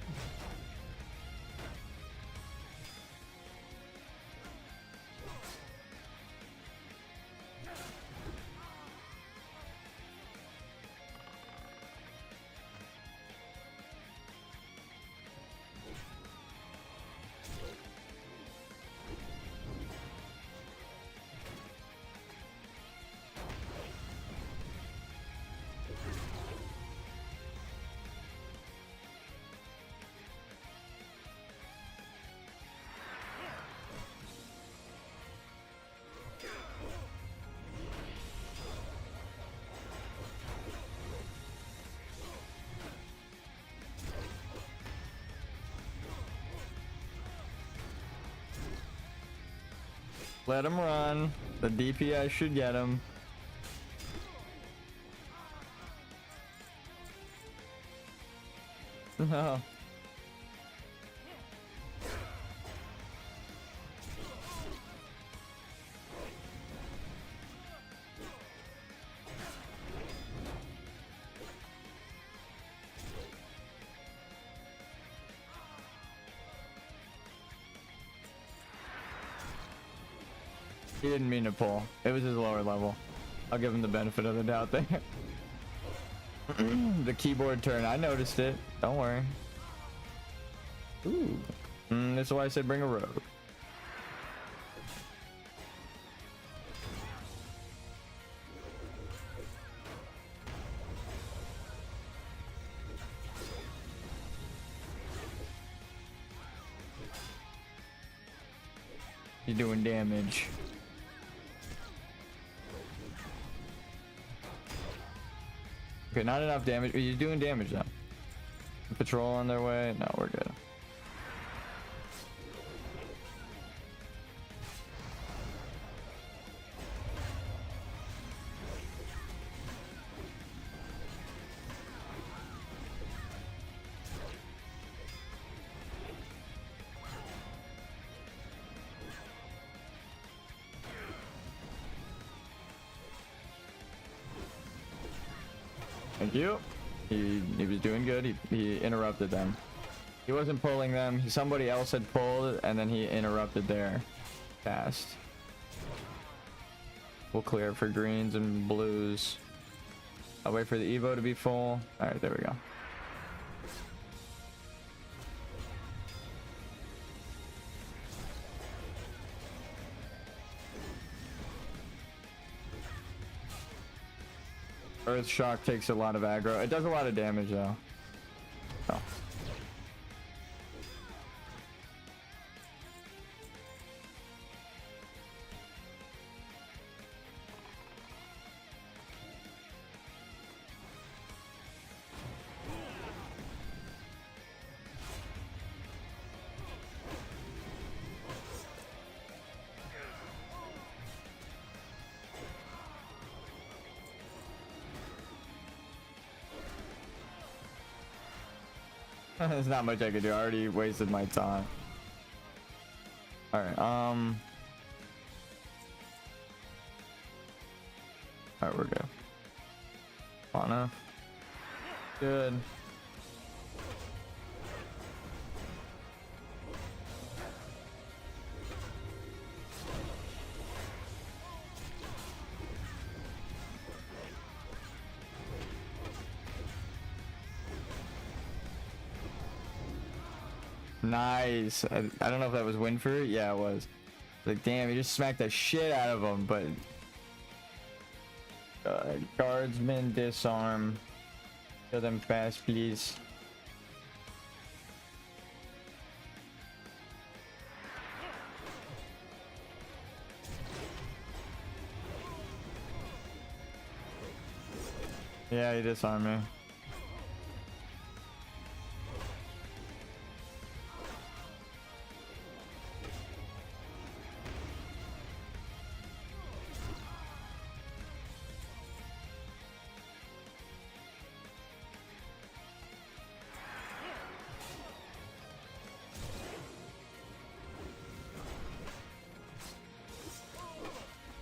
Let him run. The DPS should get him. No. He didn't mean to pull. It was his lower level. I'll give him the benefit of the doubt there. The keyboard turn. I noticed it. Don't worry. Ooh. That's why I said bring a rogue. You're doing damage. Okay, not enough damage. Are you doing damage now? Patrol on their way? No, we're good. Thank you. He was doing good. He interrupted them. He wasn't pulling them. Somebody else had pulled, and then he interrupted their cast. We'll clear it for greens and blues. I'll wait for the Evo to be full. All right, there we go. Earth Shock takes a lot of aggro. It does a lot of damage though. Oh. There's not much I could do. I already wasted my time. Alright, alright, we're good. Fauna. Good. Nice. I don't know if that was Winfrey. Yeah, it was. Like, damn, he just smacked the shit out of him, but guardsman disarm. Kill them fast, please. Yeah, he disarmed me.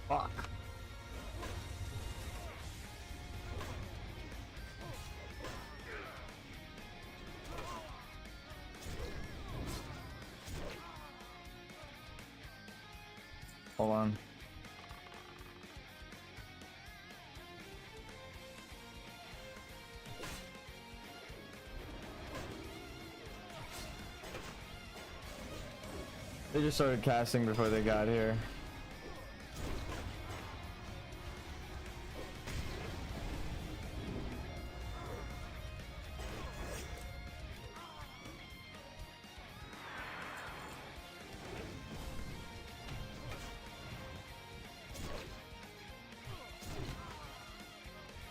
Fuck. Hold on. They just started casting before they got here.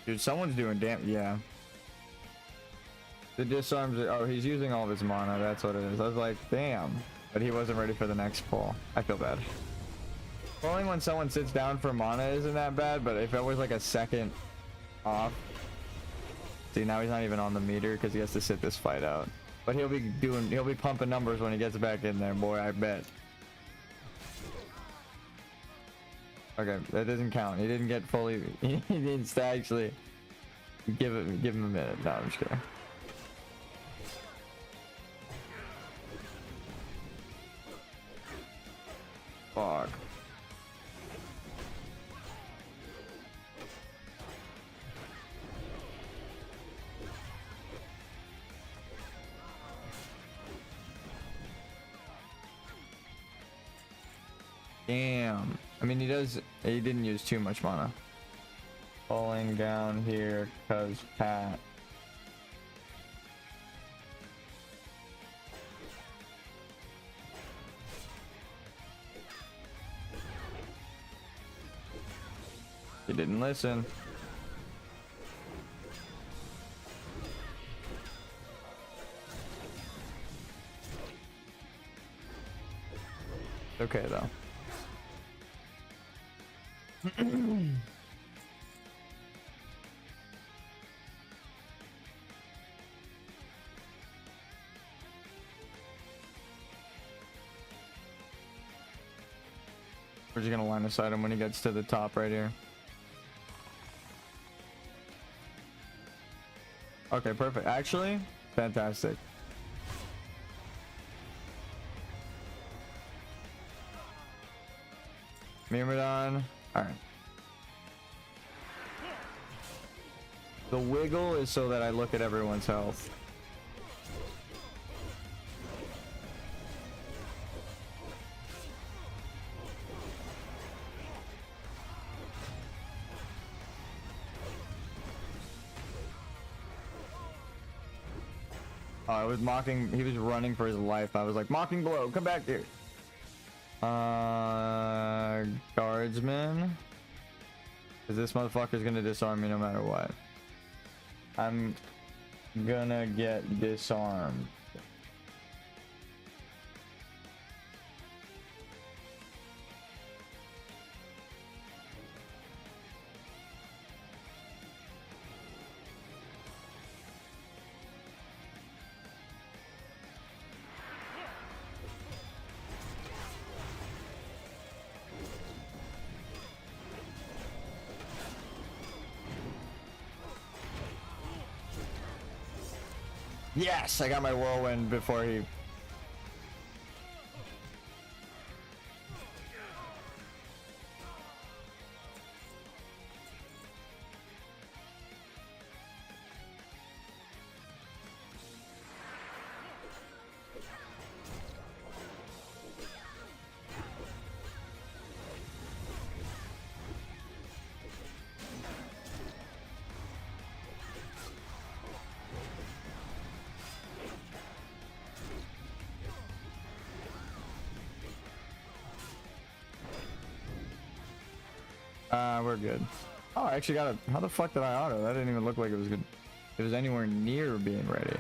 Dude, someone's doing yeah. The disarms are, oh, he's using all of his mana, that's what it is. I was like, damn. But he wasn't ready for the next pull. I feel bad. Pulling when someone sits down for mana isn't that bad, but if it was like a second off. See, now he's not even on the meter because he has to sit this fight out. But he'll be pumping numbers when he gets back in there, boy, I bet. Okay, that doesn't count. He didn't get fully. He needs to actually give him a minute. No, I'm just kidding. Fuck. Damn. I mean, he didn't use too much mana. Falling down here cause Pat. He didn't listen. Okay though. We're just gonna line aside him when he gets to the top right here. Okay, perfect. Actually, fantastic. Myrmidon. Alright. The wiggle is so that I look at everyone's health. Oh, I was mocking. He was running for his life. I was like, mocking blow, come back here. Guardsman. Because this motherfucker's gonna disarm me no matter what. I'm gonna get disarmed. Yes, I got my whirlwind before he. We're good. Oh, I actually got a. How the fuck did I auto? That didn't even look like it was good. It was anywhere near being ready.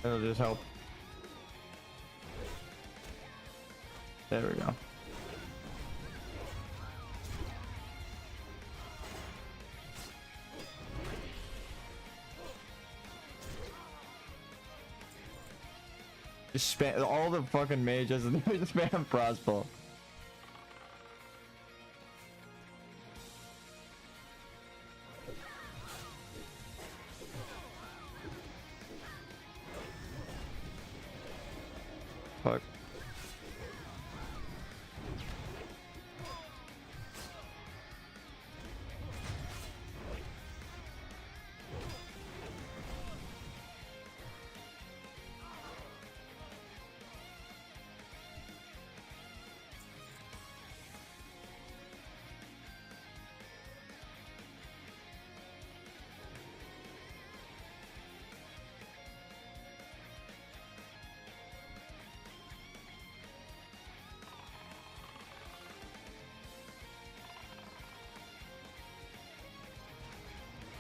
It'll just help. There we go. Just spam all the fucking mages and just spam crossbow. Fuck.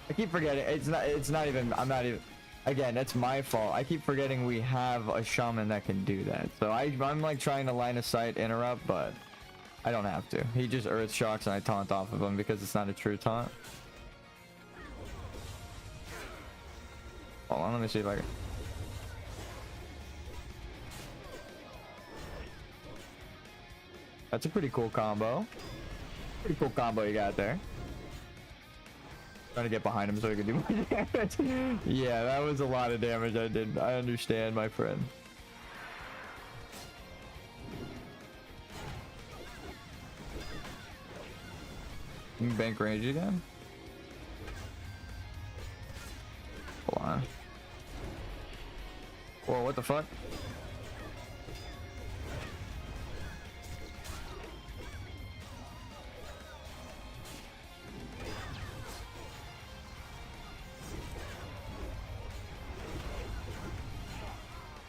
I keep forgetting. It's not even. I'm not even. Again, that's my fault. I keep forgetting we have a shaman that can do that. So I'm like trying to line of sight interrupt, but I don't have to. He just earth shocks and I taunt off of him because it's not a true taunt. Hold on, let me see if I can. That's a pretty cool combo. Pretty cool combo you got there. Trying to get behind him so he can do more damage. Yeah, that was a lot of damage I did. I understand, my friend. You can bank range again? Hold on. Whoa, what the fuck?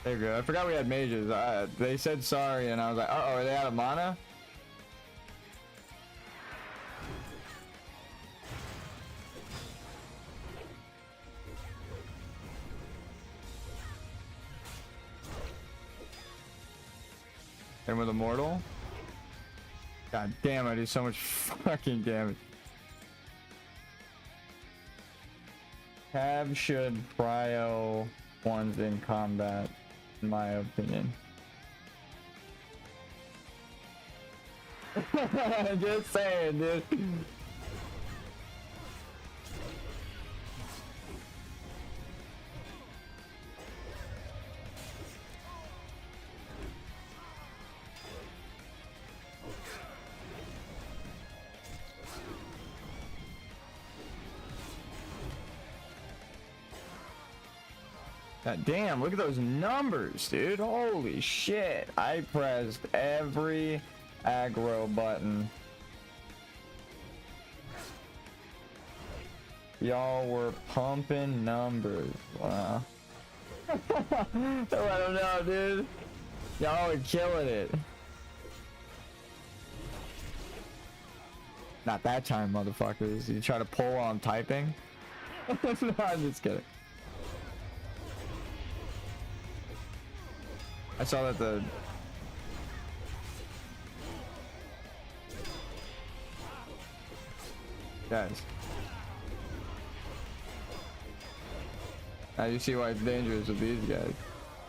There you go. I forgot we had mages. They said sorry, and I was like, uh-oh, are they out of mana? And with Immortal? God damn, I do so much fucking damage. Cav should prio ones in combat, in my opinion. Just saying, dude. God damn, look at those numbers, dude. Holy shit. I pressed every aggro button. Y'all were pumping numbers. Wow. I don't know, dude. Y'all were killing it. Not that time, motherfuckers. You try to pull while I'm typing? No, I'm just kidding. I saw that the guys. Now you see why it's dangerous with these guys.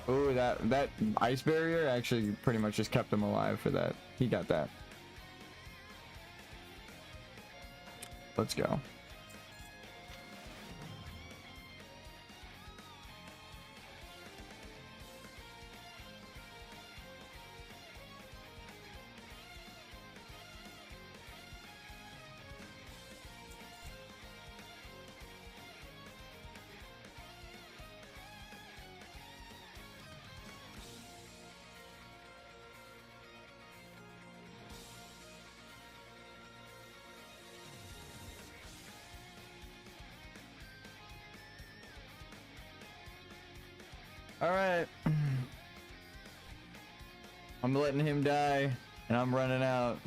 Oh, that ice barrier actually pretty much just kept him alive for that. He got that. Let's go. All right. I'm letting him die, and I'm running out.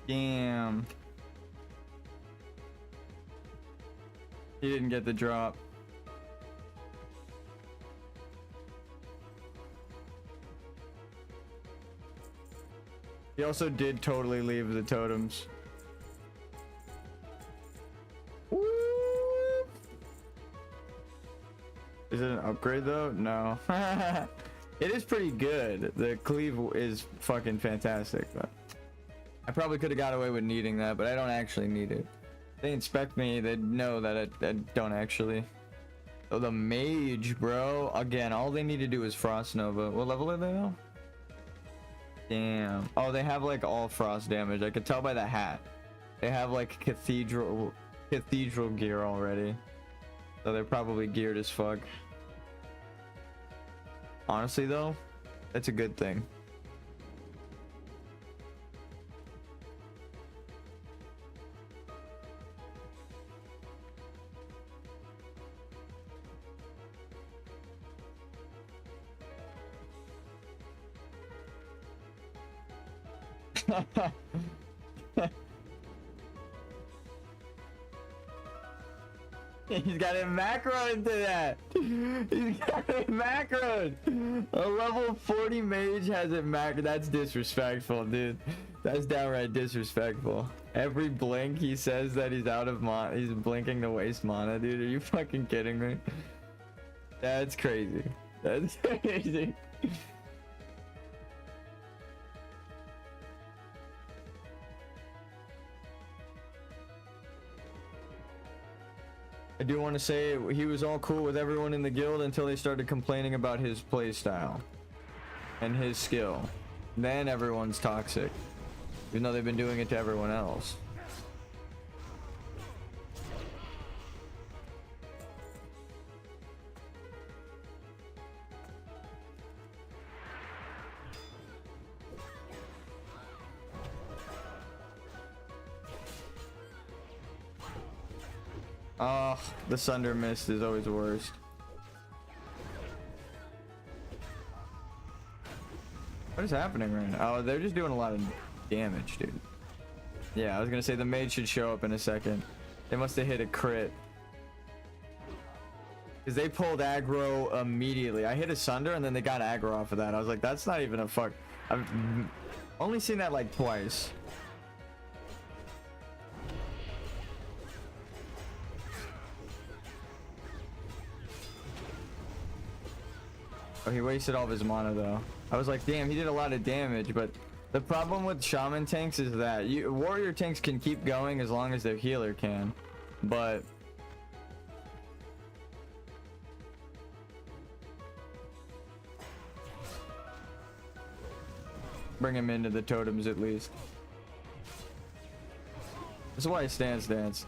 Damn. He didn't get the drop. He also did totally leave the totems. Woo! Is it an upgrade though? No. It is pretty good. The cleave is fucking fantastic, but I probably could have got away with needing that, but I don't actually need it. If they inspect me, they'd know that I don't actually. Oh, the mage, bro. Again, all they need to do is Frost Nova. What level are they now? Damn. Oh, they have like all frost damage. I could tell by the hat. They have like cathedral gear already. So they're probably geared as fuck. Honestly though, that's a good thing. He's got it macro into that. He's got it macroed. A level 40 mage has it macro. That's disrespectful, dude. That's downright disrespectful. Every blink he says that he's out of mana. He's blinking to waste mana, dude. Are you fucking kidding me? That's crazy. That's crazy. I do want to say he was all cool with everyone in the guild until they started complaining about his playstyle and his skill. Then everyone's toxic, even though they've been doing it to everyone else. Oh, the Sunder Mist is always the worst. What is happening right now? Oh, they're just doing a lot of damage, dude. Yeah, I was gonna say the mage should show up in a second. They must have hit a crit. Because they pulled aggro immediately. I hit a Sunder and then they got aggro off of that. I was like, that's not even a fuck. I've only seen that like twice. Oh, he wasted all of his mana though. I was like, damn, he did a lot of damage, but the problem with shaman tanks is that warrior tanks can keep going as long as their healer can, but bring him into the totems at least. This is why I stance.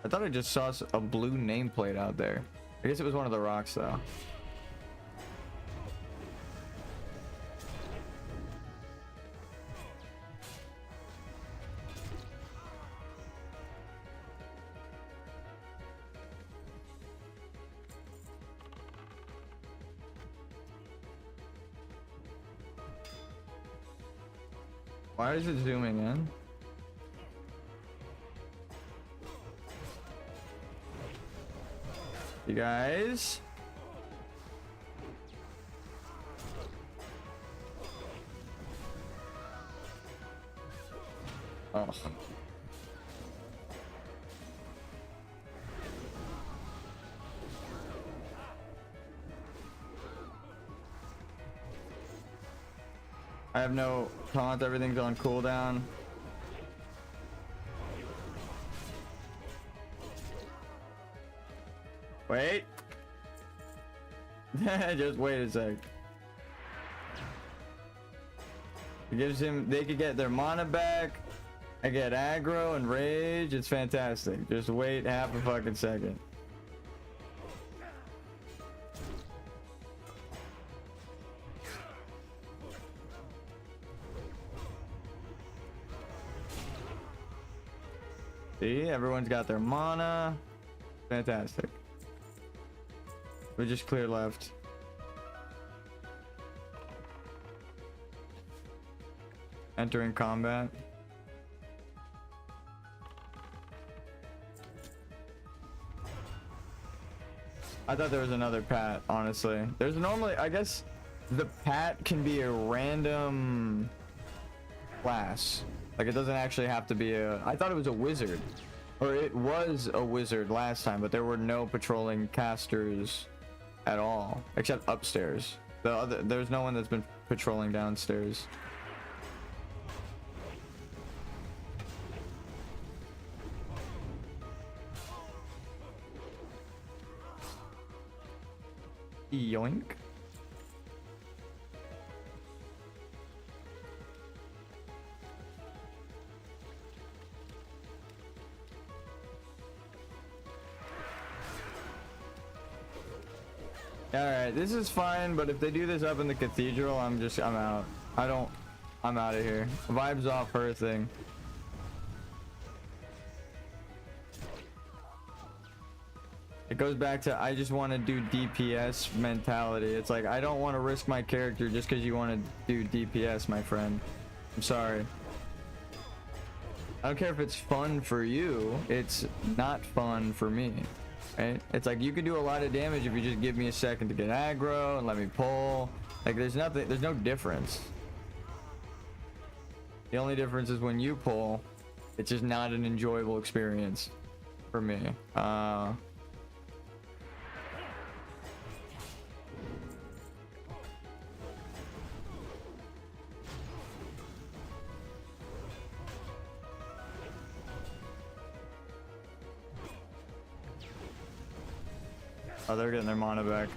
thought I just saw a blue nameplate out there. I guess it was one of the rocks though. Why is it zooming in? You guys? Oh. I have no taunt, everything's on cooldown. Wait. Just wait a sec. It gives him, they could get their mana back. I get aggro and rage. It's fantastic. Just wait half a fucking second. See, everyone's got their mana. Fantastic. We just clear left. Entering combat. I thought there was another pat, honestly. There's normally, I guess the pat can be a random class. Like it doesn't actually have to be a, I thought it was a wizard. Or it was a wizard last time, but there were no patrolling casters at all, except upstairs. There's no one that's been patrolling downstairs. Yoink. Alright, this is fine, but if they do this up in the cathedral, I'm out. I'm out of here. Vibes off her thing. It goes back to, I just want to do DPS mentality. It's like, I don't want to risk my character just because you want to do DPS, my friend. I'm sorry. I don't care if it's fun for you. It's not fun for me. Right? It's like you can do a lot of damage if you just give me a second to get aggro and let me pull. Like there's no difference. The only difference is when you pull, it's just not an enjoyable experience for me. Oh, they're getting their mana back.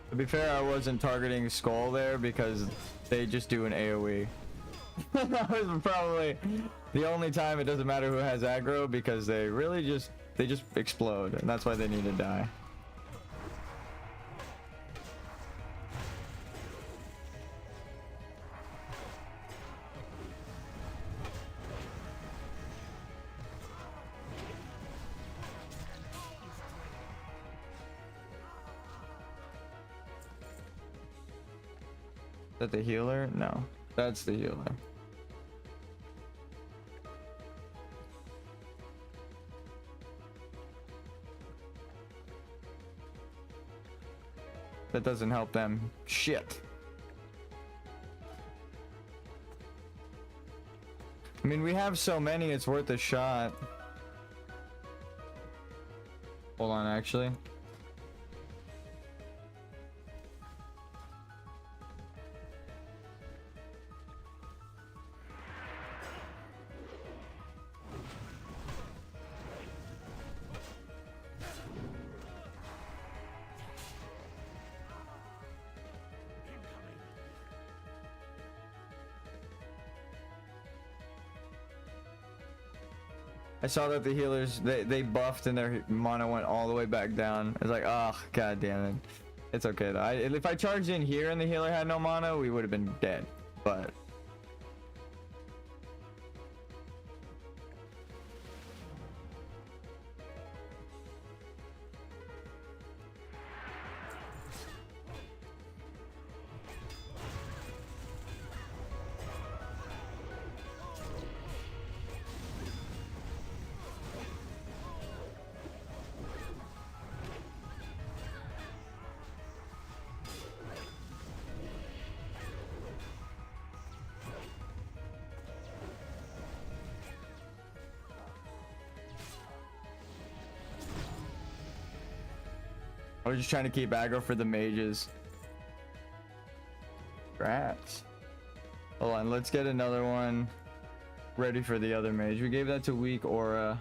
To be fair, I wasn't targeting Skull there because they just do an AoE. That was probably the only time it doesn't matter who has aggro because they really just explode, and that's why they need to die. Is that the healer? No, that's the healer. That doesn't help them. Shit. I mean, we have so many, it's worth a shot. Hold on, actually. I saw that the healers, they buffed and their mana went all the way back down. It's like, oh, god damn it. It's okay though. If I charged in here and the healer had no mana, we would have been dead. But I was just trying to keep aggro for the mages. Rats. Hold on, let's get another one ready for the other mage. We gave that to weak aura.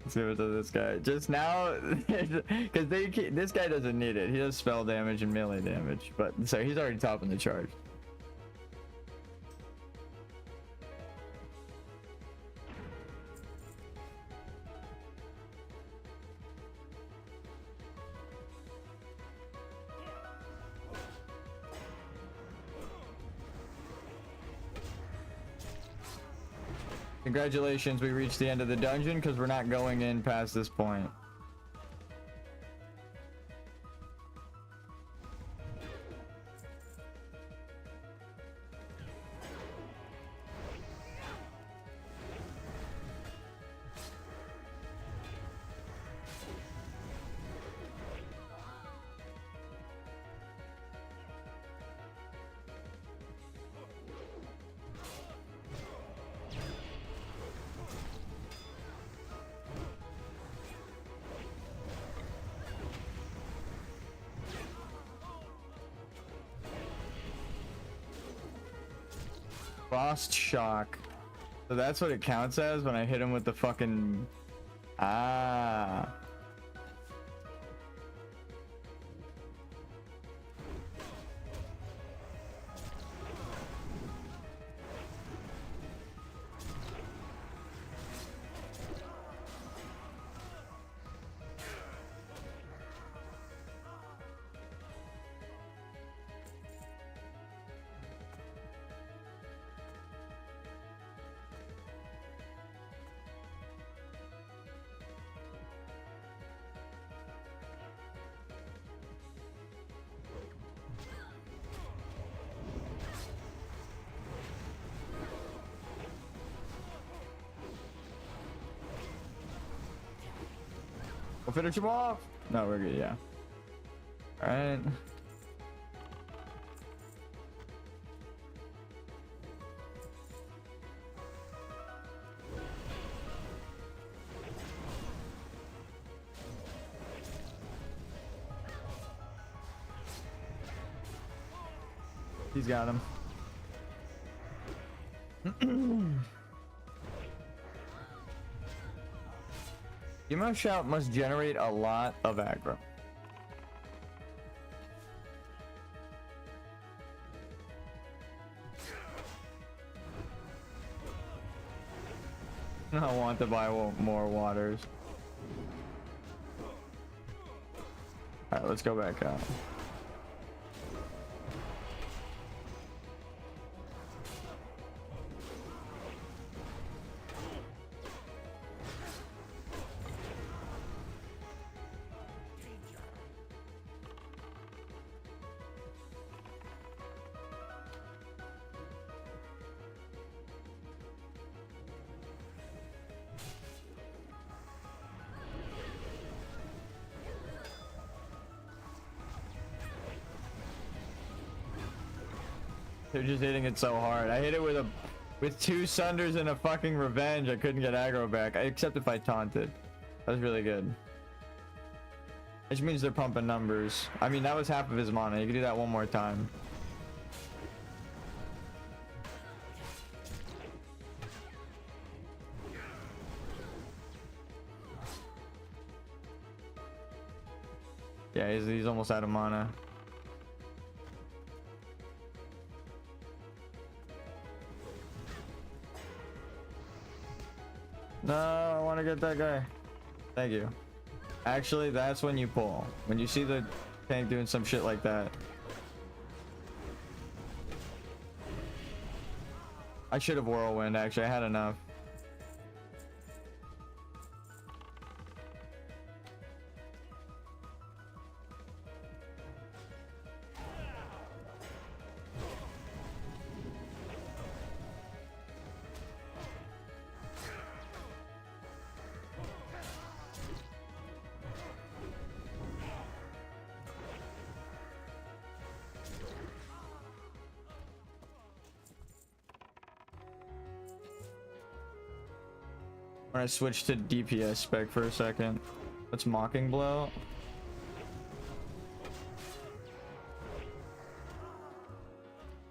Let's give it to this guy. Just now, because this guy doesn't need it. He does spell damage and melee damage, but so he's already topping the chart. Congratulations, we reached the end of the dungeon because we're not going in past this point. Frost shock. So that's what it counts as when I hit him with the fucking... Ah. We'll finish him off. No, we're good. Yeah. All right. He's got him. Emo shout must generate a lot of aggro. I want to buy more waters. Alright, let's go back out. They're just hitting it so hard. I hit it with 2 Sunders and a fucking Revenge. I couldn't get aggro back, except if I taunted. That was really good. Which means they're pumping numbers. I mean, that was half of his mana. You can do that one more time. Yeah, he's almost out of mana. No, I want to get that guy. Thank you. Actually, that's when you pull. When you see the tank doing some shit like that. I should have whirlwind, actually. I had enough. When I switch to DPS spec for a second. What's Mocking Blow?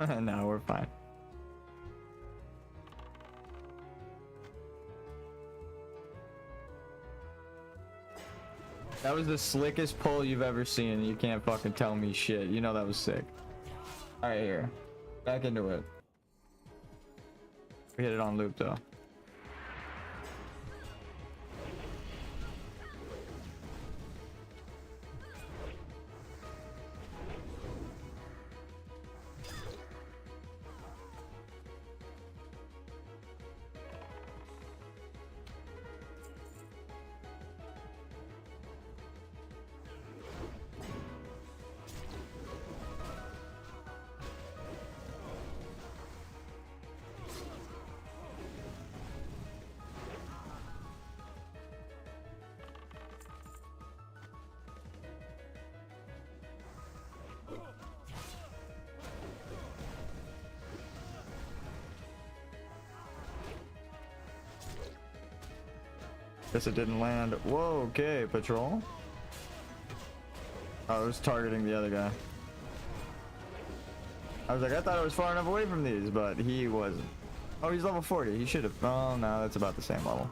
No, we're fine. That was the slickest pull you've ever seen. You can't fucking tell me shit. You know that was sick. Alright, here. Back into it. We hit it on loop though. Guess it didn't land. Whoa, okay, patrol. Oh, it was targeting the other guy. I was like, I thought I was far enough away from these, but he wasn't. Oh, he's level 40. He should have. Oh, no, that's about the same level.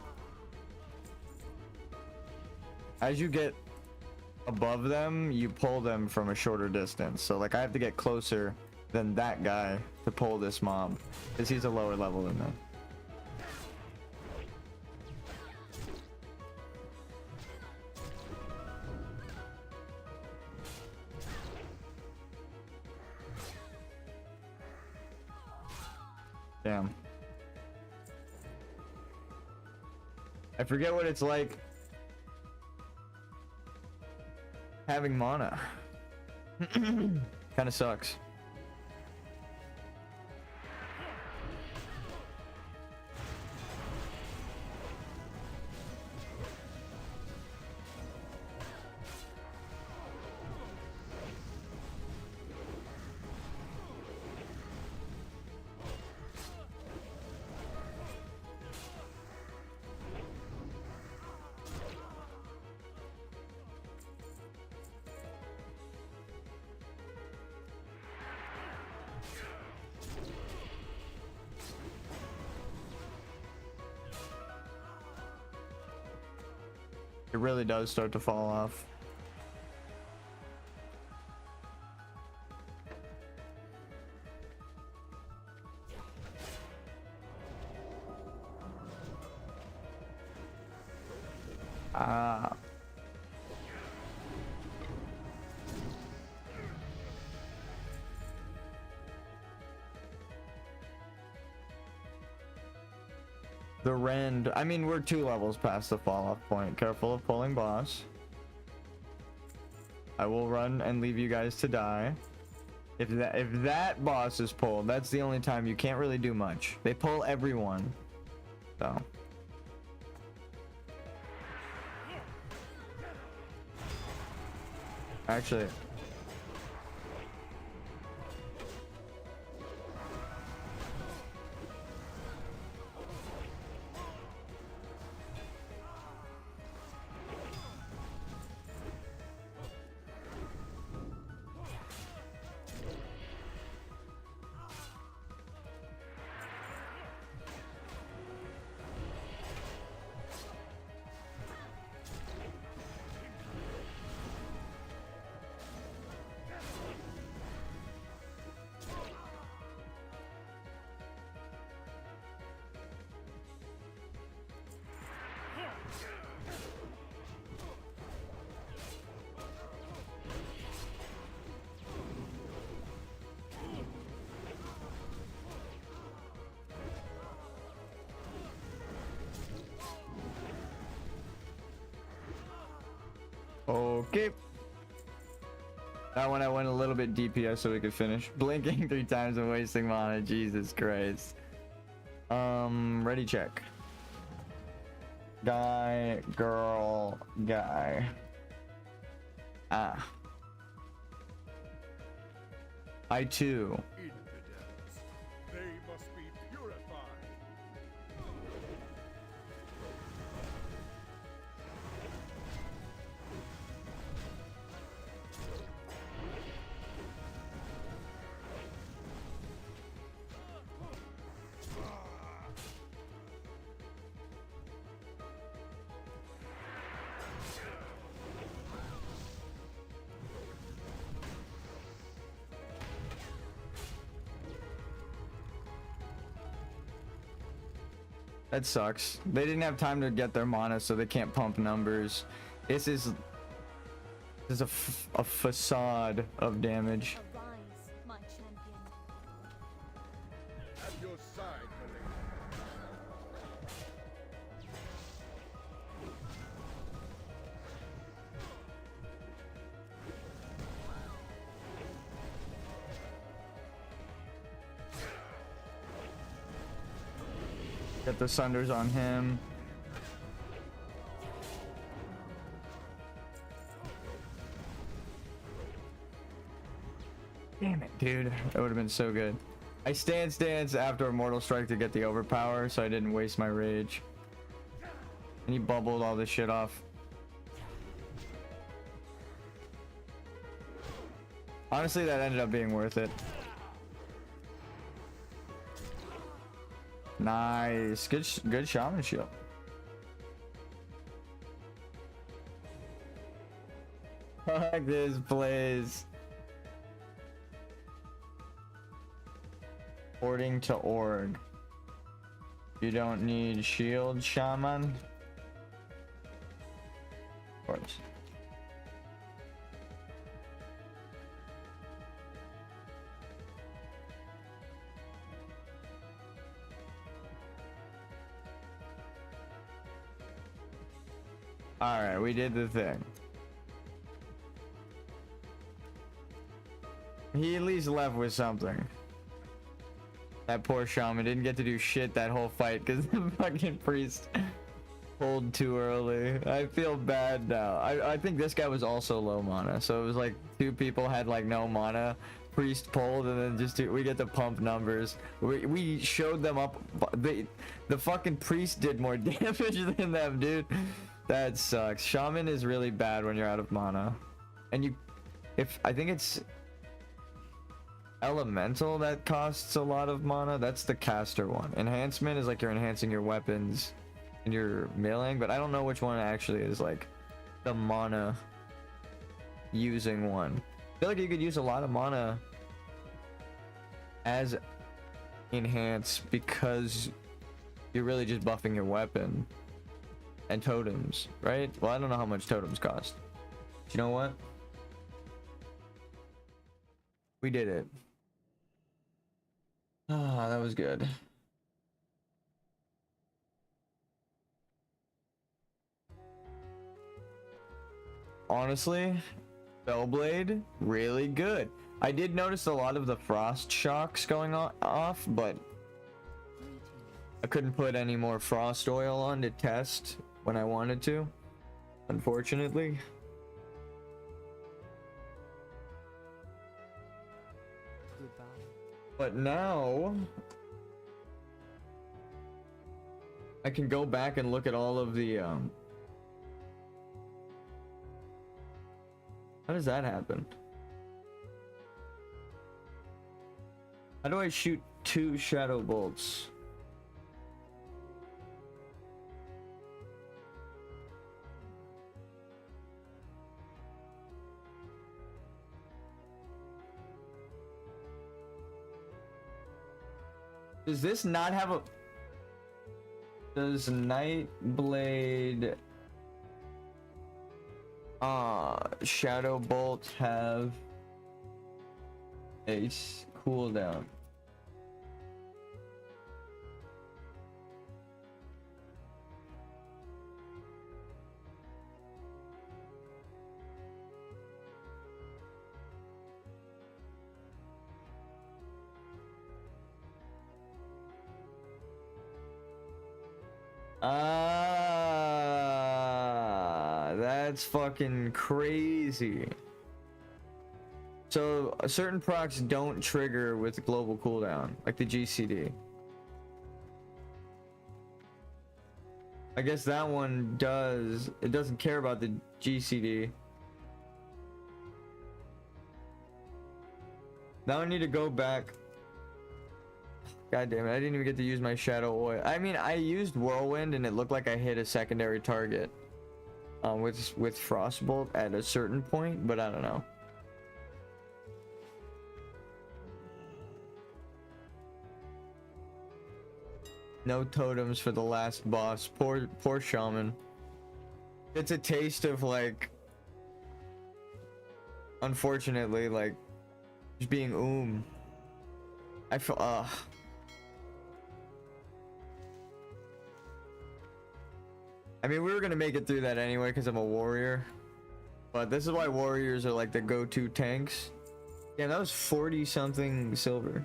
As you get above them, you pull them from a shorter distance. So, like, I have to get closer than that guy to pull this mob, because he's a lower level than me. Damn. I forget what it's like having mana. Kind of sucks. It really does start to fall off. Ah. The rend. I mean, we're 2 levels past the fall off point. Careful of pulling boss. I will run and leave you guys to die. If that boss is pulled, that's the only time you can't really do much. They pull everyone. So. Actually. Okay. That one I went a little bit DPS so we could finish. Blinking 3 times and wasting mana. Jesus Christ. Ready check. Guy, girl, guy. Ah. I too. Infidels. They must be purified. That sucks. They didn't have time to get their mana, so they can't pump numbers. This is a facade of damage. Arise, my champion. At your side, Malay. Get the Sunders on him. Damn it, dude. That would have been so good. I stance after Immortal Strike to get the overpower, so I didn't waste my rage. And he bubbled all this shit off. Honestly, that ended up being worth it. Nice. Good shaman shield. Fuck this place. Porting to org. You don't need shield, shaman. Of course. Alright, we did the thing. He at least left with something. That poor shaman didn't get to do shit that whole fight because the fucking priest pulled too early. I feel bad now. I think this guy was also low mana, so it was like 2 people had like no mana. Priest pulled and then just we get to pump numbers. We showed them up. The fucking priest did more damage than them, dude. That sucks. Shaman is really bad when you're out of mana. And I think it's elemental that costs a lot of mana. That's the caster one. Enhancement is like you're enhancing your weapons and you're milling, but I don't know which one actually is like the mana using one. I feel like you could use a lot of mana as enhance because you're really just buffing your weapon and totems, right? Well, I don't know how much totems cost. You know what? We did it. Ah, that was good. Honestly, Bellblade, really good. I did notice a lot of the frost shocks going off, but I couldn't put any more frost oil on to test when I wanted to, unfortunately. But now I can go back and look at all of the how does that happen? How do I shoot 2 shadow bolts? Does this not have a... Does Nightblade... Shadow Bolt have a cooldown? Ah, that's fucking crazy. So certain procs don't trigger with global cooldown, like the GCD. I guess that one does. It doesn't care about the GCD. Now I need to go back. God damn it, I didn't even get to use my shadow oil. I mean, I used whirlwind and it looked like I hit a secondary target with frostbolt at a certain point, but I don't know. No totems for the last boss. Poor shaman. It's a taste of, like, unfortunately, like, just being I feel I mean, we were gonna make it through that anyway because I'm a warrior, but this is why warriors are like the go-to tanks. Yeah, that was 40 something silver.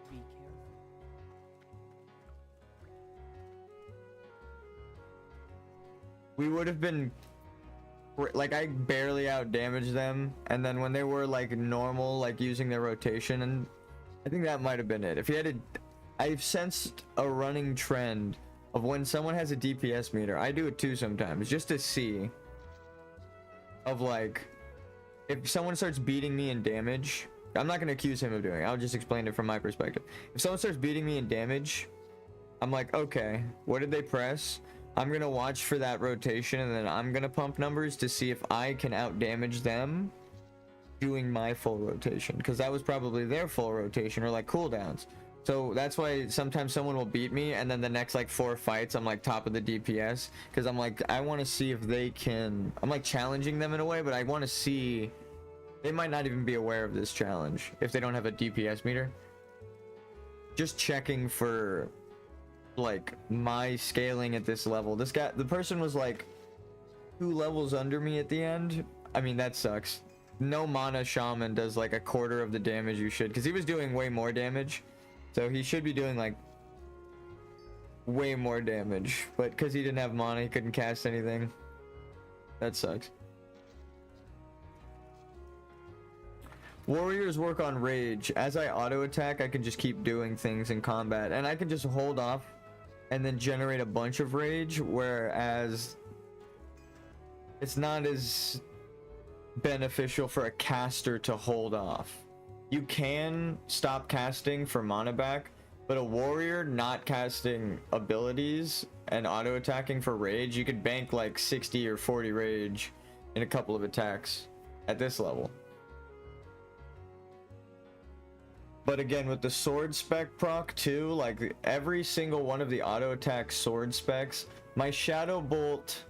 Be careful. We would have been like, I barely out damaged them, and then when they were like normal, like using their rotation, and I think that might have been it. If he had I've sensed a running trend of when someone has a DPS meter. I do it too sometimes, just to see of like, if someone starts beating me in damage, I'm not gonna accuse him of doing it, I'll just explain it from my perspective. If someone starts beating me in damage, I'm like, okay, what did they press? I'm gonna watch for that rotation, and then I'm gonna pump numbers to see if I can out damage them doing my full rotation, because that was probably their full rotation or like cooldowns. So that's why sometimes someone will beat me, and then the next like 4 fights I'm like top of the DPS, because I'm like, I want to see if they can. I'm like challenging them in a way, but I want to see. They might not even be aware of this challenge if they don't have a DPS meter. Just checking for like my scaling at this level. This guy, the person was like 2 levels under me at the end. I mean, that sucks. No mana shaman does like a quarter of the damage you should, because he was doing way more damage, so he should be doing like way more damage, but because he didn't have mana, he couldn't cast anything. That sucks. Warriors work on rage. As I auto attack, I can just keep doing things in combat, and I can just hold off and then generate a bunch of rage, whereas it's not as beneficial for a caster to hold off. You can stop casting for mana back, but a warrior not casting abilities and auto attacking for rage, you could bank like 60 or 40 rage in a couple of attacks at this level. But again, with the sword spec proc too, like every single one of the auto attack sword specs, my shadow bolt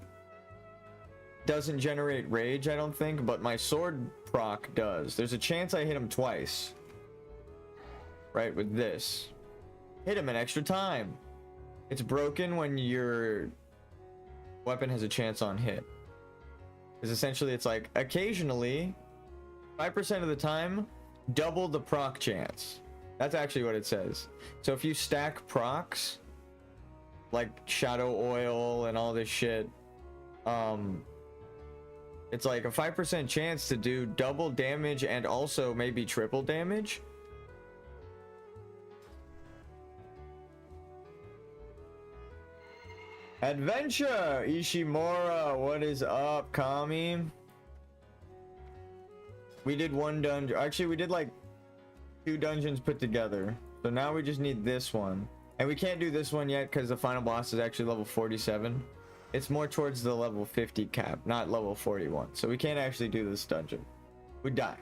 doesn't generate rage, I don't think, but my sword proc does. There's a chance I hit him twice, right? With this, hit him an extra time. It's broken when your weapon has a chance on hit, because essentially it's like occasionally 5% of the time double the proc chance. That's actually what it says. So if you stack procs like shadow oil and all this shit, it's like a 5% chance to do double damage and also maybe triple damage. Adventure Ishimura, what is up, Kami? We did 1 dungeon. Actually, we did like 2 dungeons put together. So now we just need this one. And we can't do this one yet because the final boss is actually level 47. It's more towards the level 50 cap, not level 41. So we can't actually do this dungeon. We die.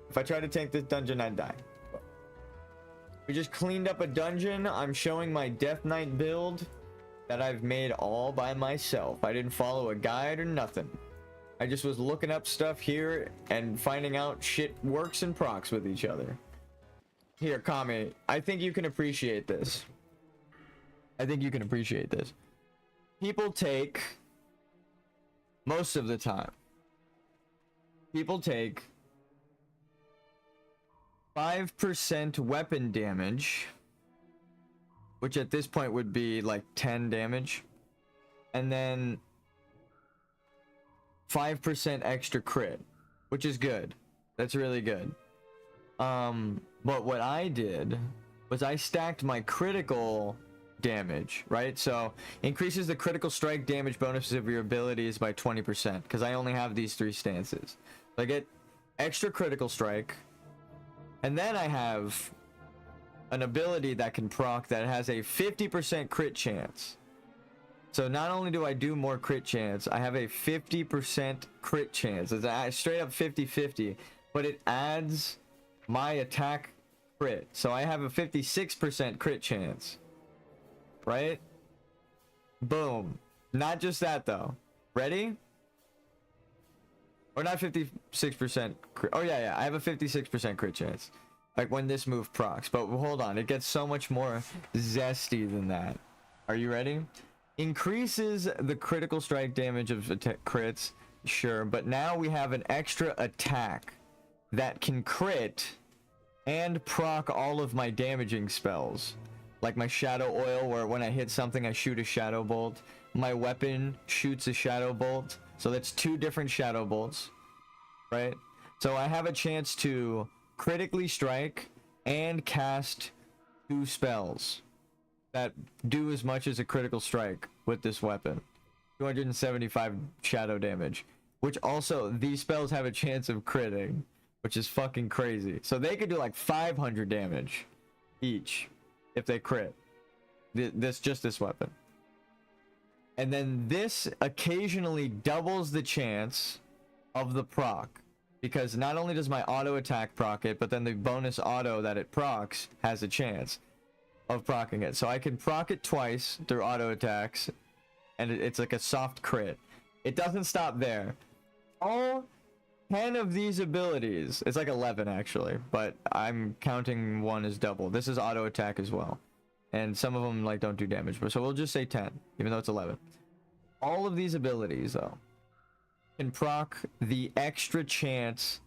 If I try to tank this dungeon, I die. We just cleaned up a dungeon. I'm showing my Death Knight build that I've made all by myself. I didn't follow a guide or nothing. I just was looking up stuff here and finding out shit works and procs with each other. Here, Kami, I think you can appreciate this. I think you can appreciate this. People take, most of the time, people take 5% weapon damage, which at this point would be like 10 damage, and then 5% extra crit, which is good. That's really good. But what I did was I stacked my critical damage, right? So increases the critical strike damage bonuses of your abilities by 20%, because I only have these 3 stances. So I get extra critical strike, and then I have an ability that can proc that has a 50% crit chance. So not only do I do more crit chance, I have a 50% crit chance. It's a straight up 50-50, but it adds my attack crit. So I have a 56% crit chance. Right? Boom. Not just that though. Ready? Or not 56% crit. Oh yeah, I have a 56% crit chance. Like when this move procs. But hold on, it gets so much more zesty than that. Are you ready? Increases the critical strike damage of crits. Sure, but now we have an extra attack that can crit and proc all of my damaging spells. Like my shadow oil, where when I hit something I shoot a shadow bolt. My weapon shoots a shadow bolt. So that's 2 different shadow bolts, right? So I have a chance to critically strike and cast 2 spells that do as much as a critical strike with this weapon. 275 shadow damage, which also these spells have a chance of critting, which is fucking crazy. So they could do like 500 damage each if they crit. This weapon. And then this occasionally doubles the chance of the proc, because not only does my auto attack proc it, but then the bonus auto that it procs has a chance of procking it. So I can proc it twice through auto attacks, and it's like a soft crit. It doesn't stop there. All 10 of these abilities, it's like 11 actually, but I'm counting one as double. This is auto attack as well, and some of them like don't do damage, but so we'll just say 10 even though it's 11. All of these abilities though can proc the extra chance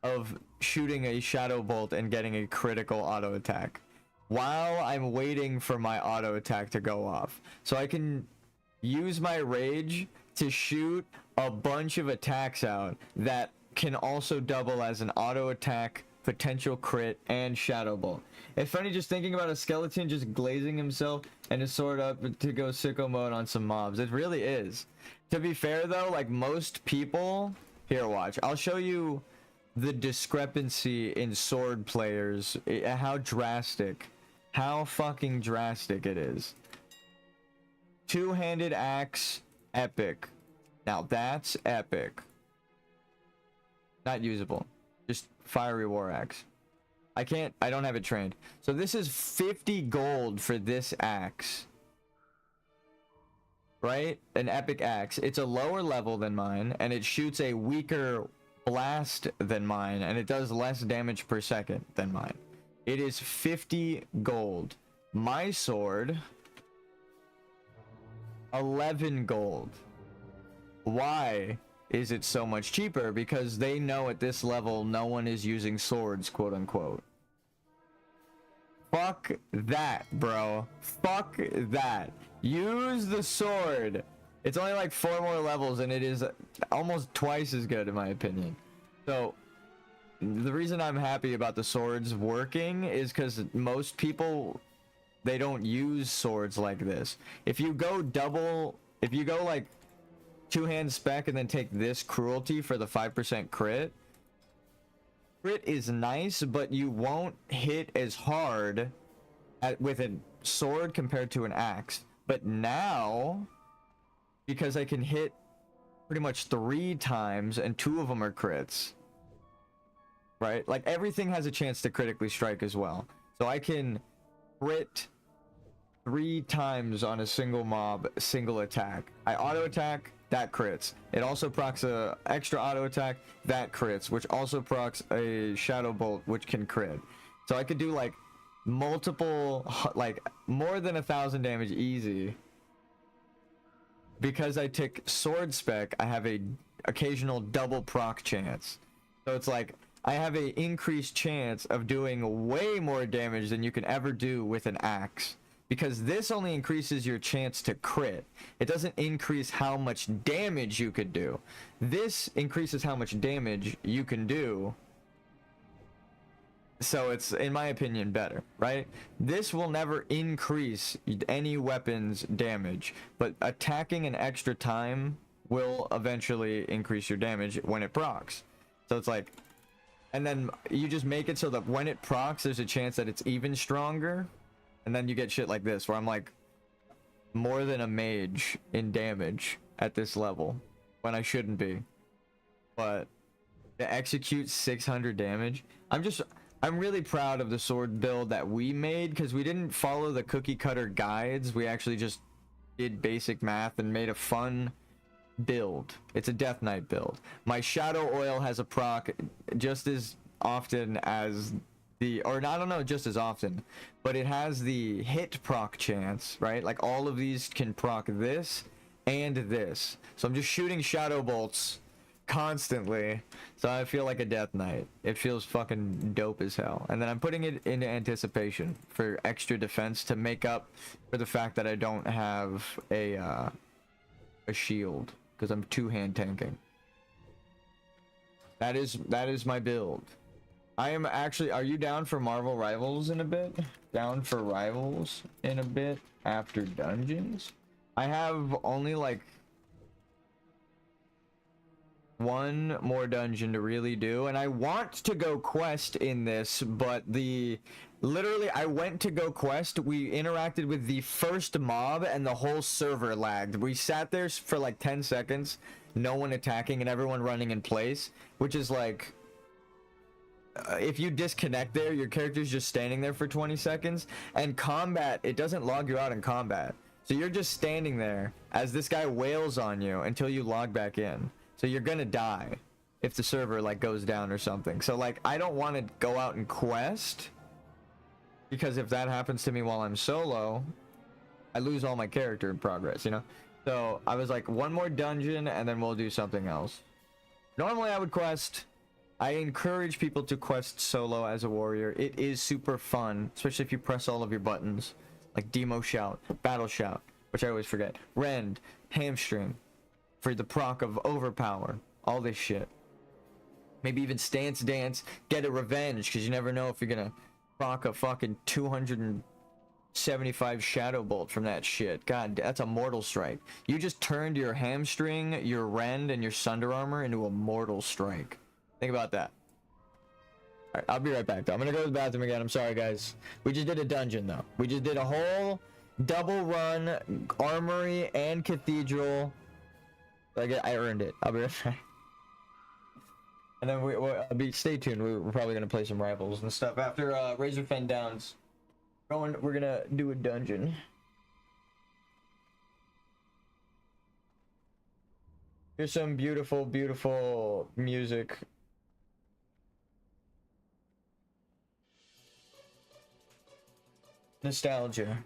of shooting a shadow bolt and getting a critical auto attack while I'm waiting for my auto attack to go off. So I can use my rage to shoot a bunch of attacks out that can also double as an auto attack, potential crit, and shadow bolt. It's funny just thinking about a skeleton just glazing himself and his sword up to go sicko mode on some mobs. It really is. To be fair though, like most people, here watch, I'll show you the discrepancy in sword players, how fucking drastic it is. Two-handed axe, epic. Now that's epic. Not usable. Just fiery war axe. I don't have it trained. So this is 50 gold for this axe. Right? An epic axe. It's a lower level than mine, and it shoots a weaker blast than mine, and it does less damage per second than mine. It is 50 gold. My sword, 11 gold. Why is it so much cheaper? Because they know at this level no one is using swords, quote unquote. Fuck that, bro. Fuck that. Use the sword. It's only like 4 more levels and it is almost twice as good in my opinion. So the reason I'm happy about the swords working is because most people, they don't use swords like this. If you go like two-hand spec and then take this cruelty for the 5% crit is nice, but you won't hit as hard with a sword compared to an axe. But now, because I can hit pretty much 3 times and 2 of them are crits, right? Like everything has a chance to critically strike as well. So I can crit 3 times on a single mob, single attack. I auto attack, that crits. It also procs a extra auto attack, that crits, which also procs a shadow bolt, which can crit. So I could do like multiple, like more than 1,000 damage easy because I took sword spec, I have a occasional double proc chance. So it's like I have a increased chance of doing way more damage than you can ever do with an axe. Because this only increases your chance to crit. It doesn't increase how much damage you could do. This increases how much damage you can do. So it's, in my opinion, better, right? This will never increase any weapon's damage, but attacking an extra time will eventually increase your damage when it procs. So it's like, and then you just make it so that when it procs, there's a chance that it's even stronger. And then you get shit like this, where I'm like more than a mage in damage at this level, when I shouldn't be. But to execute 600 damage, I'm really proud of the sword build that we made, because we didn't follow the cookie cutter guides. We actually just did basic math and made a fun build. It's a Death Knight build. My Shadow Oil has a proc just as often as the, or I don't know, just as often, but it has the hit proc chance, right? Like all of these can proc this and this. So I'm just shooting shadow bolts constantly, so I feel like a Death Knight. It feels fucking dope as hell. And then I'm putting it into anticipation for extra defense to make up for the fact that I don't have a shield, because I'm two-hand tanking. That is my build. I am actually, are you down for Marvel Rivals in a bit? Down for Rivals in a bit after Dungeons? I have only like one more dungeon to really do, and I want to go quest in this, but literally I went to go quest, we interacted with the first mob and the whole server lagged. We sat there for like 10 seconds, no one attacking and everyone running in place, which is like, if you disconnect there, your character's just standing there for 20 seconds. And combat, it doesn't log you out in combat. So you're just standing there as this guy wails on you until you log back in. So you're gonna die if the server like goes down or something. So like, I don't want to go out and quest, because if that happens to me while I'm solo, I lose all my character in progress, you know? So I was like, one more dungeon and then we'll do something else. Normally I would quest. I encourage people to quest solo as a warrior. It is super fun, especially if you press all of your buttons, like Demo Shout, Battle Shout, which I always forget, Rend, Hamstring, for the proc of Overpower, all this shit. Maybe even Stance Dance, get a revenge, because you never know if you're gonna proc a fucking 275 Shadow Bolt from that shit. God, that's a Mortal Strike. You just turned your Hamstring, your Rend, and your Sunder Armor into a Mortal Strike. Think about that. Alright, I'll be right back though. I'm gonna go to the bathroom again. I'm sorry guys. We just did a dungeon though. We just did a whole double run, armory and cathedral. I earned it. I'll be right back. And then stay tuned. We're probably gonna play some rivals and stuff after Razorfen Downs. We're gonna do a dungeon. Here's some beautiful, beautiful music. Nostalgia.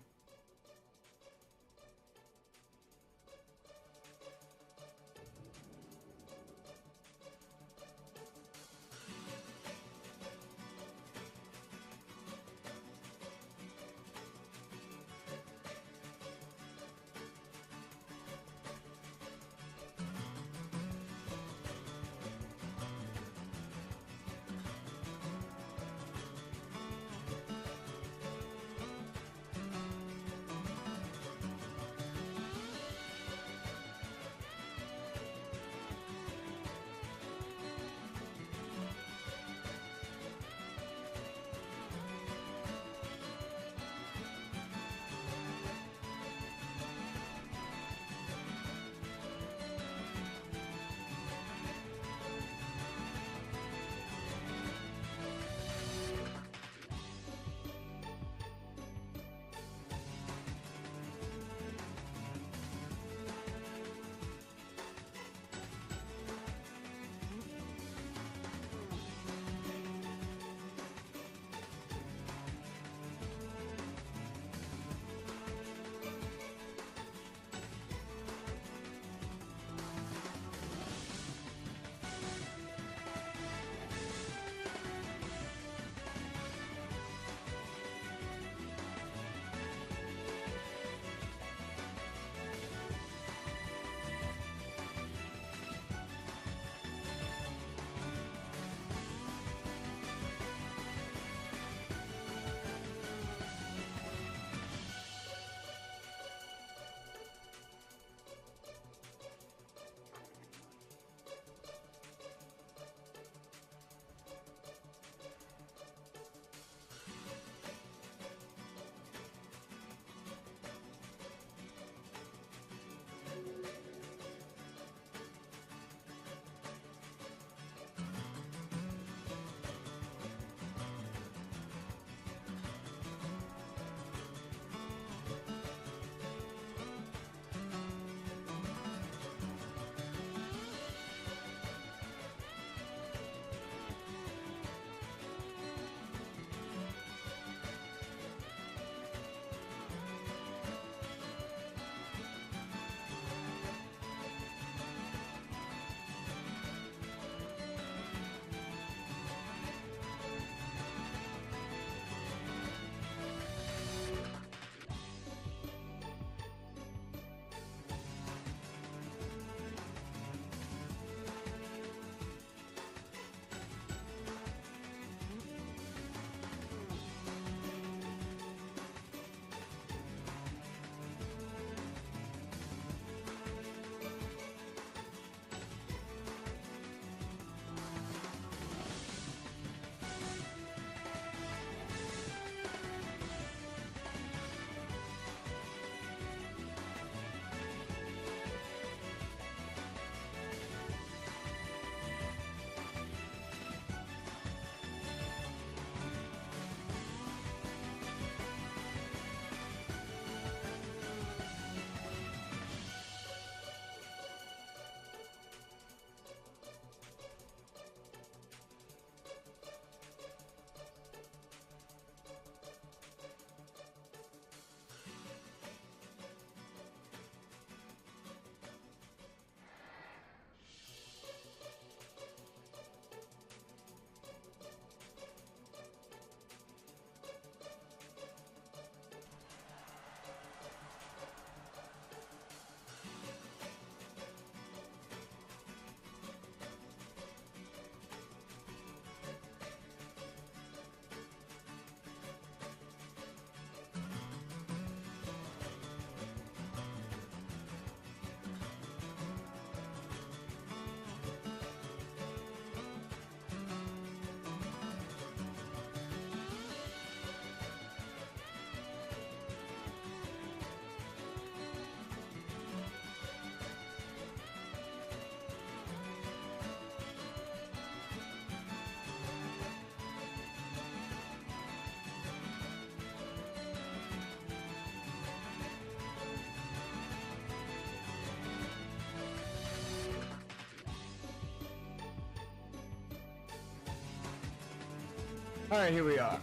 All right, here we are.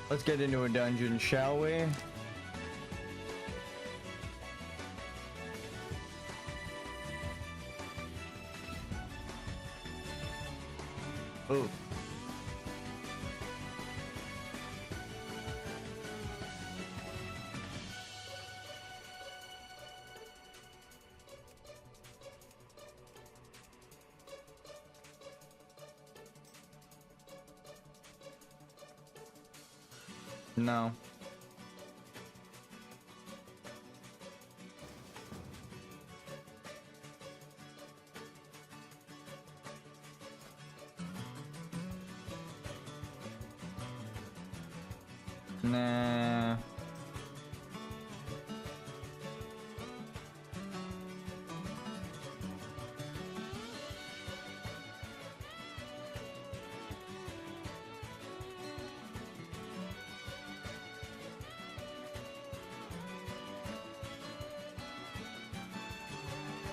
Let's get into a dungeon, shall we? Ooh. No. Nah.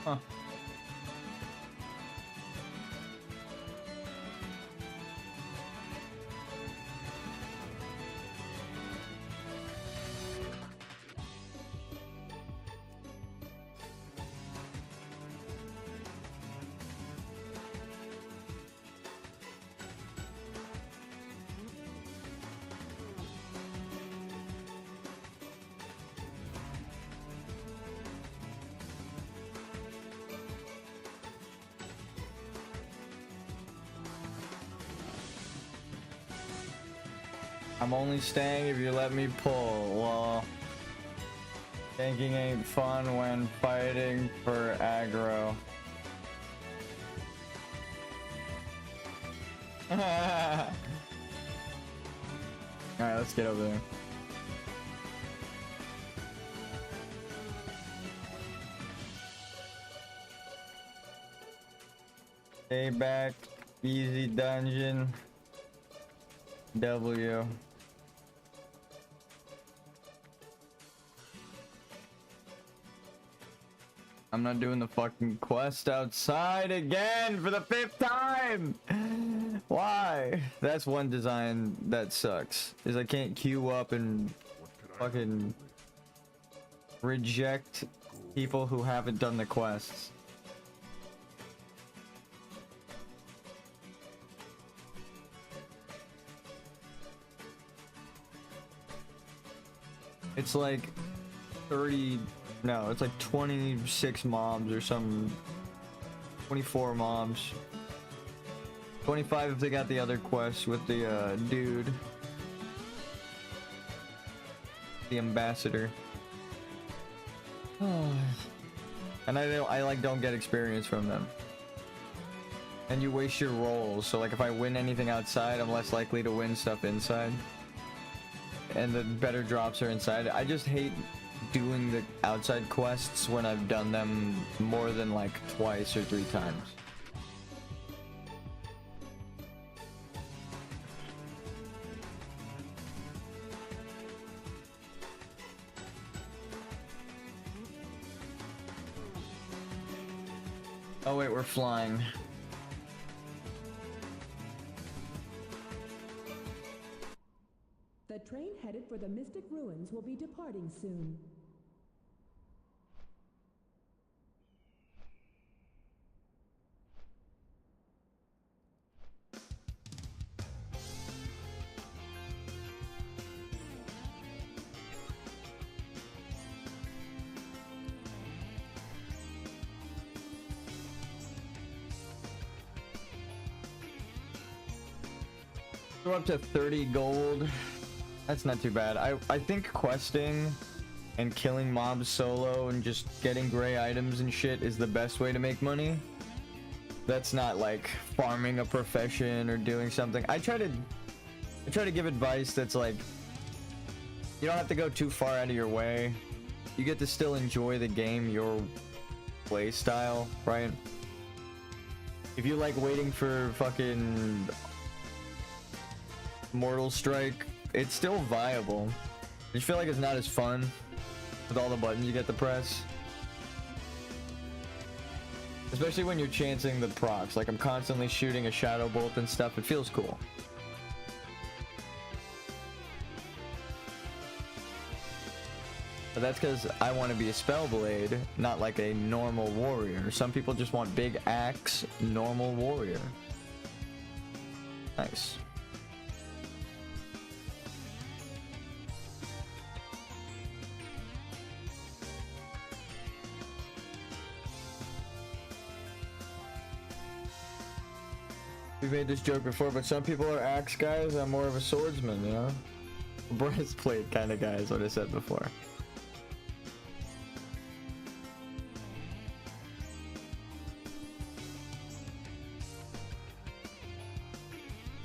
Huh. I'm only staying if you let me pull. Well, tanking ain't fun when fighting for aggro. Alright, let's get over there. Stay back, easy dungeon. W. I'm not doing the fucking quest outside again for the 5th time. Why? That's one design that sucks. Is I can't queue up and fucking reject people who haven't done the quests. It's like 30, no, it's like 26 mobs or some 24 mobs. 25 if they got the other quests with the dude. The ambassador. And I like don't get experience from them. And you waste your rolls, so like if I win anything outside, I'm less likely to win stuff inside. And the better drops are inside. I just hate doing the outside quests when I've done them more than like twice or 3 times. Oh wait, we're flying. The train headed for the Mystic Ruins will be departing soon. We're up to 30 gold. That's not too bad. I think questing and killing mobs solo and just getting gray items and shit is the best way to make money. That's not like farming a profession or doing something. I try to give advice that's like, you don't have to go too far out of your way. you get to still enjoy the game your play style, right? If you like waiting for fucking Mortal Strike, it's still viable. I just feel like it's not as fun with all the buttons you get to press. Especially when you're chancing the procs. Like I'm constantly shooting a shadow bolt and stuff. It feels cool. But that's because I want to be a Spellblade, not like a normal warrior. Some people just want big axe, normal warrior. Nice. We've made this joke before, but some people are axe guys. I'm more of a swordsman, you know? Breastplate kind of guy is what I said before.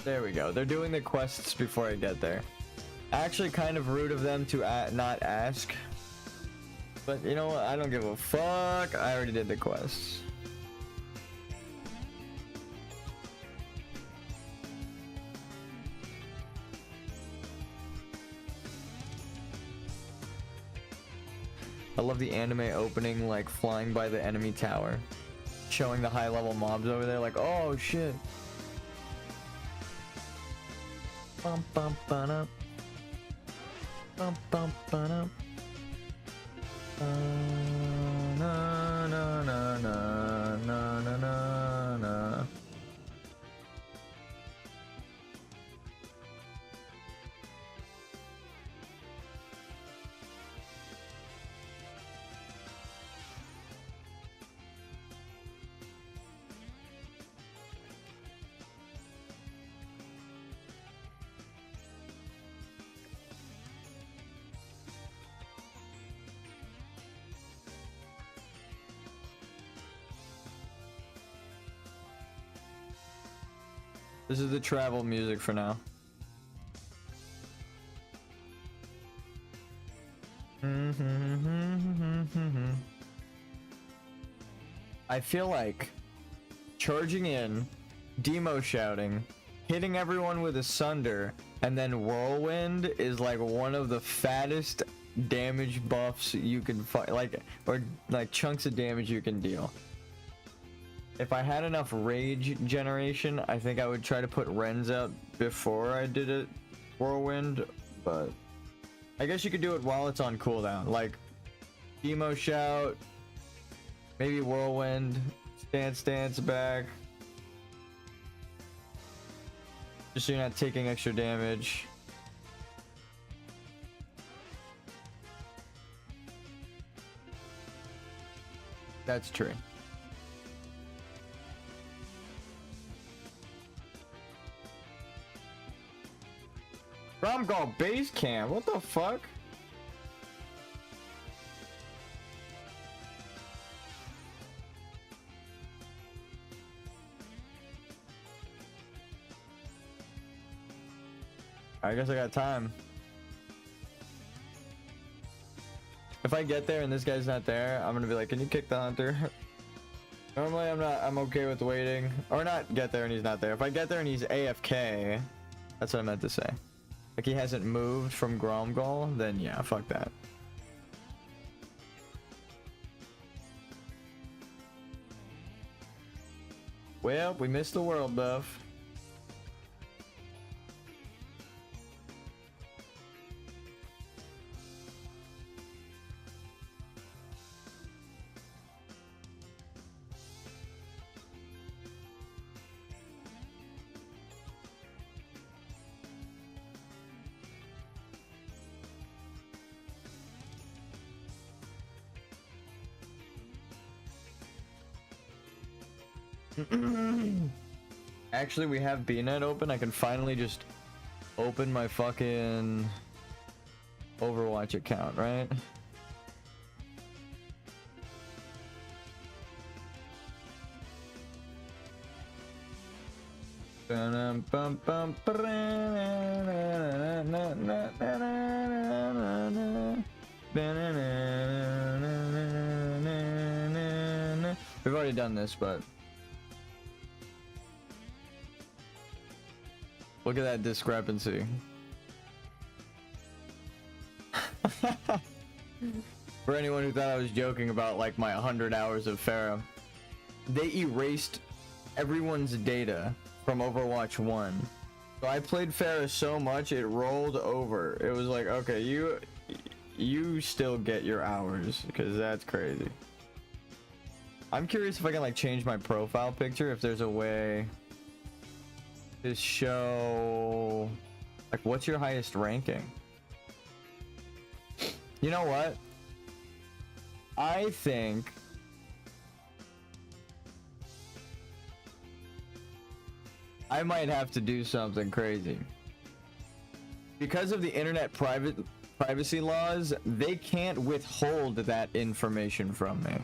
There we go. They're doing the quests before I get there. Actually, kind of rude of them to not ask. But you know what? I don't give a fuck. I already did the quests. I love the anime opening, like flying by the enemy tower, showing the high level mobs over there, like, oh shit. Bum bum ba bum bum ba na na na na na na na. This is the travel music for now. I feel like charging in, demo shouting, hitting everyone with a sunder, and then whirlwind is like one of the fattest damage buffs you can find, like, or like chunks of damage you can deal. If I had enough rage generation, I think I would try to put Rens out before I did it whirlwind, but I guess you could do it while it's on cooldown, like emo shout, maybe whirlwind, stance back, just so you're not taking extra damage. That's true. I'm going base camp. What the fuck? I guess I got time. If I get there and this guy's not there, I'm gonna be like, can you kick the hunter? Normally I'm okay with waiting. Or not get there and he's not there. If I get there and he's AFK, that's what I meant to say. Like he hasn't moved from Gromgol, then yeah, fuck that. Well, we missed the world buff. Actually, we have BNet open. I can finally just open my fucking Overwatch account, right? We've already done this, but look at that discrepancy. For anyone who thought I was joking about like my 100 hours of Pharah, they erased everyone's data from Overwatch 1. So I played Pharah so much it rolled over. It was like, okay, you still get your hours, because that's crazy. I'm curious if I can like change my profile picture, if there's a way to show like what's your highest ranking. You know what? I think I might have to do something crazy. Because of the internet privacy laws, they can't withhold that information from me.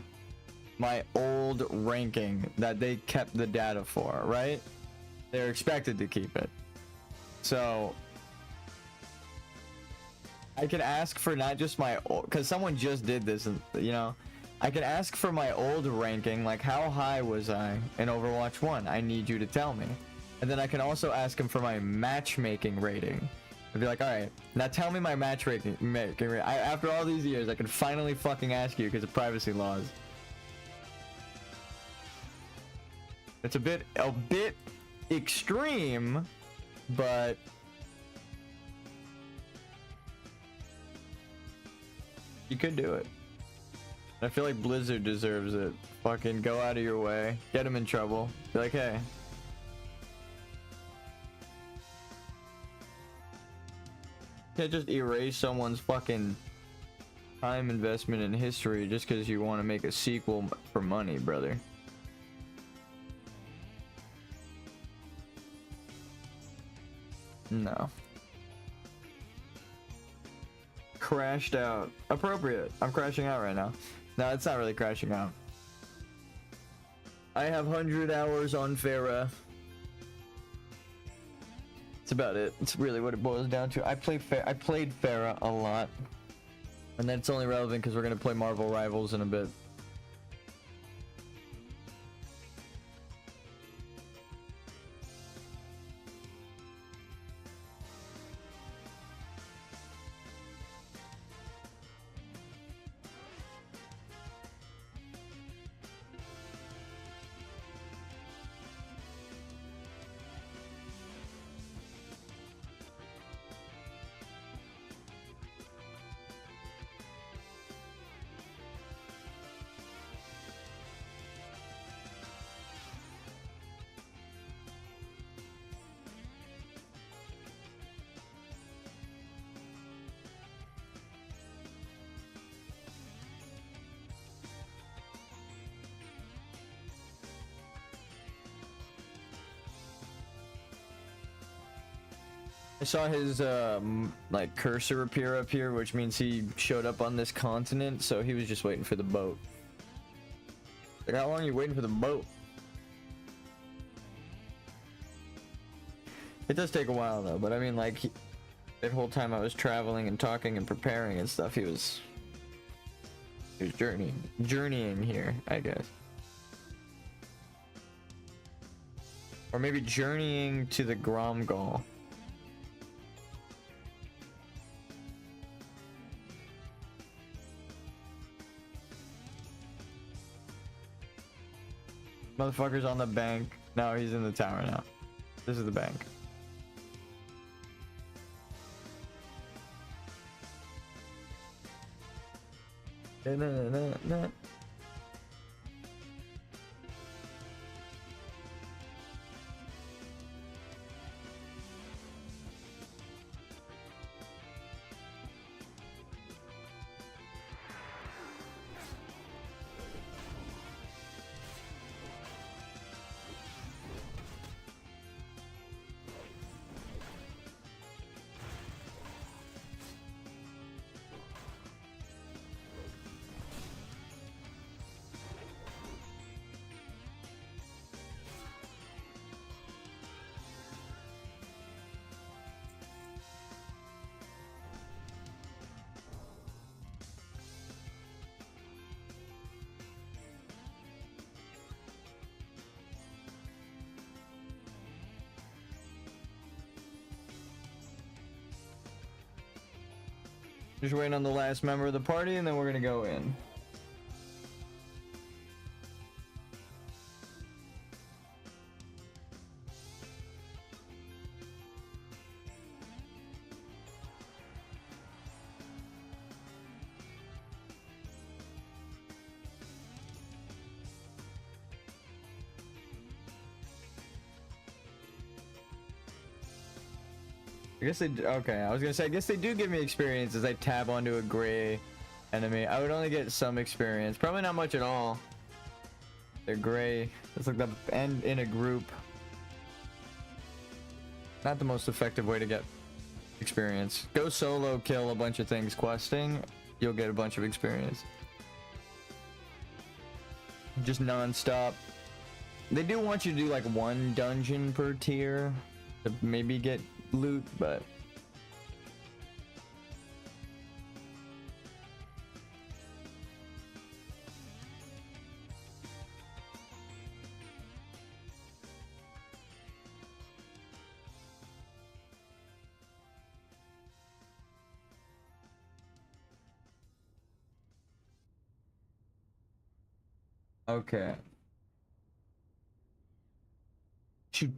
My old ranking that they kept the data for, right? They're expected to keep it. So I can ask for not just my old, because someone just did this, and you know, I can ask for my old ranking, like how high was I in Overwatch 1? I need you to tell me. And then I can also ask him for my matchmaking rating. I'd be like, all right, now tell me my matchmaking rating. After all these years, I can finally fucking ask you because of privacy laws. It's a bit extreme, but you could do it. I feel like Blizzard deserves it. Fucking go out of your way, get him in trouble. Be like, hey. Can't just erase someone's fucking time investment in history just because you want to make a sequel for money, brother. No. Crashed out. Appropriate. I'm crashing out right now. No, it's not really crashing out. I have 100 hours on Pharah. That's about it. It's really what it boils down to. I played Pharah a lot. And then it's only relevant because we're going to play Marvel Rivals in a bit. I saw his like cursor appear up here, which means he showed up on this continent, so he was just waiting for the boat. Like, how long are you waiting for the boat? It does take a while though, but I mean, like, that whole time I was traveling and talking and preparing and stuff, he was journeying here, I guess. Or maybe journeying to the Gromgall. Motherfucker's on the bank. No, he's in the tower now. This is the bank. Na. Just waiting on the last member of the party, and then we're gonna go in. I guess they okay. I was gonna say I guess they do give me experience as I tab onto a gray enemy. I would only get some experience, probably not much at all. They're gray. It's like the end in a group. Not the most effective way to get experience. Go solo, kill a bunch of things questing. You'll get a bunch of experience. Just non-stop. They do want you to do like one dungeon per tier to maybe get loot, but okay. I'm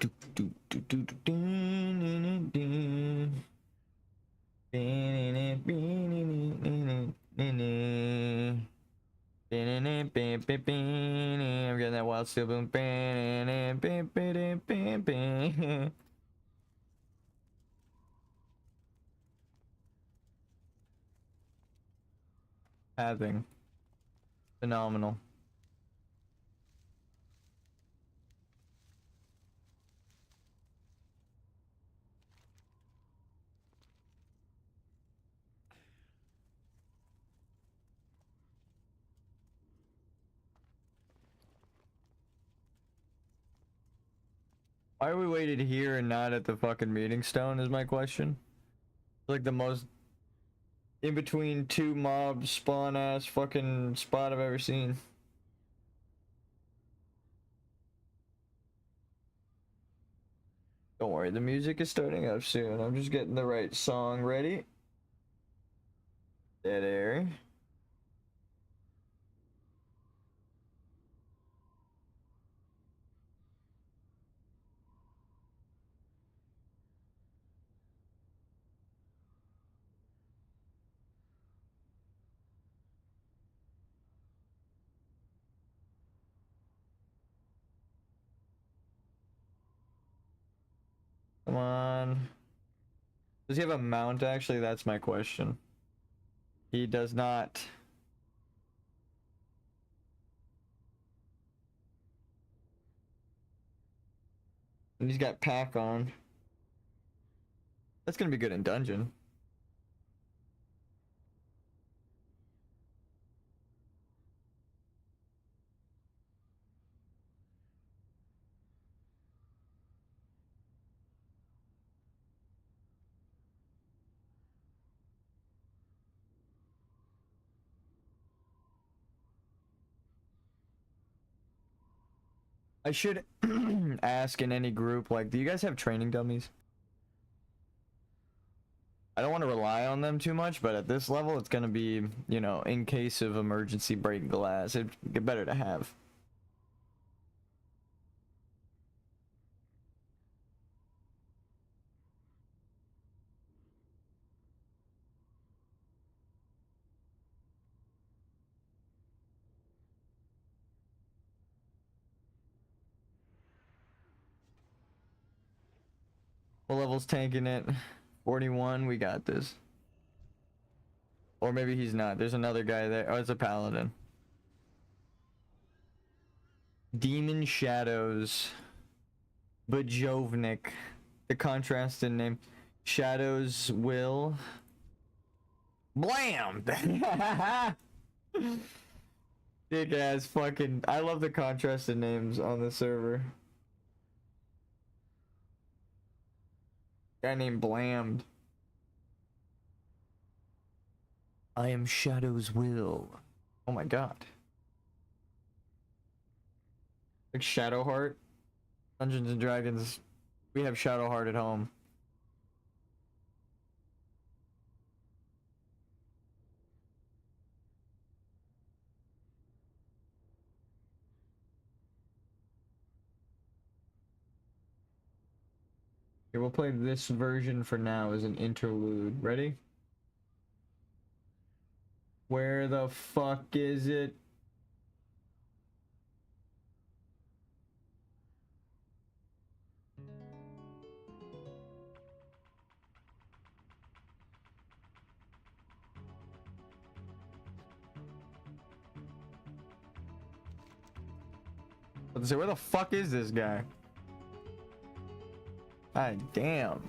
getting that wild steel boom. Having phenomenal. Why are we waited here and not at the fucking meeting stone is my question. Like the most in between two mob spawn ass fucking spot I've ever seen. Don't worry, the music is starting up soon. I'm just getting the right song ready. Dead air. Come on. Does he have a mount actually? That's my question. He does not. And he's got pack on. That's gonna be good in dungeon. I should ask in any group, like, do you guys have training dummies? I don't want to rely on them too much, but at this level, it's gonna be, you know, in case of emergency break glass, it'd get better to have. What level's tanking it? 41, we got this. Or maybe he's not. There's another guy there. Oh, it's a paladin. Demon Shadows. Bajovnik. The contrasted name. Shadows Will. Blam! Dick ass fucking. I love the contrasted names on the server. Guy named Blammed. I am Shadow's Will. Oh my god. Like Shadowheart. Dungeons and Dragons. We have Shadowheart at home. Okay, we'll play this version for now as an interlude. Ready? Where the fuck is it? Let's say, where the fuck is this guy? God damn.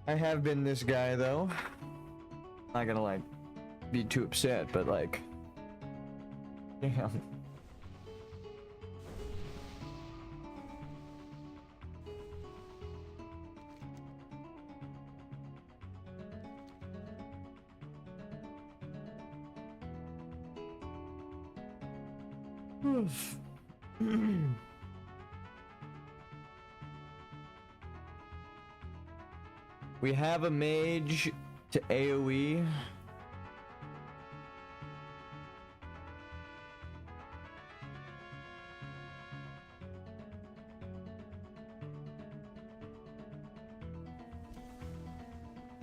I have been this guy though. Not gonna like be too upset, but like, damn. We have a mage to AoE.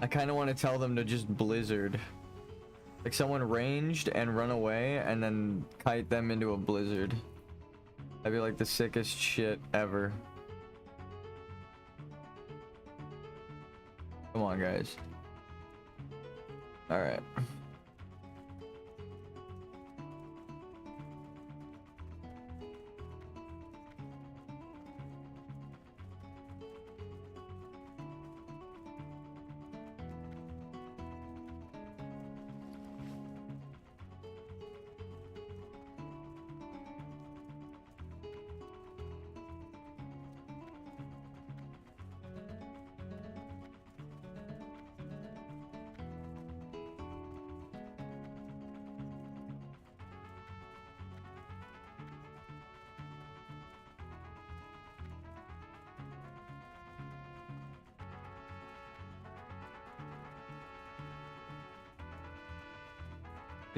I kind of want to tell them to just blizzard. Like someone ranged and run away and then kite them into a blizzard. That'd be like the sickest shit ever. Come on, guys. All right.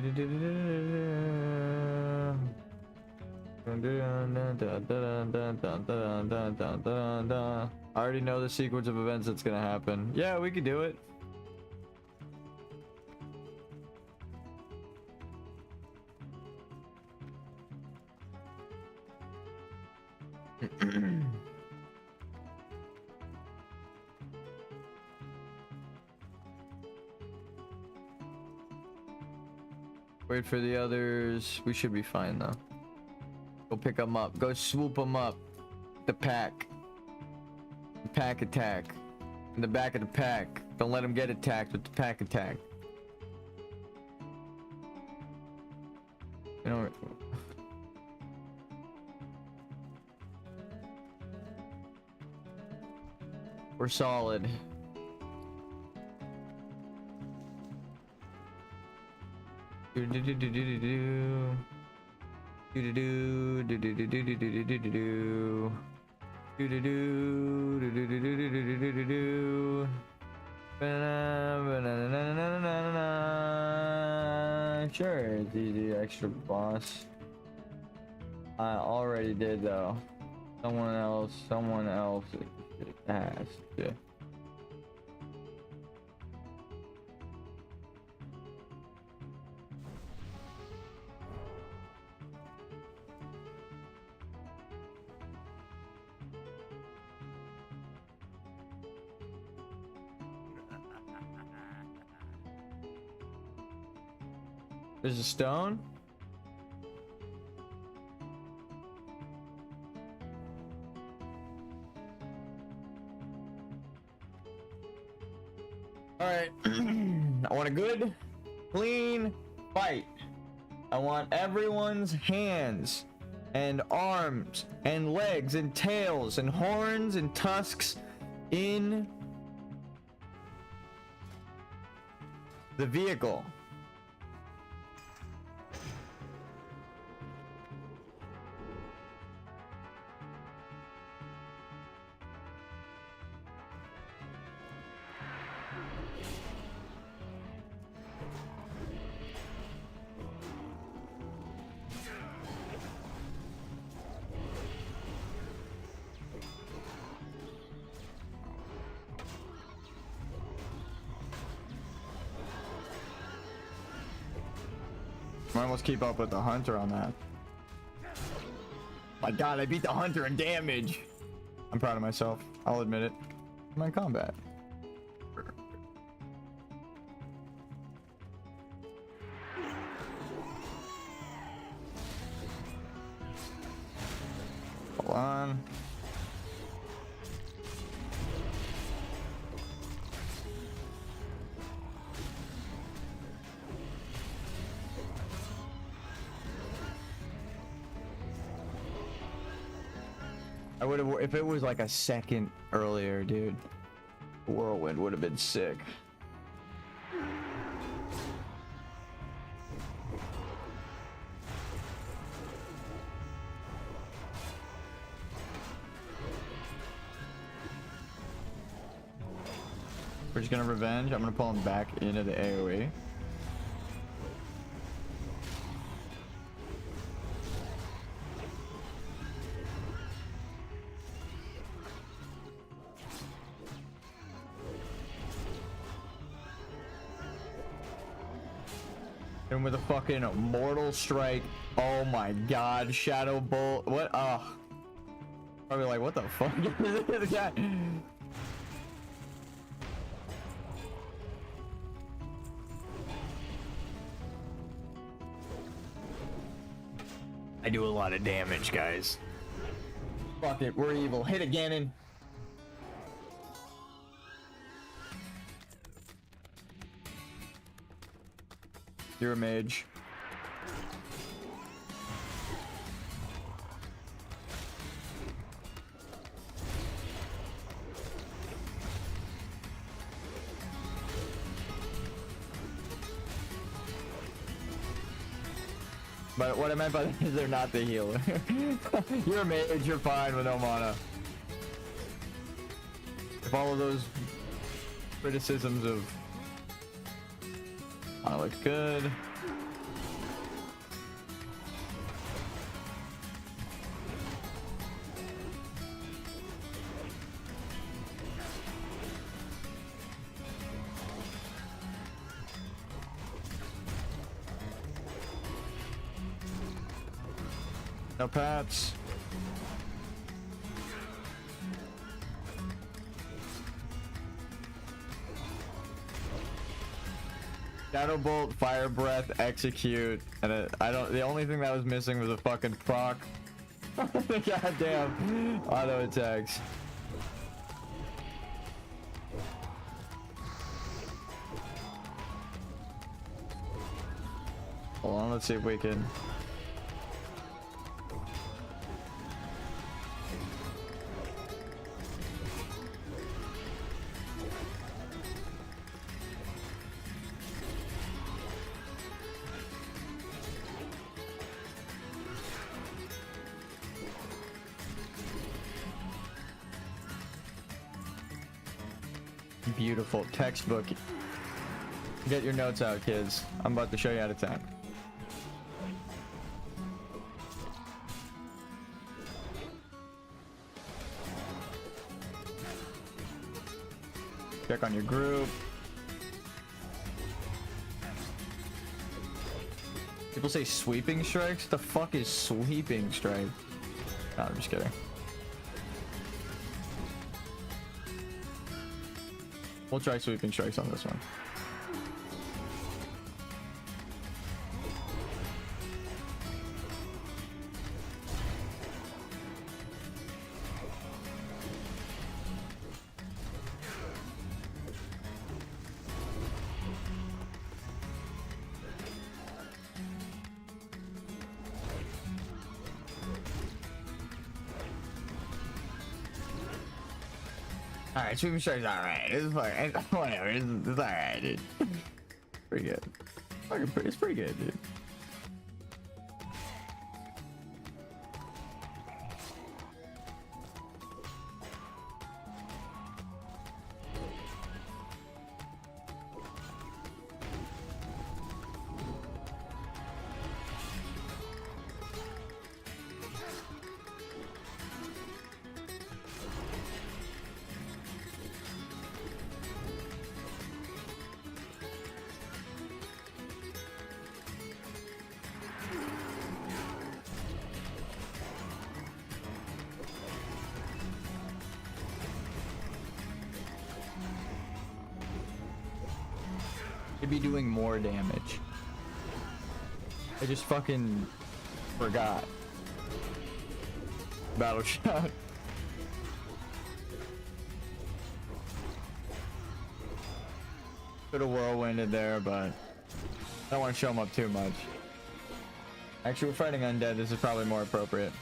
I already know the sequence of events that's gonna happen. Yeah, we could do it. Wait for the others. We should be fine though. Go pick them up. Go swoop them up. The pack. The pack attack. In the back of the pack. Don't let them get attacked with the pack attack. You know. We're solid. Do do do do do do do. Do do do do do do do do do do do do. Do do do do do do do do do do do do. Sure, it's easy, extra boss. I already did though. Someone else has to. There's a stone? Alright. I want a good, clean fight. I want everyone's hands and arms and legs and tails and horns and tusks in the vehicle. I almost keep up with the hunter on that. My god, I beat the hunter in damage. I'm proud of myself. I'll admit it. I'm in combat. Hold on. I would have, if it was like a second earlier, dude. Whirlwind would have been sick. We're just gonna revenge. I'm gonna pull him back into the AoE. And with a fucking mortal strike. Oh my god, shadow bolt. What? Probably like, what the fuck is this guy? I do a lot of damage, guys. Fuck it, we're evil. Hit it, Ganon. You're a mage. But what I meant by that is they're not the healer. You're a mage, you're fine with no mana. If all of those criticisms of mana looks good. No pats. Shadow Bolt, Fire Breath, Execute, and I don't. The only thing that was missing was a fucking proc. Goddamn auto attacks. Hold on, let's see if we can. Beautiful textbook. Get your notes out, kids. I'm about to show you how to tank. Check on your group. People say sweeping strikes? The fuck is sweeping strike? No, I'm just kidding. We'll try sweeping strikes on this one. Alright, sweeping strike's alright. It's fine. Whatever. It's alright, dude. Pretty good. It's pretty good, dude. It'd be doing more damage. I just fucking forgot. Battle shot. Could have whirlwinded there, but I don't want to show him up too much. Actually, we're fighting undead. This is probably more appropriate.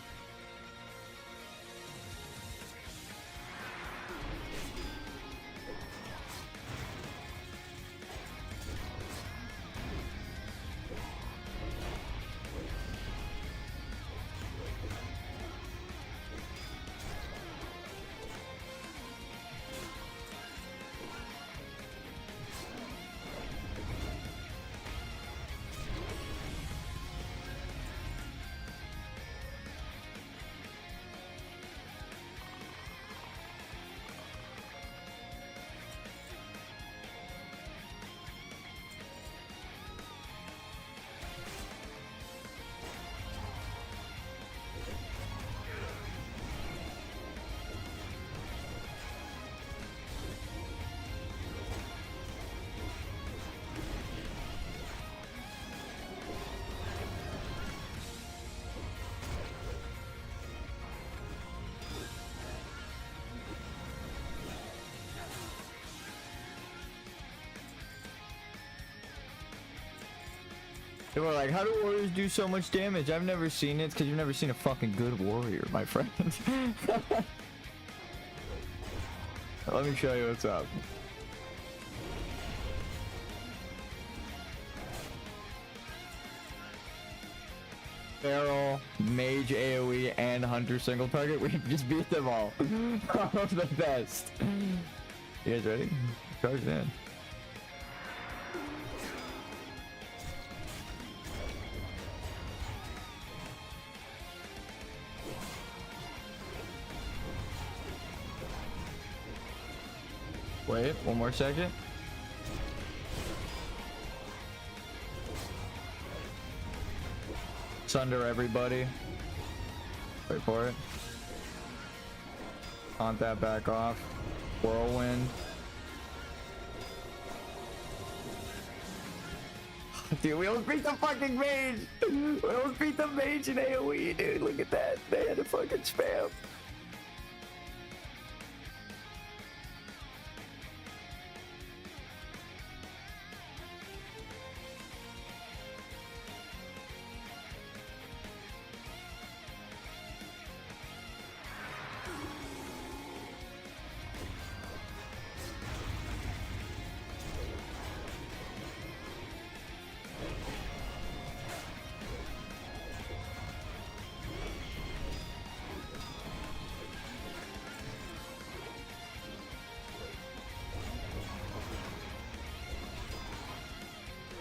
People are like, how do warriors do so much damage? I've never seen it. It's because you've never seen a fucking good warrior, my friend. Let me show you what's up. Feral, Mage AoE, and Hunter single target. We just beat them all. All of the best. You guys ready? Charge in. Wait, one more second. Sunder everybody. Wait for it. Haunt that back off. Whirlwind. Dude, we almost beat the fucking mage! We almost beat the mage in AoE, dude. Look at that. They had to fucking spam.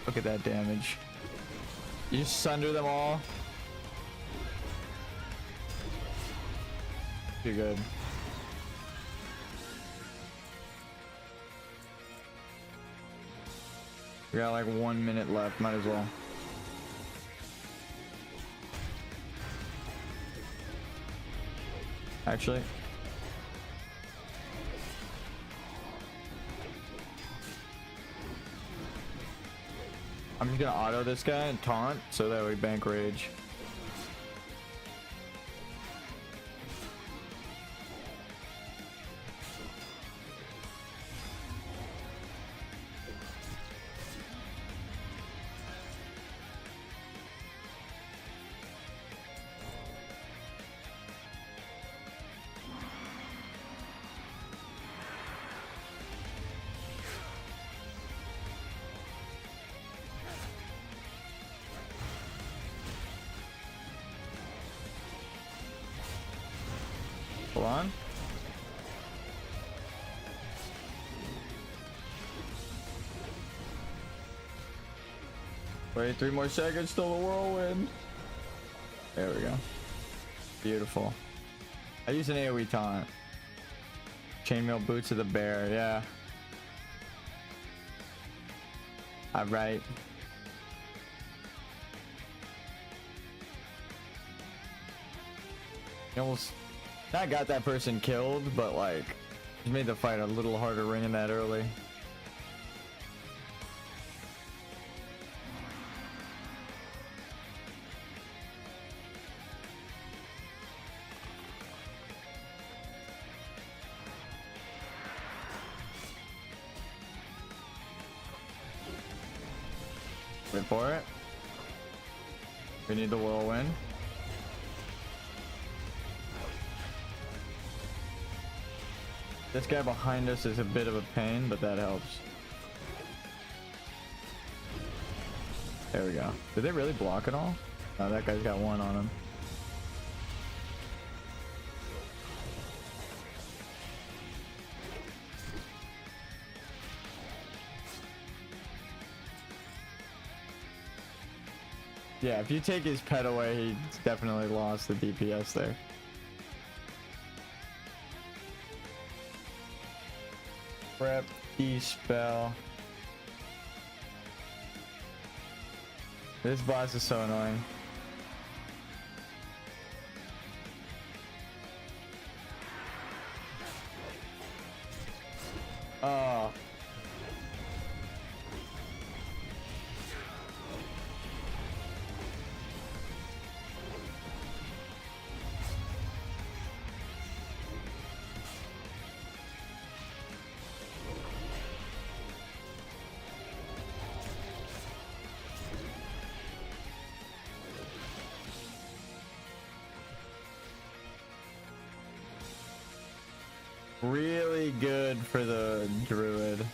Look at that damage. You just sunder them all. You're good. We got like 1 minute left, might as well. Actually. I'm just gonna auto this guy and taunt so that we bank rage. Hold on. Wait, 3 more seconds till the whirlwind. There we go. Beautiful. I use an AoE taunt. Chainmail boots of the bear, yeah. Alright. Almost not got that person killed, but like just made the fight a little harder ringing that early. Wait for it. We need the whirlwind. This guy behind us is a bit of a pain, but that helps. There we go. Did they really block it all? No, that guy's got one on him. Yeah, if you take his pet away, he's definitely lost the DPS there. Prep, E-spell. This boss is so annoying. Oh. Really good for the druid.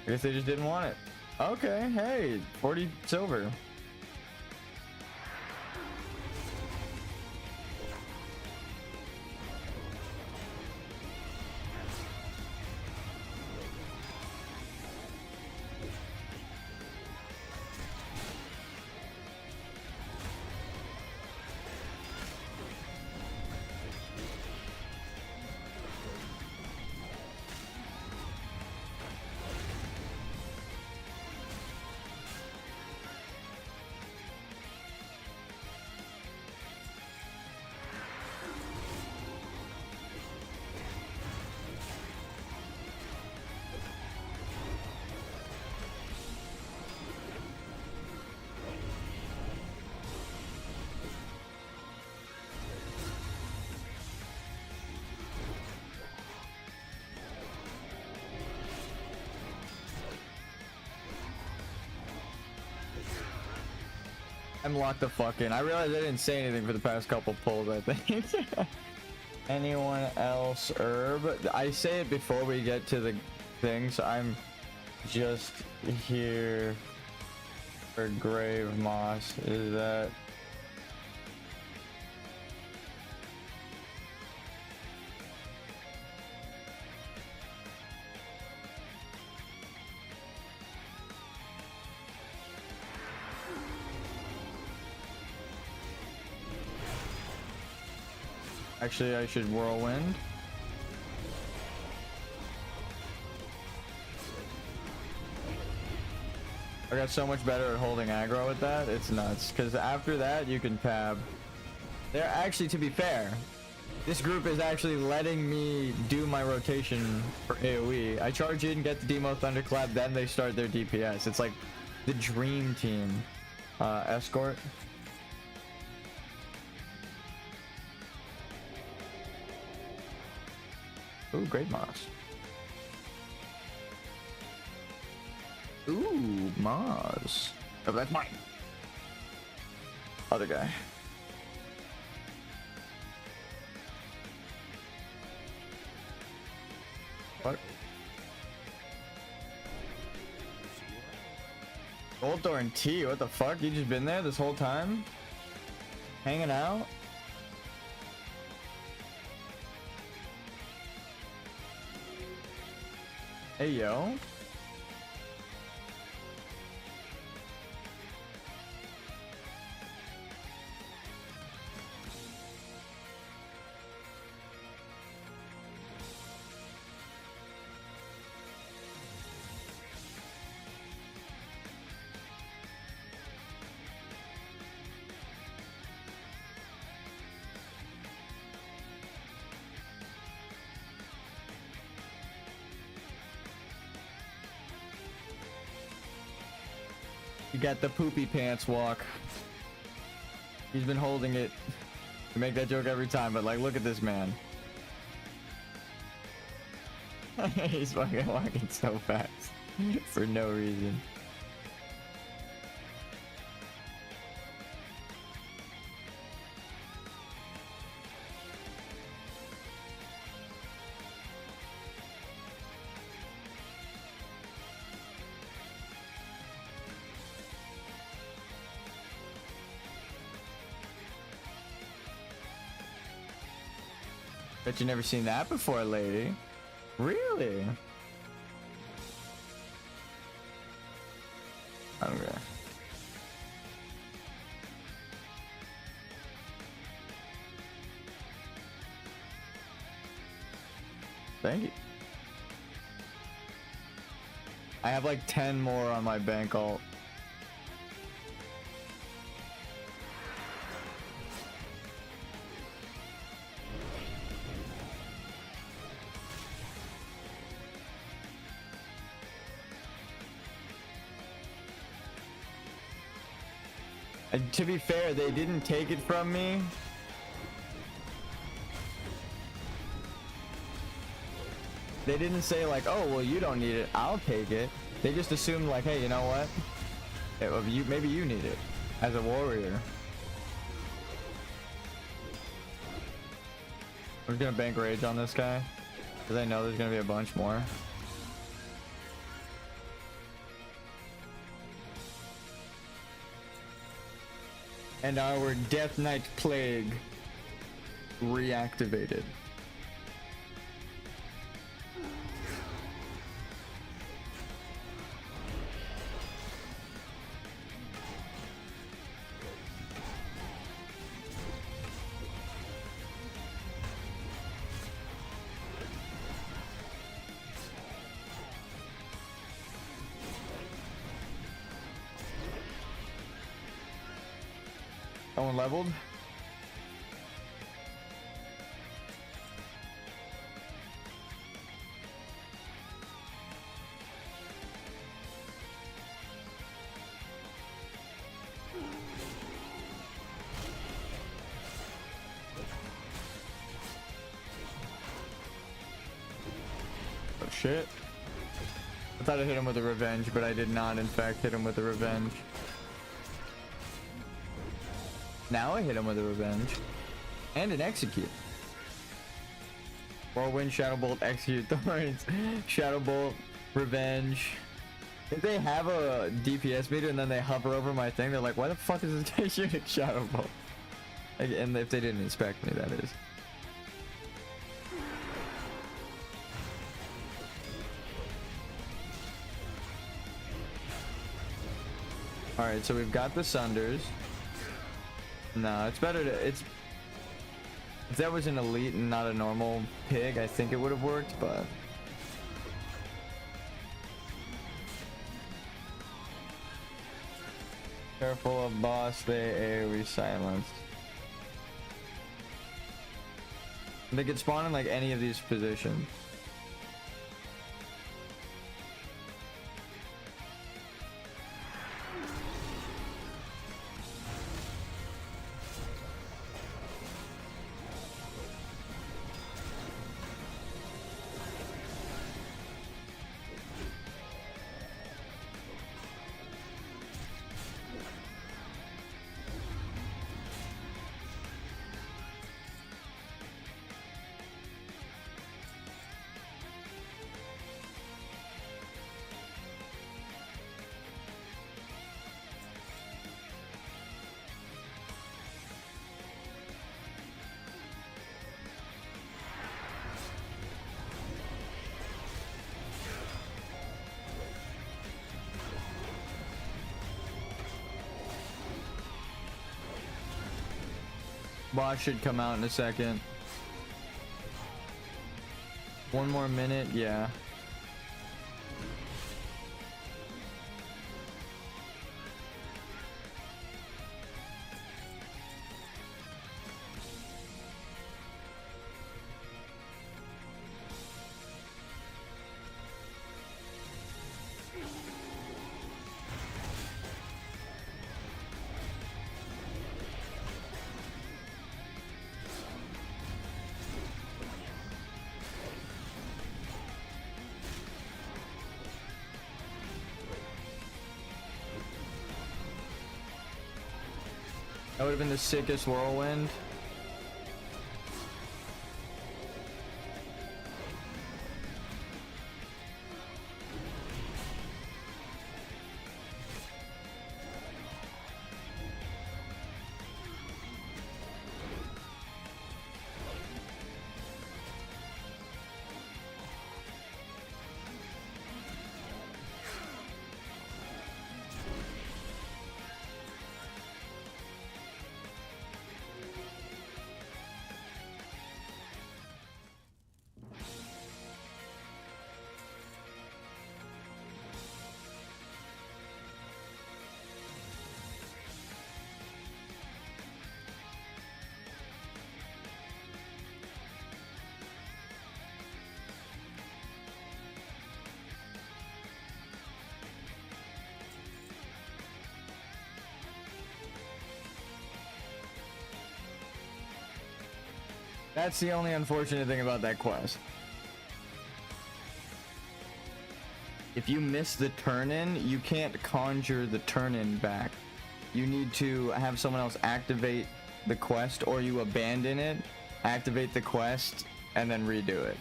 I guess they just didn't want it. Okay, hey, 40 silver. I'm locked the fuck in. I realized I didn't say anything for the past couple pulls, I think. Anyone else herb? I say it before we get to the thing, so I'm just here for grave moss. Is that... Actually, I should whirlwind. I got so much better at holding aggro with that. It's nuts. Because after that, you can tab. They're actually, to be fair, this group is actually letting me do my rotation for AoE. I charge in, get the demo thunderclap, then they start their DPS. It's like the dream team. Escort. Ooh, great moss. Ooh, moss. Oh, that's mine. Other guy. What? Goldthorn and T, what the fuck? You just been there this whole time? Hanging out? Hey, yo. You got the poopy pants walk. He's been holding it. I make that joke every time, but like, look at this man. He's fucking walking so fast for no reason. Bet you never seen that before, lady. Really? Okay. Thank you. I have like 10 more on my bank alt. And to be fair, they didn't take it from me. They didn't say like, oh, well, you don't need it, I'll take it. They just assumed like, hey, you know what? Maybe you need it as a warrior. I'm gonna bank rage on this guy because I know there's gonna be a bunch more. And our Death Knight Plague reactivated. Someone leveled? Oh shit. I thought I hit him with a revenge, but I did not in fact hit him with a revenge. Now I hit him with a revenge and an execute. Whirlwind, Shadow Bolt, execute, thorns, Shadow Bolt, revenge. If they have a DPS meter and then they hover over my thing, they're like, why the fuck is this shooting Shadow Bolt? Like, and if they didn't inspect me, that is. All right, so we've got the Sunders. No, it's better to, if that was an elite and not a normal pig, I think it would have worked, but careful of boss, they AoE silenced. They could spawn in like any of these positions. Boss should come out in a second. One more minute, yeah. That would have been the sickest whirlwind. That's the only unfortunate thing about that quest. If you miss the turn-in, you can't conjure the turn-in back. You need to have someone else activate the quest, or you abandon it, activate the quest, and then redo it.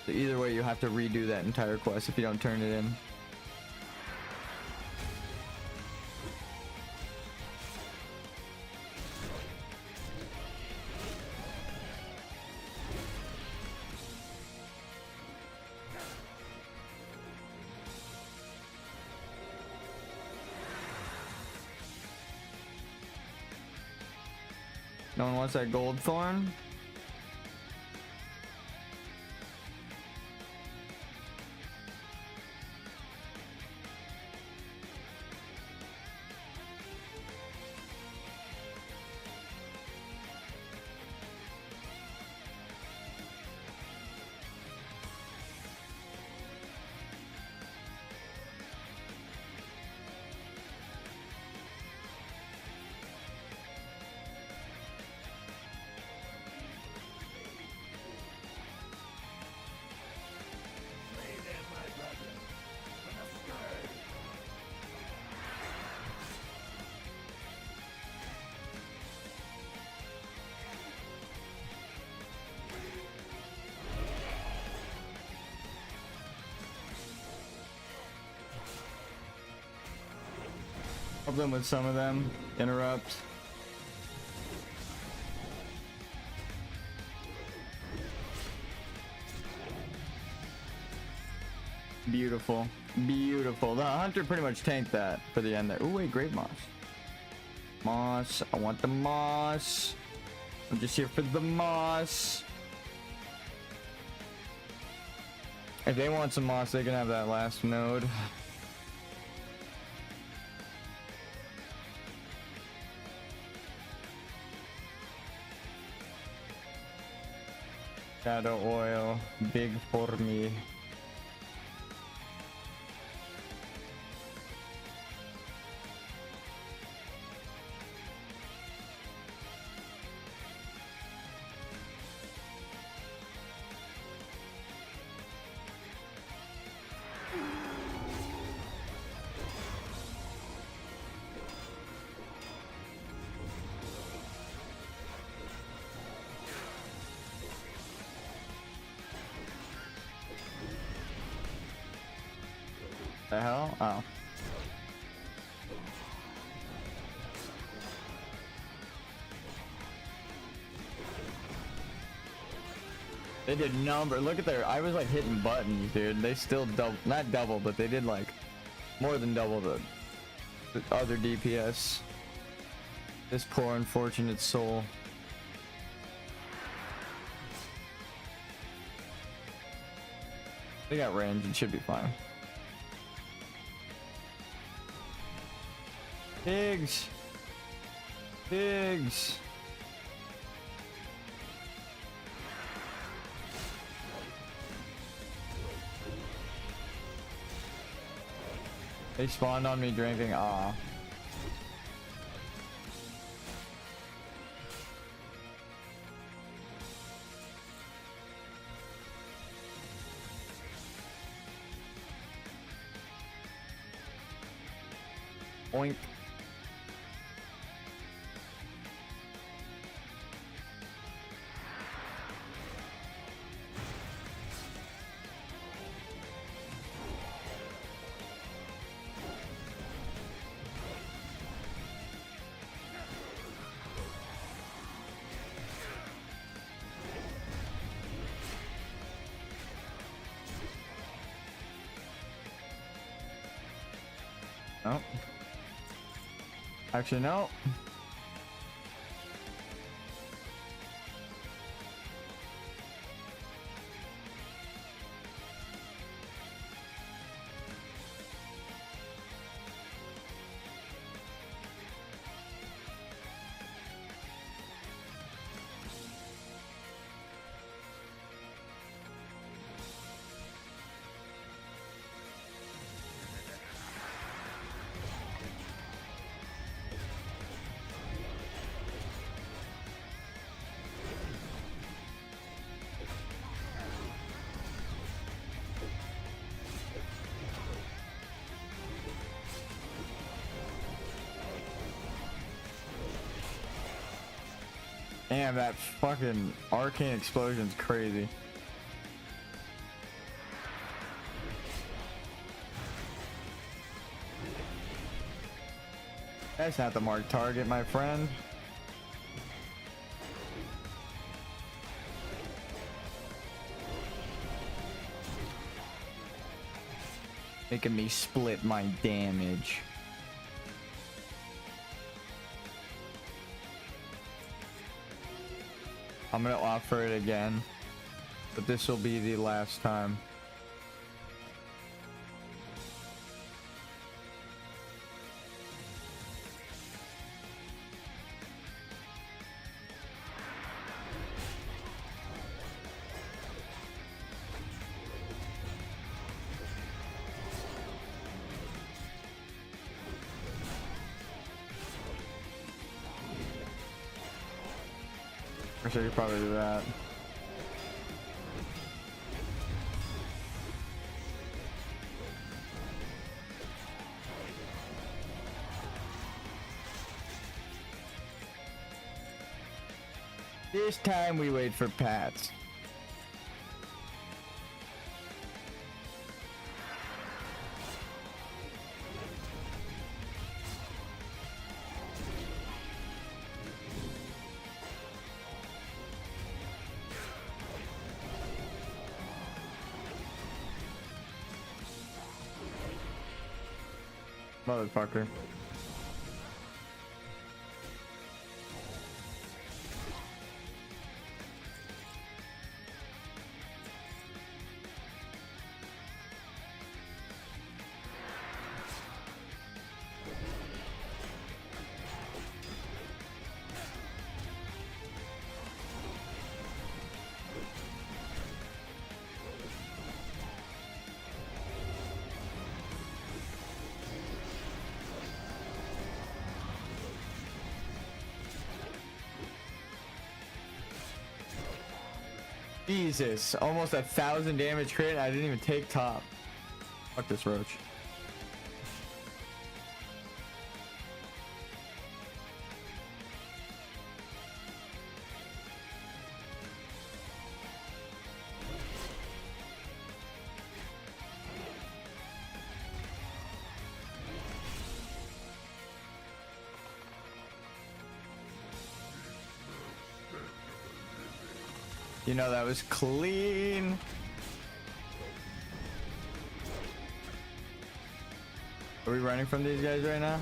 So either way, you have to redo that entire quest if you don't turn it in. No one wants that gold thorn? Help them with some of them. Interrupt. Beautiful. Beautiful. The hunter pretty much tanked that for the end there. Ooh, wait, great moss. Moss. I want the moss. I'm just here for the moss. If they want some moss, they can have that last node. Shadow oil, big for me. The hell? Oh. They did number. Look at their. I was like hitting buttons, dude. They still double, not double, but they did like more than double the other DPS. This poor unfortunate soul. They got range. It should be fine. Pigs! Pigs! They spawned on me drinking. Ah. Oink. No. Actually, no. Damn, that fucking arcane explosion's crazy. That's not the marked target, my friend. Making me split my damage. I'm gonna offer it again, but this will be the last time. I should probably do that. This time we wait for Pats. Motherfucker. Jesus, almost 1,000 damage crit. I didn't even take top. Fuck this roach. You know, that was clean. Are we running from these guys right now?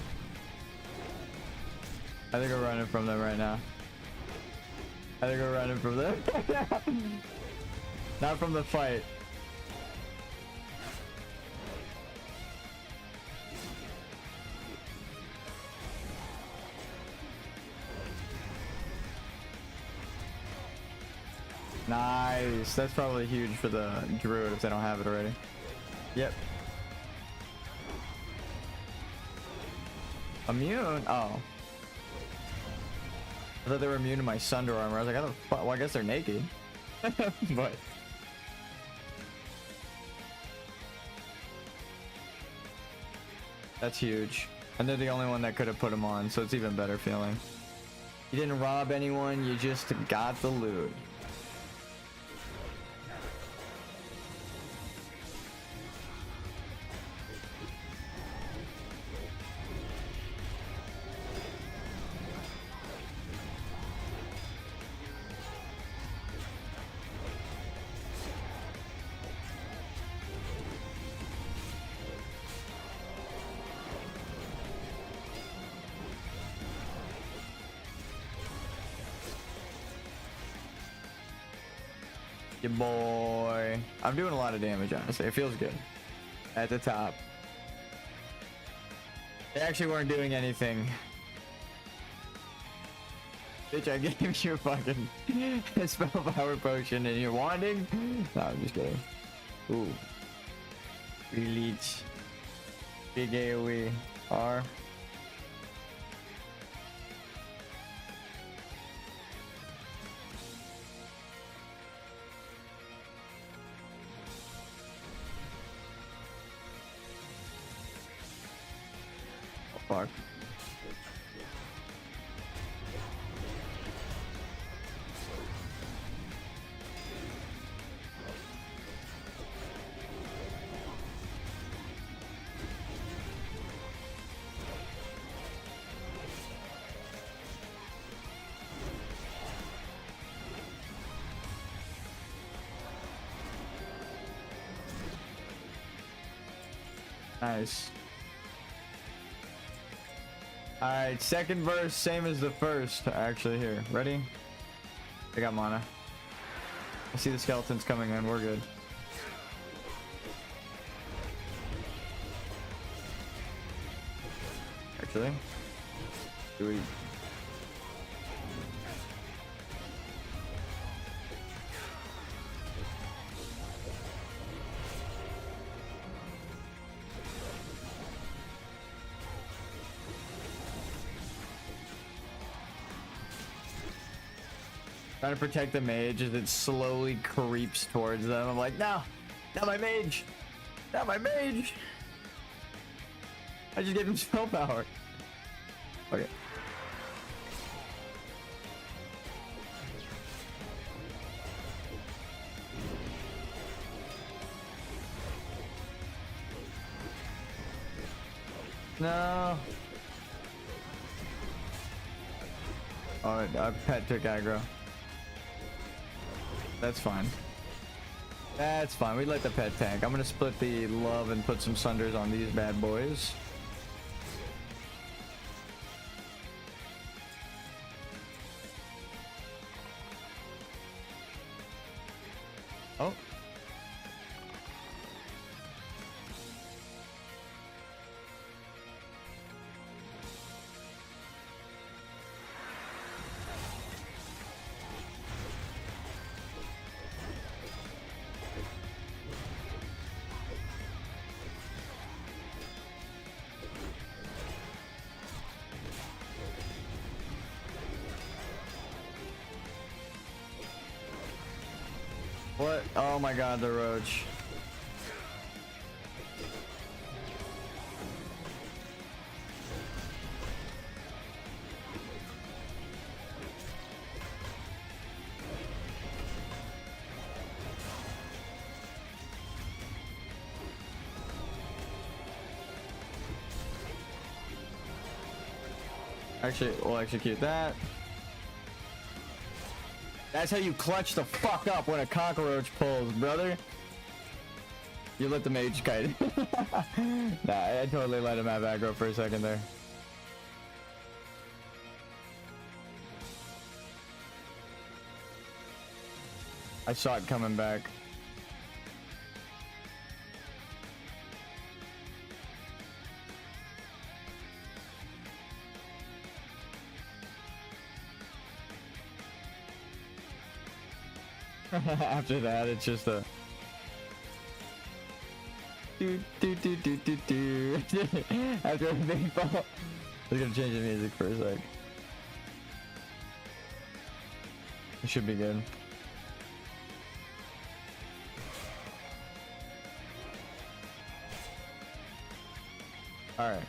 I think we're running from them right now. I think we're running from them. Not from the fight. Nice. That's probably huge for the druid if they don't have it already. Yep. Immune? Oh. I thought they were immune to my Sunder armor. I was like, I don't. Well, I guess they're naked. But. That's huge. And they're the only one that could have put him on, so it's even better feeling. You didn't rob anyone, you just got the loot. Your boy. I'm doing a lot of damage, honestly. It feels good. At the top. They actually weren't doing anything. Bitch, I gave you a fucking spell power potion and you're wanding? No, I'm just kidding. Ooh. Release. Big AoE. R. Fuck. Nice. Alright, second verse, same as the first. Actually, here. Ready? I got mana. I see the skeletons coming in. We're good. Actually, do we? Trying to protect the mage as it slowly creeps towards them. I'm like, no, not my mage, not my mage. I just gave him spell power. Okay. No. Alright, our pet took aggro. That's fine. That's fine. We let the pet tank. I'm gonna split the love and put some sunders on these bad boys. Oh. What? Oh my god, the roach. Actually, we'll execute that. That's how you clutch the fuck up when a cockroach pulls, brother. You let the mage kite. Nah, I totally let him have aggro for a second there. I saw it coming back. After that, it's just a do do do do do do. After a big fall, we're gonna change the music for a sec. It should be good. All right.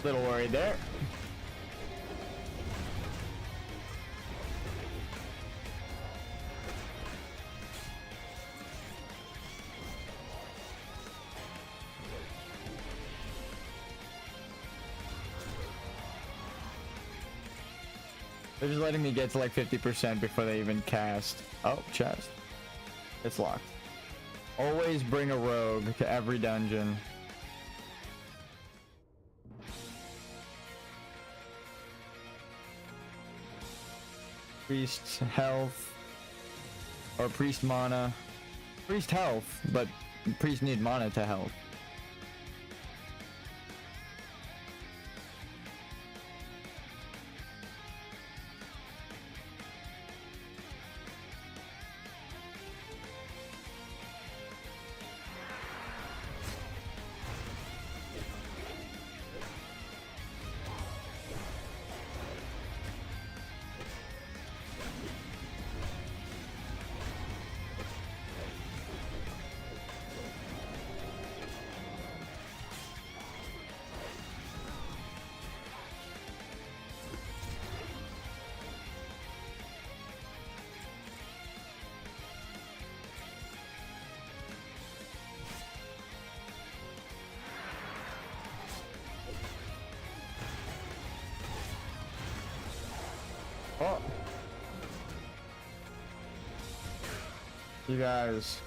Little worried there. They're just letting me get to like 50% before they even cast. Oh, chest. It's locked. Always bring a rogue to every dungeon. Priest health. Or priest mana. Priest health, but priest need mana to health. Oh. You guys.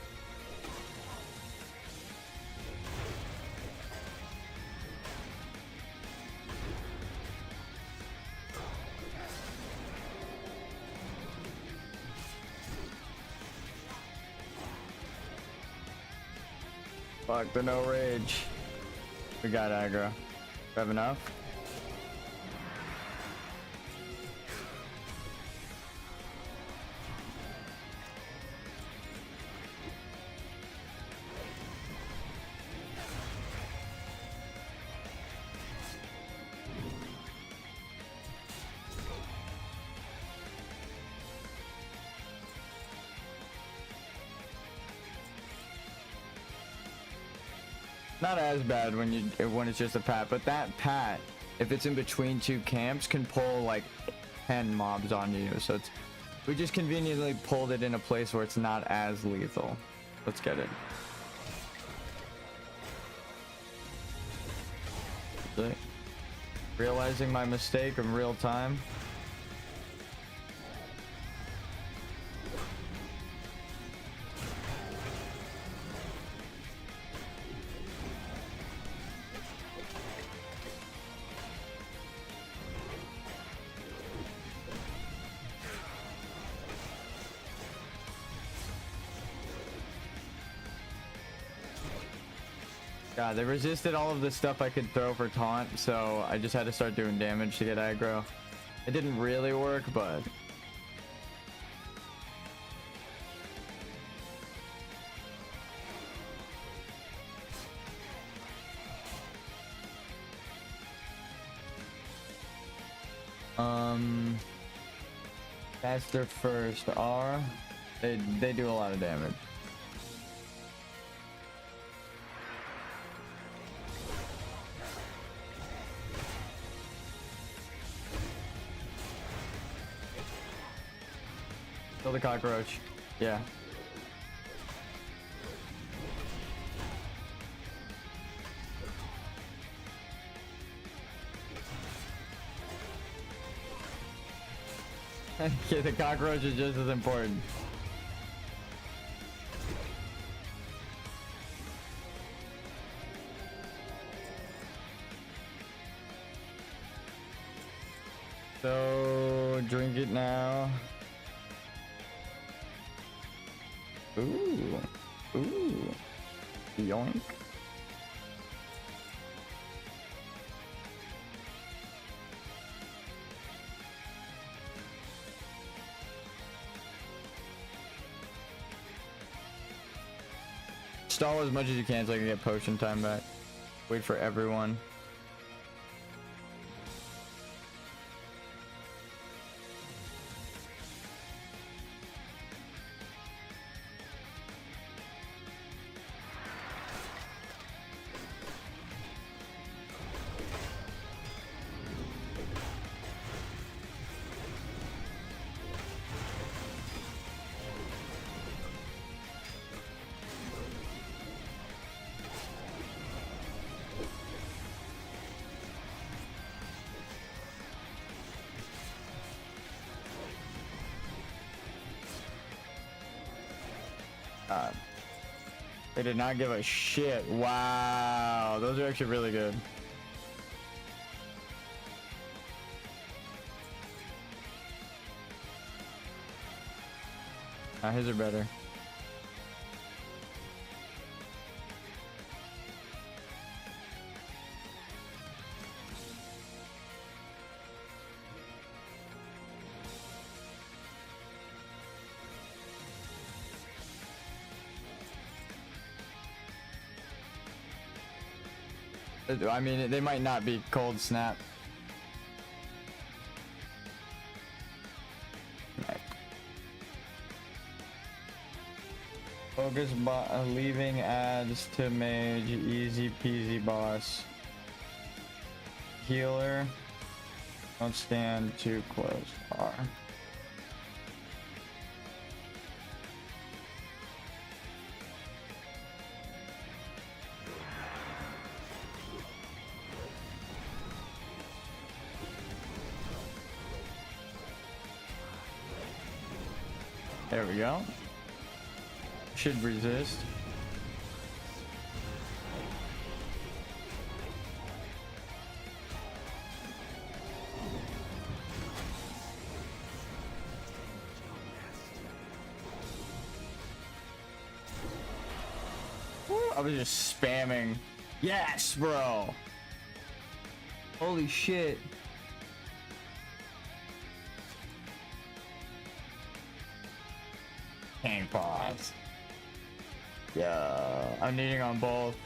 Fuck, the no rage. We got aggro. Have enough? Not as bad when it's just a pat, but that pat, if it's in between two camps, can pull like 10 mobs onto you. So it's, we just conveniently pulled it in a place where it's not as lethal. Let's get it. Realizing my mistake in real time. God, they resisted all of the stuff I could throw for taunt, so I just had to start doing damage to get aggro. It didn't really work, but... That's their first R. They do a lot of damage. Kill the cockroach. Yeah. Yeah, the cockroach is just as important. So, drink it now. Ooh. Ooh. Yoink. Stall as much as you can so I can get potion time back. Wait for everyone. God. They did not give a shit. Wow. Those are actually really good. His are better. I mean, they might not be cold snap. Focus leaving adds to mage, easy peasy boss. Healer, don't stand too close. R. There we go. Should resist. Woo, I was just spamming. Yes, bro. Holy shit. Hang pause. Yeah, I'm needing on both.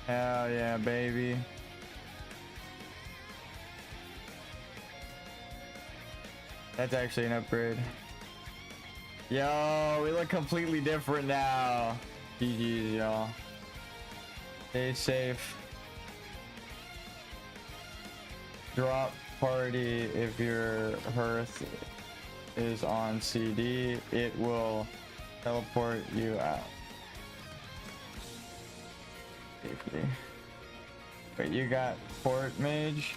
Hell yeah, baby. That's actually an upgrade. Yo, we look completely different now. GG's, y'all. Stay safe. Drop party if your hearth is on CD. It will teleport you out. Safely. Wait, you got port mage?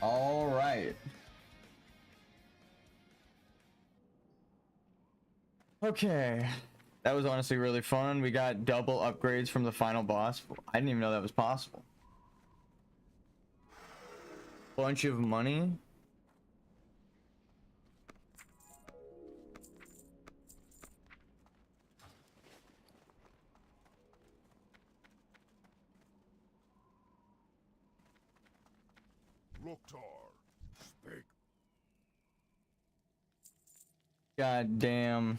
All right. Okay. That was honestly really fun. We got double upgrades from the final boss. I didn't even know that was possible. Bunch of money. Loktar, speak. God damn.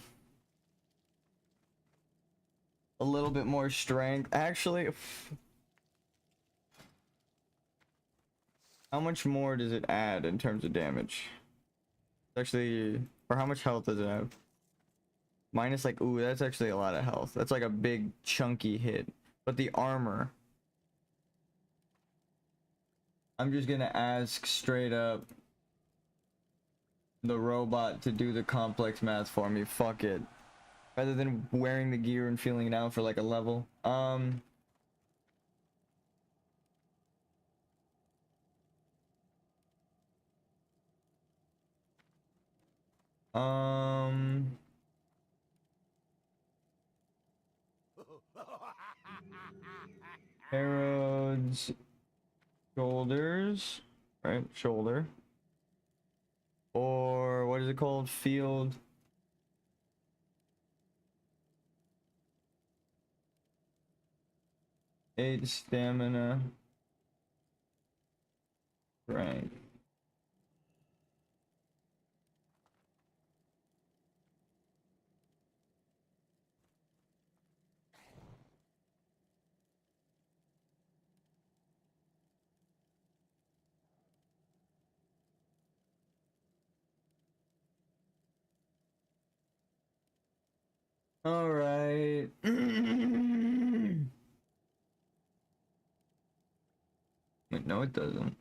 A little bit more strength. Actually, how much more does it add in terms of damage? Actually, or how much health does it have? Minus like, ooh, that's actually a lot of health. That's like a big chunky hit. But the armor. I'm just gonna ask straight up the robot to do the complex math for me. Fuck it. Rather than wearing the gear and feeling it out for like a level. Arrows, shoulders, right? Shoulder. Or what is it called? Field. Eight stamina. Right. All right. Wait, no, it doesn't.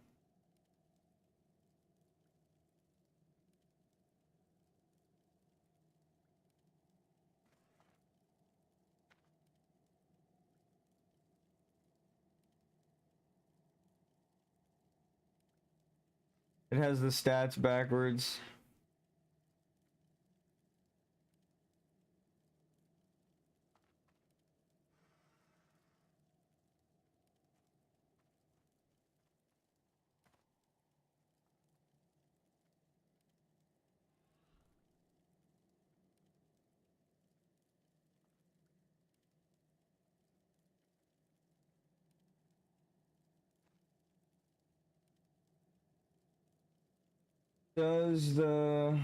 It has the stats backwards. Does the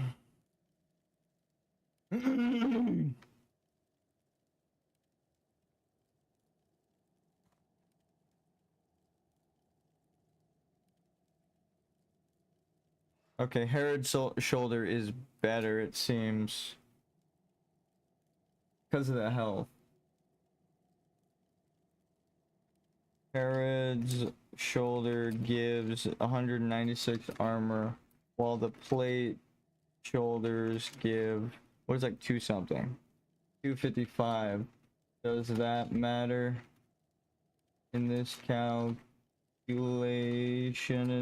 okay, Herod's shoulder is better, it seems, because of the health. Herod's shoulder gives 196 armor, while the plate shoulders give, what is like 2 something? 255. Does that matter in this calculation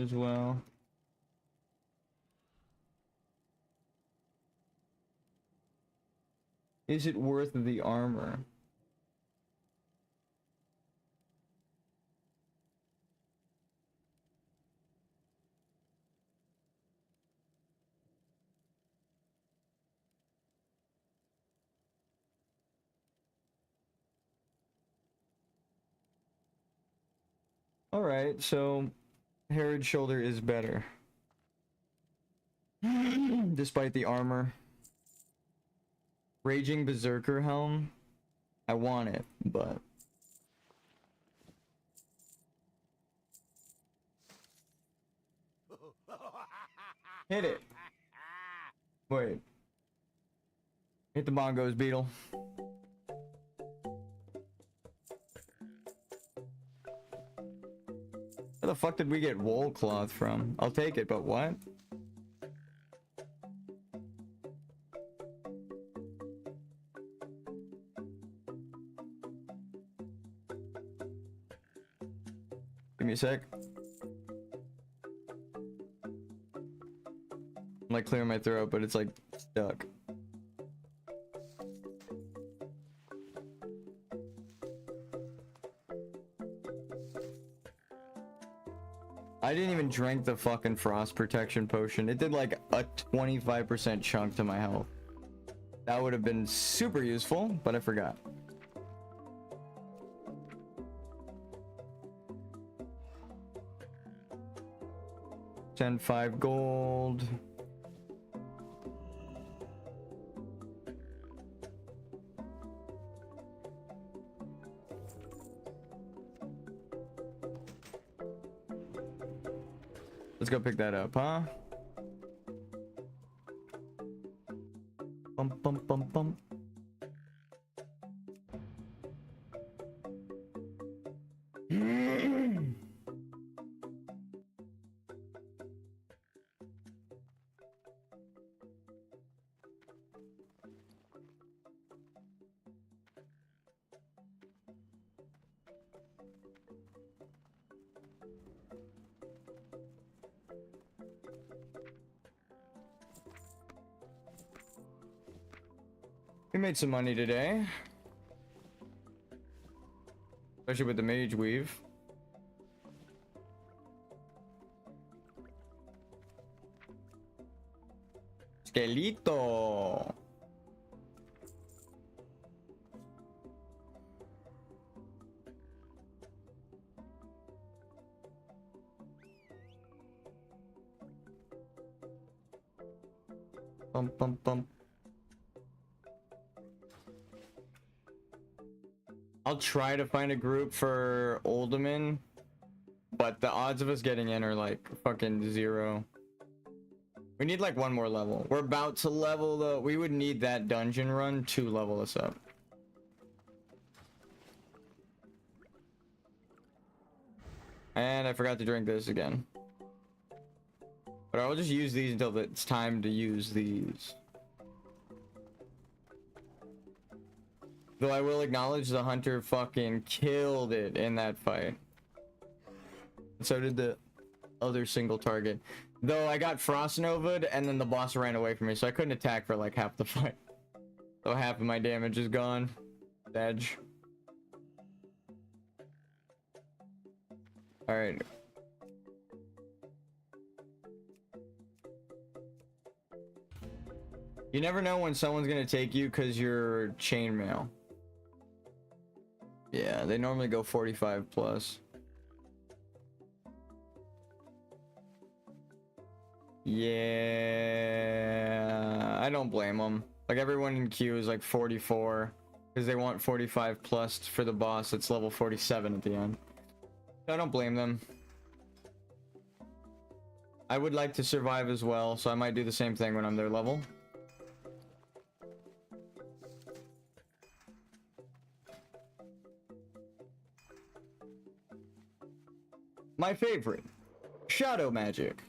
as well? Is it worth the armor? Alright, so Herod's shoulder is better. Despite the armor. Raging Berserker Helm. I want it, but hit it. Wait. Hit the bongos, Beetle. Where the fuck did we get wool cloth from? I'll take it, but what? Give me a sec. I'm like clearing my throat, but it's like stuck. I didn't even drink the fucking frost protection potion. It did like a 25% chunk to my health. That would have been super useful, but I forgot. Send 5 gold. Let's go pick that up, huh? Bum bum bum bum. We made some money today. Especially with the mage weave. Esquelito. Bum bum bum. I'll try to find a group for Olderman, but the odds of us getting in are like fucking 0. We need like 1 more level. We're about to level though. We would need that dungeon run to level us up. And I forgot to drink this again. But I'll just use these until it's time to use these. Though I will acknowledge the hunter fucking killed it in that fight. So did the other single target. Though I got Frost Nova'd and then the boss ran away from me, so I couldn't attack for like half the fight. So half of my damage is gone. Edge. Alright. You never know when someone's gonna take you because you're chainmail. Yeah, they normally go 45 plus. Yeah, I don't blame them. Like everyone in queue is like 44 because they want 45 plus for the boss that's level 47 at the end. I don't blame them. I would like to survive as well, so I might do the same thing when I'm their level. My favorite, shadow magic.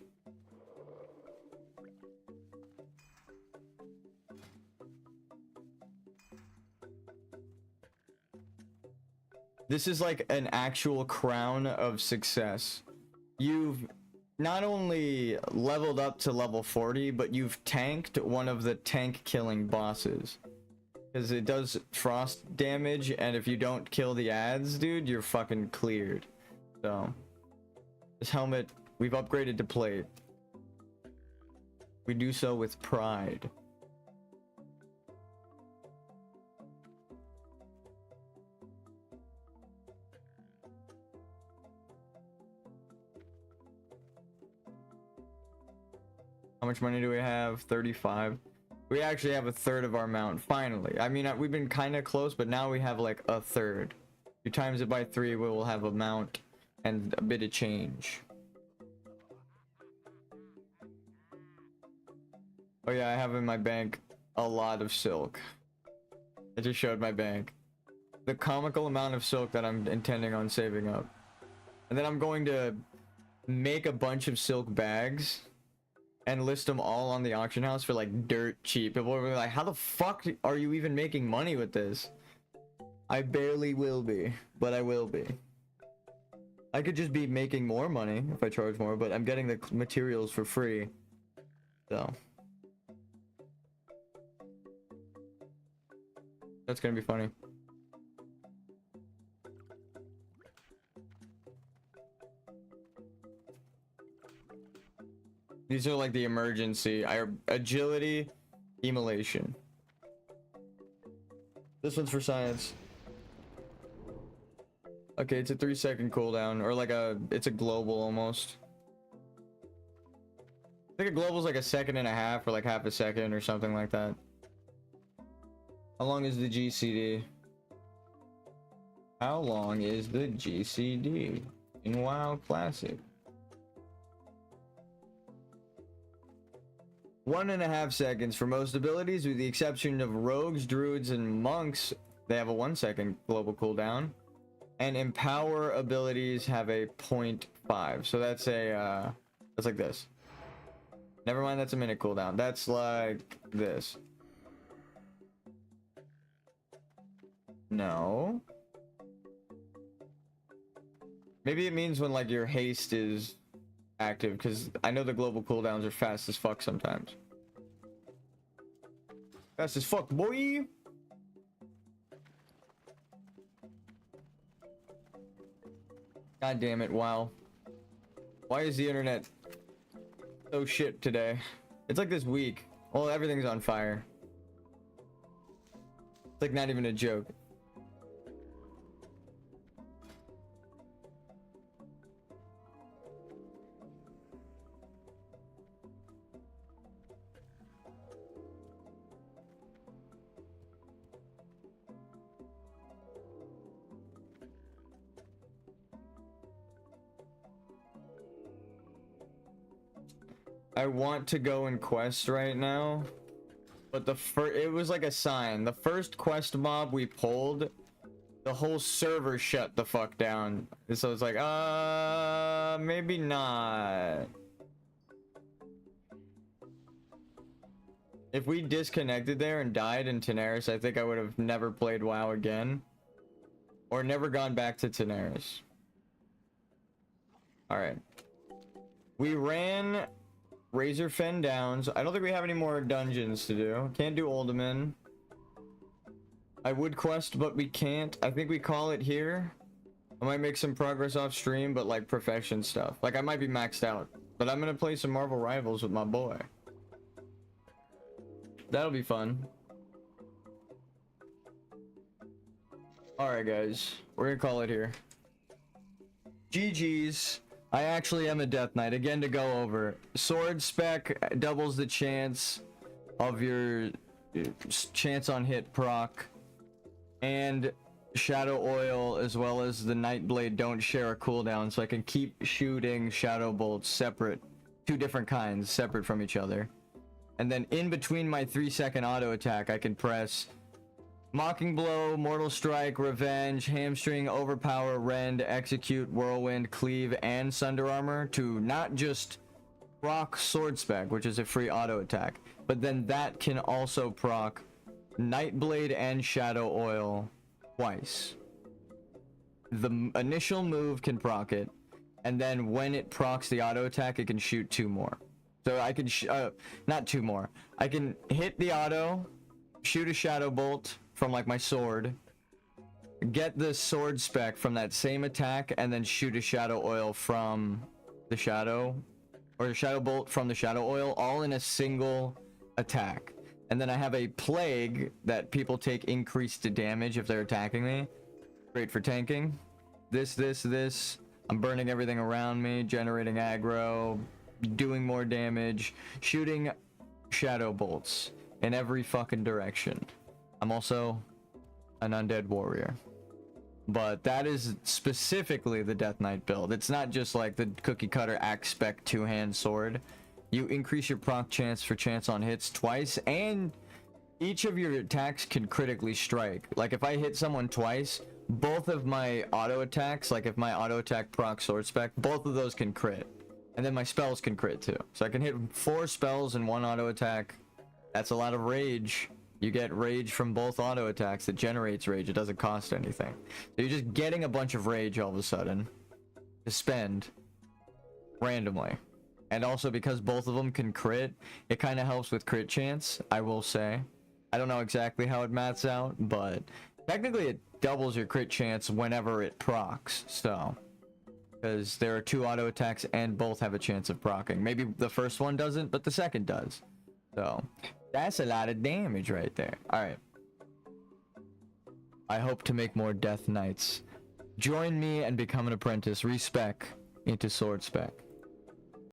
This is like an actual crown of success. You've not only leveled up to level 40, but you've tanked one of the tank killing bosses. Because it does frost damage, and if you don't kill the ads, dude, you're fucking cleared. So, this helmet, we've upgraded to plate. We do so with pride. How much money do we have? 35. We actually have a third of our mount, finally. I mean, we've been kind of close, but now we have like a third. You times it by 3, we will have a mount and a bit of change. Oh yeah, I have in my bank a lot of silk. I just showed my bank. The comical amount of silk that I'm intending on saving up. And then I'm going to make a bunch of silk bags and list them all on the auction house for like dirt cheap. People will be like, how the fuck are you even making money with this? I barely will be, but I will be. I could just be making more money if I charge more, but I'm getting the materials for free. So. That's gonna be funny. These are like the emergency. Agility, immolation. This one's for science. Okay, it's a 3-second cooldown, or like it's a global almost. I think a global is like a 1.5 seconds, or like half a second, or something like that. How long is the GCD? How long is the GCD in WoW Classic? 1.5 seconds for most abilities, with the exception of rogues, druids, and monks. They have a 1 second global cooldown, and empower abilities have a 0.5. So that's that's like this. Never mind, that's a minute cooldown. That's like this. No. Maybe it means when like your haste is active, because I know the global cooldowns are fast as fuck sometimes. Fast as fuck, boy. God damn it, wow. Why is the internet so shit today? It's like this week. Well, everything's on fire. It's like not even a joke. I want to go and quest right now, but it was like a sign. The first quest mob we pulled, the whole server shut the fuck down. And so it's like, maybe not. If we disconnected there and died in Tenaris, I think I would have never played WoW again. Or never gone back to Tenaris. Alright. We ran Razor Fen Downs. I don't think we have any more dungeons to do. Can't do Uldaman. I would quest, but we can't. I think we call it here. I might make some progress off stream, but like profession stuff. Like I might be maxed out. But I'm gonna play some Marvel Rivals with my boy. That'll be fun. Alright guys, we're gonna call it here. GG's. I actually am a Death Knight. Again, to go over. Sword spec doubles the chance of your chance on hit proc. And Shadow Oil as well as the Nightblade don't share a cooldown, so I can keep shooting Shadow Bolts separate. Two different kinds, separate from each other. And then in between my 3-second auto attack, I can press Mocking Blow, Mortal Strike, Revenge, Hamstring, Overpower, Rend, Execute, Whirlwind, Cleave, and Sunder Armor to not just proc Sword Spec, which is a free auto attack, but then that can also proc Nightblade and Shadow Oil twice. The initial move can proc it, and then when it procs the auto attack, it can shoot 2 more. So I can not 2 more. I can hit the auto, shoot a Shadow Bolt from like my sword, get the sword spec from that same attack, and then shoot a Shadow Oil from the Shadow, or the Shadow Bolt from the Shadow Oil, all in a single attack. And then I have a Plague that people take increased damage if they're attacking me. Great for tanking. This. I'm burning everything around me, generating aggro, doing more damage, shooting Shadow Bolts in every fucking direction. I'm also an undead warrior. But that is specifically the Death Knight build. It's not just like the cookie cutter axe spec 2-hand sword. You increase your proc chance for chance on hits twice, and each of your attacks can critically strike. Like if I hit someone twice, both of my auto attacks, like if my auto attack proc sword spec, both of those can crit. And then my spells can crit too. So I can hit 4 spells in 1 auto attack. That's a lot of rage. You get rage from both auto attacks. It generates rage. It doesn't cost anything. So you're just getting a bunch of rage all of a sudden to spend randomly. And also because both of them can crit, it kind of helps with crit chance, I will say. I don't know exactly how it mats out, but technically it doubles your crit chance whenever it procs. So, because there are 2 auto attacks and both have a chance of proccing. Maybe the first one doesn't, but the second does. So, that's a lot of damage right there. Alright. I hope to make more Death Knights. Join me and become an apprentice. Respec into Sword Spec.